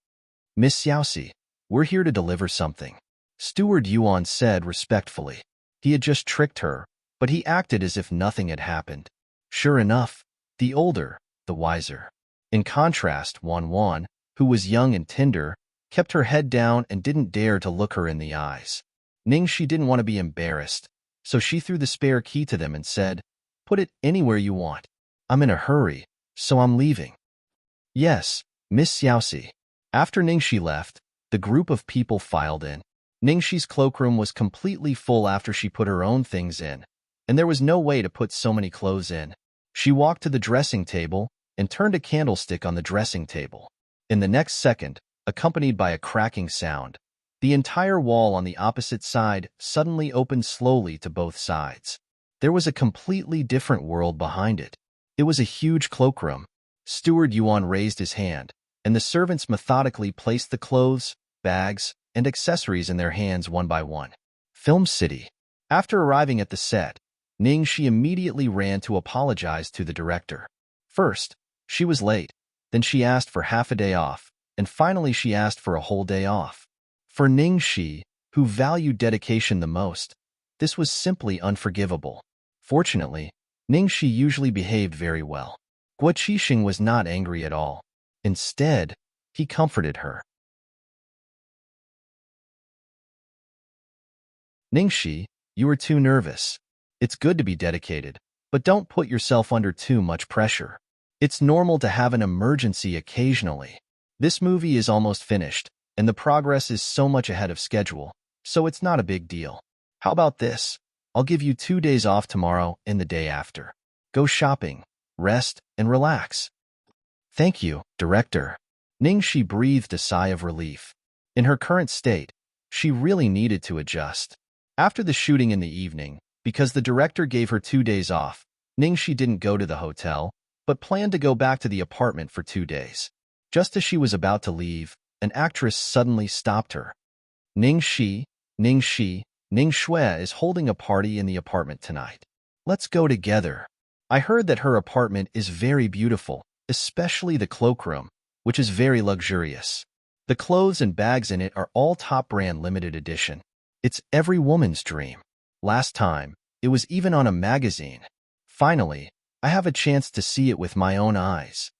Miss Xiaoxi, we're here to deliver something. Steward Yuan said respectfully. He had just tricked her, but he acted as if nothing had happened. Sure enough, the older, the wiser. In contrast, Wan, who was young and tender, kept her head down and didn't dare to look her in the eyes. Ningxi didn't want to be embarrassed, So she threw the spare key to them and said, "Put it anywhere you want. I'm in a hurry, so I'm leaving." "Yes, Miss Xiaoxi." After Ningxi left, the group of people filed in. Ningxi's cloakroom was completely full after she put her own things in, and there was no way to put so many clothes in. She walked to the dressing table and turned a candlestick on the dressing table. In the next second, accompanied by a cracking sound, the entire wall on the opposite side suddenly opened slowly to both sides. There was a completely different world behind it. It was a huge cloakroom. Steward Yuan raised his hand, and the servants methodically placed the clothes, bags, and accessories in their hands one by one. Film City. After arriving at the set, Ningxi immediately ran to apologize to the director. First, she was late, then she asked for half a day off, and finally she asked for a whole day off. For Ningxi, who valued dedication the most, this was simply unforgivable. Fortunately, Ningxi usually behaved very well. Guo Qixing was not angry at all. Instead, he comforted her. "Ningxi, you are too nervous. It's good to be dedicated, but don't put yourself under too much pressure. It's normal to have an emergency occasionally. This movie is almost finished, and the progress is so much ahead of schedule, so it's not a big deal. How about this? I'll give you 2 days off tomorrow and the day after. Go shopping, rest, and relax." "Thank you, director." Ningxi breathed a sigh of relief. In her current state, she really needed to adjust. After the shooting in the evening, because the director gave her 2 days off, Ningxi didn't go to the hotel, but planned to go back to the apartment for 2 days. Just as she was about to leave, an actress suddenly stopped her. "Ningxi, Ningxi, Ning Shui is holding a party in the apartment tonight. Let's go together. I heard that her apartment is very beautiful, especially the cloakroom, which is very luxurious. The clothes and bags in it are all top brand limited edition. It's every woman's dream. Last time, it was even on a magazine. Finally, I have a chance to see it with my own eyes."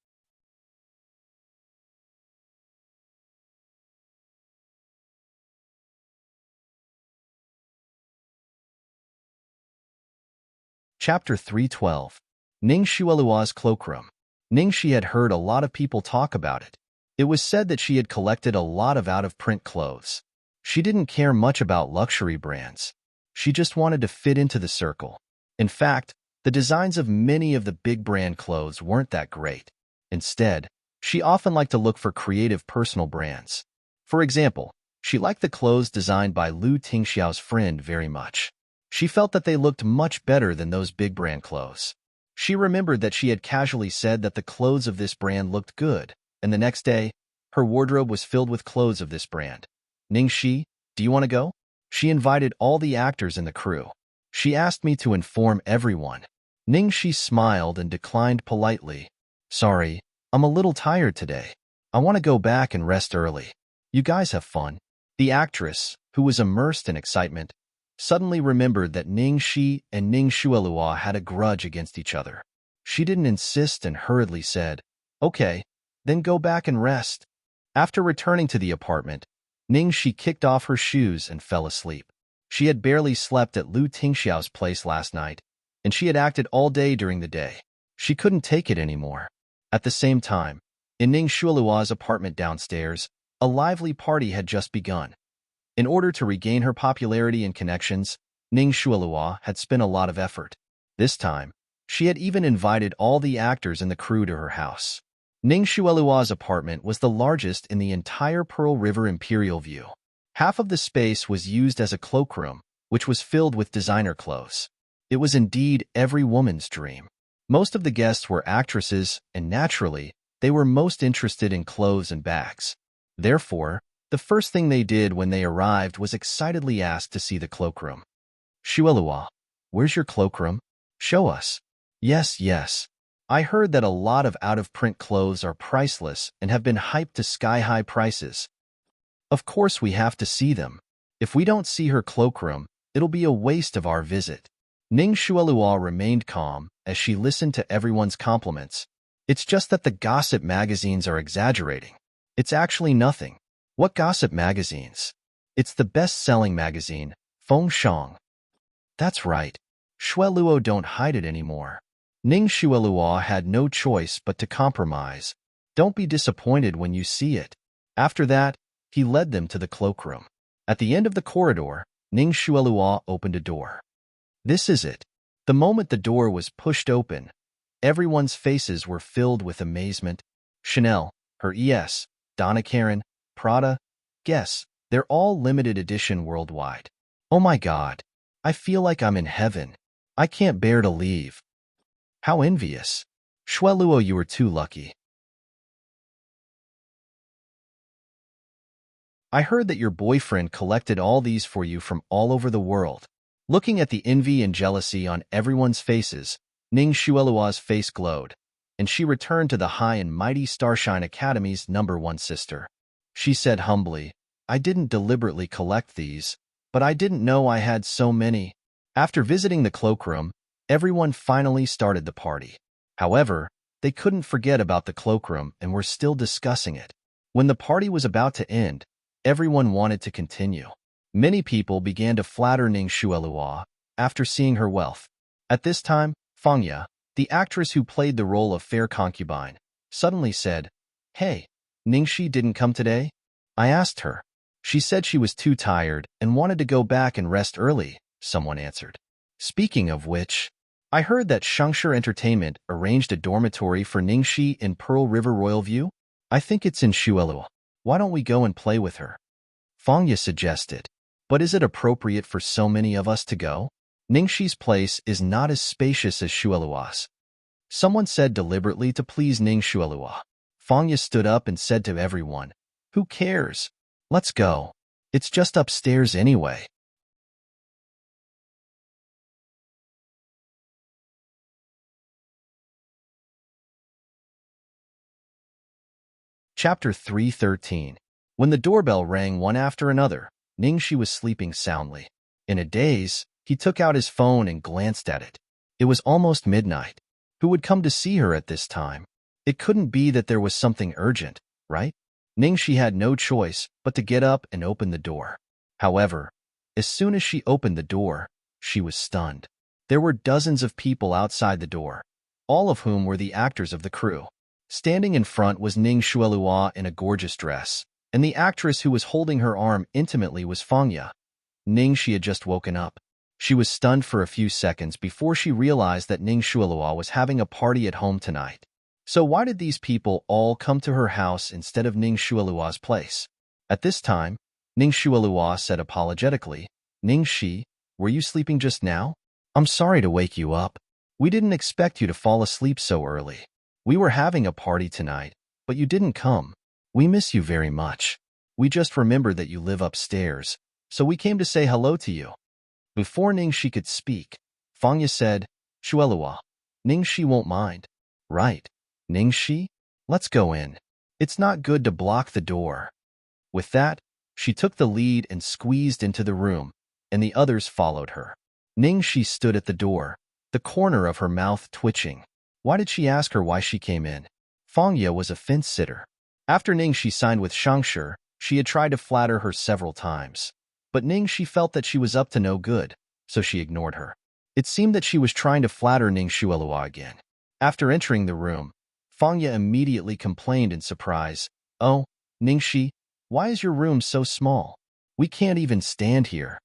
Chapter 312. Ning Shuelua's Cloakroom. Ningxi had heard a lot of people talk about it. It was said that she had collected a lot of out-of-print clothes. She didn't care much about luxury brands. She just wanted to fit into the circle. In fact, the designs of many of the big brand clothes weren't that great. Instead, she often liked to look for creative personal brands. For example, she liked the clothes designed by Lu Tingxiao's friend very much. She felt that they looked much better than those big brand clothes. She remembered that she had casually said that the clothes of this brand looked good, and the next day, her wardrobe was filled with clothes of this brand. "Ningxi, do you want to go?" She invited all the actors in the crew. "She asked me to inform everyone." Ningxi smiled and declined politely. "Sorry, I'm a little tired today. I want to go back and rest early. You guys have fun." The actress, who was immersed in excitement, suddenly remembered that Ningxi and Ning Shuelua had a grudge against each other. She didn't insist and hurriedly said, "Okay, then go back and rest." After returning to the apartment, Ningxi kicked off her shoes and fell asleep. She had barely slept at Lu Tingxiao's place last night, and she had acted all day during the day. She couldn't take it anymore. At the same time, in Ning Shuelua's apartment downstairs, a lively party had just begun. In order to regain her popularity and connections, Ning Shuelua had spent a lot of effort. This time, she had even invited all the actors in the crew to her house. Ning Shuelua's apartment was the largest in the entire Pearl River Imperial View. Half of the space was used as a cloakroom, which was filled with designer clothes. It was indeed every woman's dream. Most of the guests were actresses, and naturally, they were most interested in clothes and bags. Therefore, the first thing they did when they arrived was excitedly ask to see the cloakroom. "Shuelua, where's your cloakroom? Show us." Yes, yes. I heard that a lot of out-of-print clothes are priceless and have been hyped to sky-high prices. Of course we have to see them. If we don't see her cloakroom, it'll be a waste of our visit." Ning Shuelua remained calm as she listened to everyone's compliments. "It's just that the gossip magazines are exaggerating. It's actually nothing." "What gossip magazines?" "It's the best-selling magazine, Feng Shang." That's right. Shueluo don't hide it anymore. Ning Shueluo had no choice but to compromise. Don't be disappointed when you see it. After that, he led them to the cloakroom. At the end of the corridor, Ning Shueluo opened a door. This is it. The moment the door was pushed open, everyone's faces were filled with amazement. Chanel, her ES, Donna Karan, Prada, Guess, they're all limited edition worldwide. Oh my God. I feel like I'm in heaven. I can't bear to leave. How envious. Shueluo, you were too lucky. I heard that your boyfriend collected all these for you from all over the world. Looking at the envy and jealousy on everyone's faces, Ning Shueluo's face glowed, and she returned to the high and mighty Starshine Academy's #1 sister. She said humbly, I didn't deliberately collect these, but I didn't know I had so many. After visiting the cloakroom, everyone finally started the party. However, they couldn't forget about the cloakroom and were still discussing it. When the party was about to end, everyone wanted to continue. Many people began to flatter Ning Shueluo after seeing her wealth. At this time, Fangya, the actress who played the role of fair concubine, suddenly said, Hey, Ningxi didn't come today? I asked her. She said she was too tired and wanted to go back and rest early, someone answered. Speaking of which, I heard that Shangshi Entertainment arranged a dormitory for Ningxi in Pearl River Royal View. I think it's in Shueluo. Why don't we go and play with her? Fangya suggested. But is it appropriate for so many of us to go? Ningxi's place is not as spacious as Shueluo's. Someone said deliberately to please Ning Shueluo. Fangya stood up and said to everyone, Who cares? Let's go. It's just upstairs anyway. Chapter 313. When the doorbell rang one after another, Ningxi was sleeping soundly. In a daze, he took out his phone and glanced at it. It was almost midnight. Who would come to see her at this time? It couldn't be that there was something urgent, right? Ningxi had no choice but to get up and open the door. However, as soon as she opened the door, she was stunned. There were dozens of people outside the door, all of whom were the actors of the crew. Standing in front was Ning Shueluo in a gorgeous dress, and the actress who was holding her arm intimately was Fangya. Ningxi had just woken up. She was stunned for a few seconds before she realized that Ning Shueluo was having a party at home tonight. So why did these people all come to her house instead of Ning Shueluo's place? At this time, Ning Shueluo said apologetically, Ningxi, were you sleeping just now? I'm sorry to wake you up. We didn't expect you to fall asleep so early. We were having a party tonight, but you didn't come. We miss you very much. We just remembered that you live upstairs, so we came to say hello to you. Before Ningxi could speak, Fangya said, Shueluo, Ningxi won't mind. Right. Ningxi? Let's go in. It's not good to block the door. With that, she took the lead and squeezed into the room, and the others followed her. Ningxi stood at the door, the corner of her mouth twitching. Why did she ask her why she came in? Fangya was a fence-sitter. After Ningxi signed with Shangshi, she had tried to flatter her several times. But Ningxi felt that she was up to no good, so she ignored her. It seemed that she was trying to flatter Ning Shueluo again. After entering the room, Fangya immediately complained in surprise, Oh, Ningxi, why is your room so small? We can't even stand here.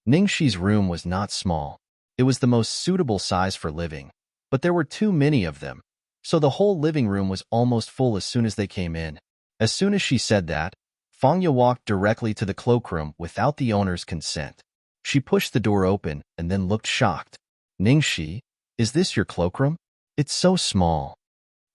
Ningxi's room was not small. It was the most suitable size for living, but there were too many of them, so the whole living room was almost full as soon as they came in. As soon as she said that, Fangya walked directly to the cloakroom without the owner's consent. She pushed the door open and then looked shocked. Ningxi, is this your cloakroom? It's so small.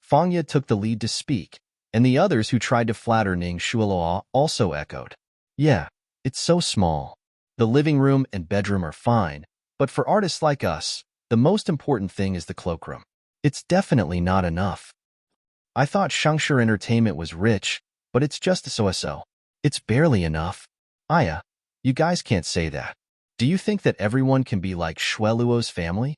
Fangya took the lead to speak, and the others who tried to flatter Ning Shueluo also echoed. Yeah, it's so small. The living room and bedroom are fine, but for artists like us, the most important thing is the cloakroom. It's definitely not enough. I thought Shangshi Entertainment was rich, but it's just so-so. It's barely enough. Aya, you guys can't say that. Do you think that everyone can be like Shueluo's family?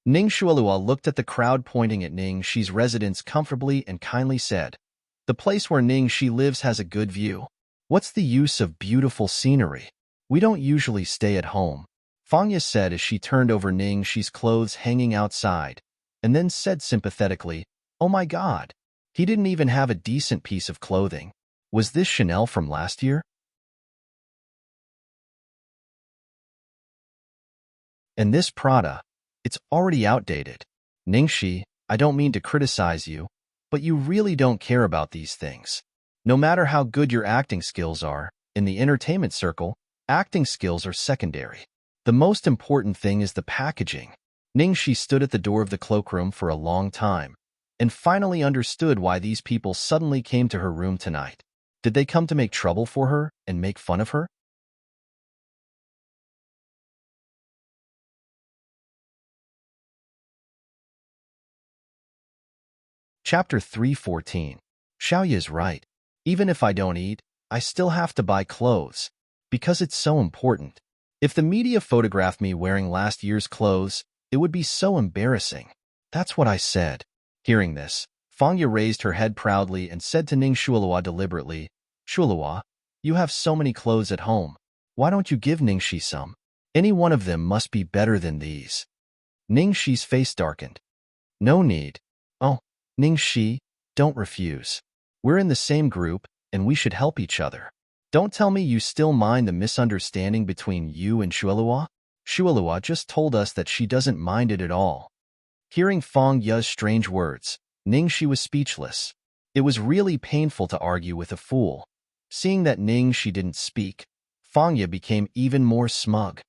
Ning Shueluo looked at the crowd pointing at Ningxi's residence comfortably and kindly said, The place where Ningxi lives has a good view. What's the use of beautiful scenery? We don't usually stay at home. Fangya said as she turned over Ningxi's clothes hanging outside, and then said sympathetically, "Oh my God, he didn't even have a decent piece of clothing. Was this Chanel from last year? And this Prada, it's already outdated." Ningxi, I don't mean to criticize you, but you really don't care about these things. No matter how good your acting skills are, in the entertainment circle, acting skills are secondary. The most important thing is the packaging. Ningxi stood at the door of the cloakroom for a long time, and finally understood why these people suddenly came to her room tonight. Did they come to make trouble for her and make fun of her? Chapter 314. Xiaoya is right. Even if I don't eat, I still have to buy clothes, because it's so important. If the media photographed me wearing last year's clothes, it would be so embarrassing. That's what I said. Hearing this, Fangya raised her head proudly and said to Ning Shualua deliberately, "Shualua, you have so many clothes at home. Why don't you give Ningxi some? Any one of them must be better than these." Ningxi's face darkened. "No need. Oh, Ningxi, don't refuse. We're in the same group, and we should help each other. Don't tell me you still mind the misunderstanding between you and Shualua? Shualua just told us that she doesn't mind it at all." Hearing Fang Ya's strange words, Ningxi was speechless. It was really painful to argue with a fool. Seeing that Ningxi didn't speak, Fang Ya became even more smug.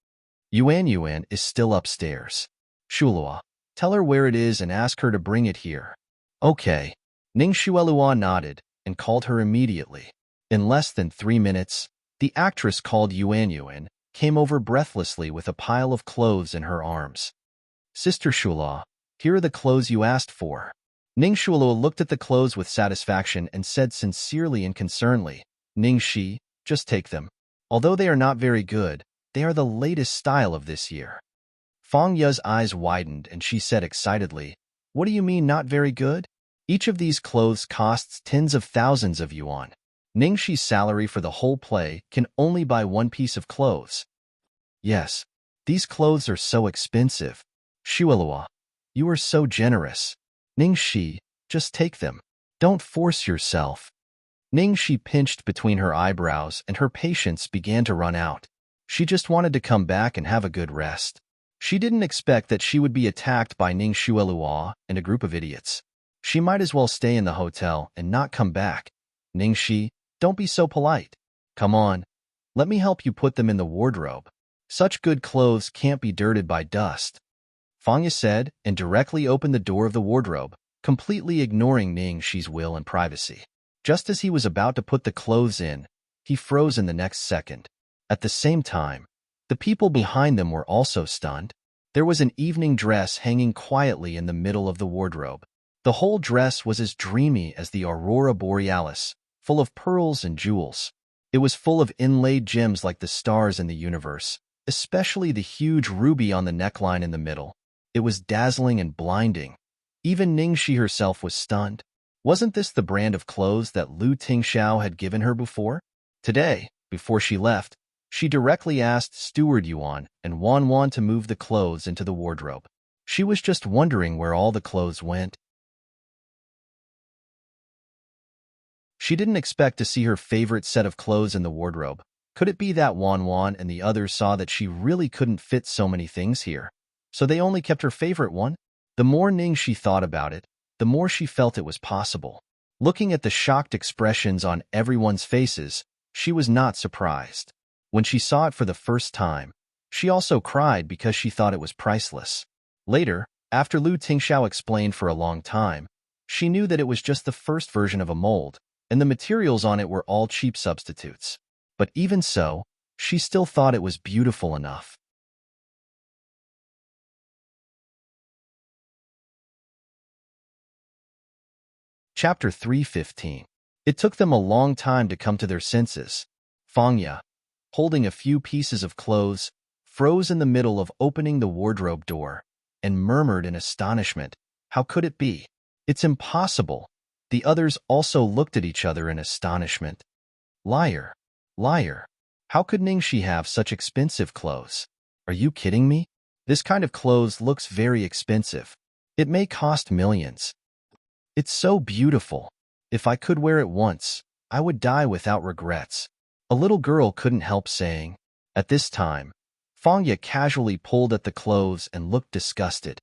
Yuan is still upstairs. Shualua, tell her where it is and ask her to bring it here." "Okay." Ning Shualua nodded and called her immediately. In less than 3 minutes, the actress called Yuan came over breathlessly with a pile of clothes in her arms. "Sister Shula, here are the clothes you asked for." Ning Shualua looked at the clothes with satisfaction and said sincerely and concernedly, "Ningxi, just take them. Although they are not very good, they are the latest style of this year." Fang Ya's eyes widened and she said excitedly, "What do you mean not very good? Each of these clothes costs tens of thousands of yuan. Ningxi's salary for the whole play can only buy one piece of clothes." "Yes, these clothes are so expensive. Shualua, you are so generous. Ningxi, just take them. Don't force yourself." Ningxi pinched between her eyebrows and her patience began to run out. She just wanted to come back and have a good rest. She didn't expect that she would be attacked by Ning Shualua and a group of idiots. She might as well stay in the hotel and not come back. "Ningxi, don't be so polite. Come on, let me help you put them in the wardrobe. Such good clothes can't be dirted by dust." Fangya said and directly opened the door of the wardrobe, completely ignoring Ningxi's will and privacy. Just as he was about to put the clothes in, he froze in the next second. At the same time, the people behind them were also stunned. There was an evening dress hanging quietly in the middle of the wardrobe. The whole dress was as dreamy as the aurora borealis, full of pearls and jewels. It was full of inlaid gems like the stars in the universe, especially the huge ruby on the neckline in the middle. It was dazzling and blinding. Even Ningxi herself was stunned. Wasn't this the brand of clothes that Lu Tingxiao had given her before? Today, before she left, she directly asked Steward Yuan and Wan to move the clothes into the wardrobe. She was just wondering where all the clothes went. She didn't expect to see her favorite set of clothes in the wardrobe. Could it be that Wan and the others saw that she really couldn't fit so many things here, so they only kept her favorite one? The more Ningxi thought about it, the more she felt it was possible. Looking at the shocked expressions on everyone's faces, she was not surprised. When she saw it for the first time, she also cried because she thought it was priceless. Later, after Lu Tingxiao explained for a long time, she knew that it was just the first version of a mold, and the materials on it were all cheap substitutes. But even so, she still thought it was beautiful enough. Chapter 315. It took them a long time to come to their senses. Fangya, holding a few pieces of clothes, froze in the middle of opening the wardrobe door and murmured in astonishment, "How could it be? It's impossible." The others also looked at each other in astonishment. Liar, liar. How could Ningxi have such expensive clothes? Are you kidding me? This kind of clothes looks very expensive. It may cost millions. It's so beautiful. If I could wear it once, I would die without regrets. A little girl couldn't help saying. At this time, Fangya casually pulled at the clothes and looked disgusted.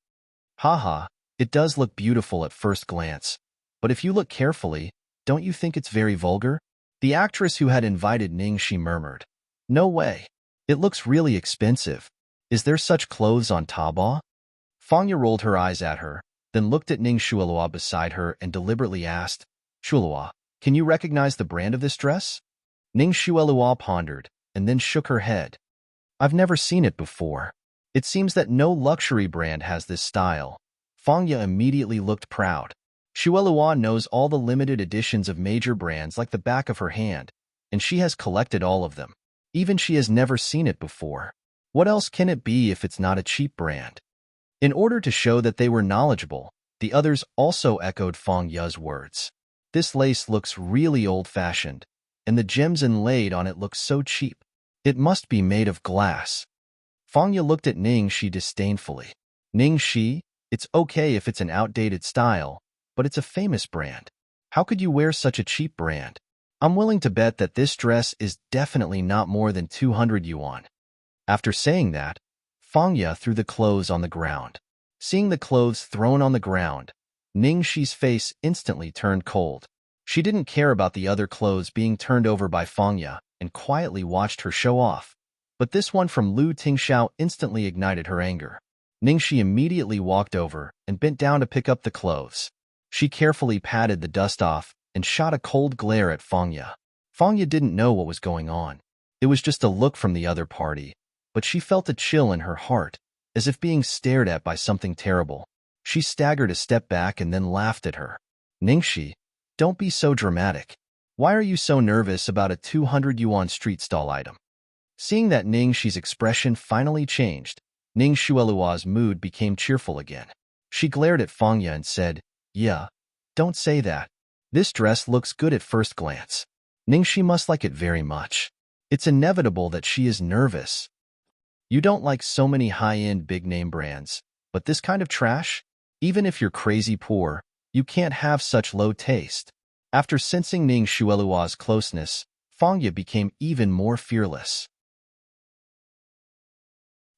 Haha, it does look beautiful at first glance. But if you look carefully, don't you think it's very vulgar? The actress who had invited Ningxi murmured. No way. It looks really expensive. Is there such clothes on Taobao? Fangya rolled her eyes at her, then looked at Ning Shuelua beside her and deliberately asked, Shuelua, can you recognize the brand of this dress? Ning Shuelua pondered, and then shook her head. I've never seen it before. It seems that no luxury brand has this style. Fangya immediately looked proud. Shuelua knows all the limited editions of major brands like the back of her hand, and she has collected all of them. Even she has never seen it before. What else can it be if it's not a cheap brand? In order to show that they were knowledgeable, the others also echoed Fangya's words. This lace looks really old-fashioned, and the gems inlaid on it look so cheap. It must be made of glass. Fangya looked at Ningxi disdainfully. Ningxi, it's okay if it's an outdated style, but it's a famous brand. How could you wear such a cheap brand? I'm willing to bet that this dress is definitely not more than 200 yuan. After saying that, Fangya threw the clothes on the ground. Seeing the clothes thrown on the ground, Ningxi's face instantly turned cold. She didn't care about the other clothes being turned over by Fangya and quietly watched her show off. But this one from Lu Tingxiao instantly ignited her anger. Ningxi immediately walked over and bent down to pick up the clothes. She carefully patted the dust off and shot a cold glare at Fangya. Fangya didn't know what was going on. It was just a look from the other party, but she felt a chill in her heart, as if being stared at by something terrible. She staggered a step back and then laughed at her. Ningxi, don't be so dramatic. Why are you so nervous about a 200 yuan street stall item? Seeing that Ningxi's expression finally changed, Ning Shuelua's mood became cheerful again. She glared at Fangya and said, Yeah, don't say that. This dress looks good at first glance. Ningxi must like it very much. It's inevitable that she is nervous. You don't like so many high-end big-name brands, but this kind of trash? Even if you're crazy poor, you can't have such low taste. After sensing Ning Shuelua's closeness, Fangya became even more fearless.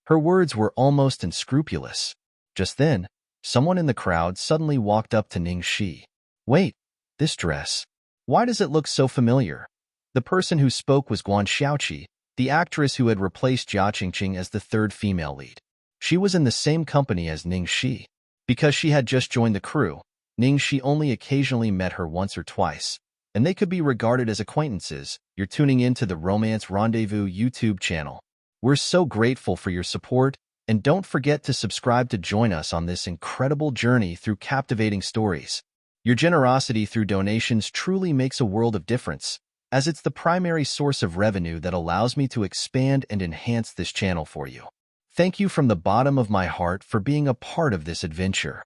Her words were almost unscrupulous. Just then, someone in the crowd suddenly walked up to Ningxi. Wait, this dress. Why does it look so familiar? The person who spoke was Guan Xiaoqi, the actress who had replaced Jia Qingqing as the third female lead. She was in the same company as Ningxi. Because she had just joined the crew, Ningxi only occasionally met her once or twice, and they could be regarded as acquaintances. You're tuning into the Romance Rendezvous YouTube channel. We're so grateful for your support, and don't forget to subscribe to join us on this incredible journey through captivating stories. Your generosity through donations truly makes a world of difference, as it's the primary source of revenue that allows me to expand and enhance this channel for you. Thank you from the bottom of my heart for being a part of this adventure.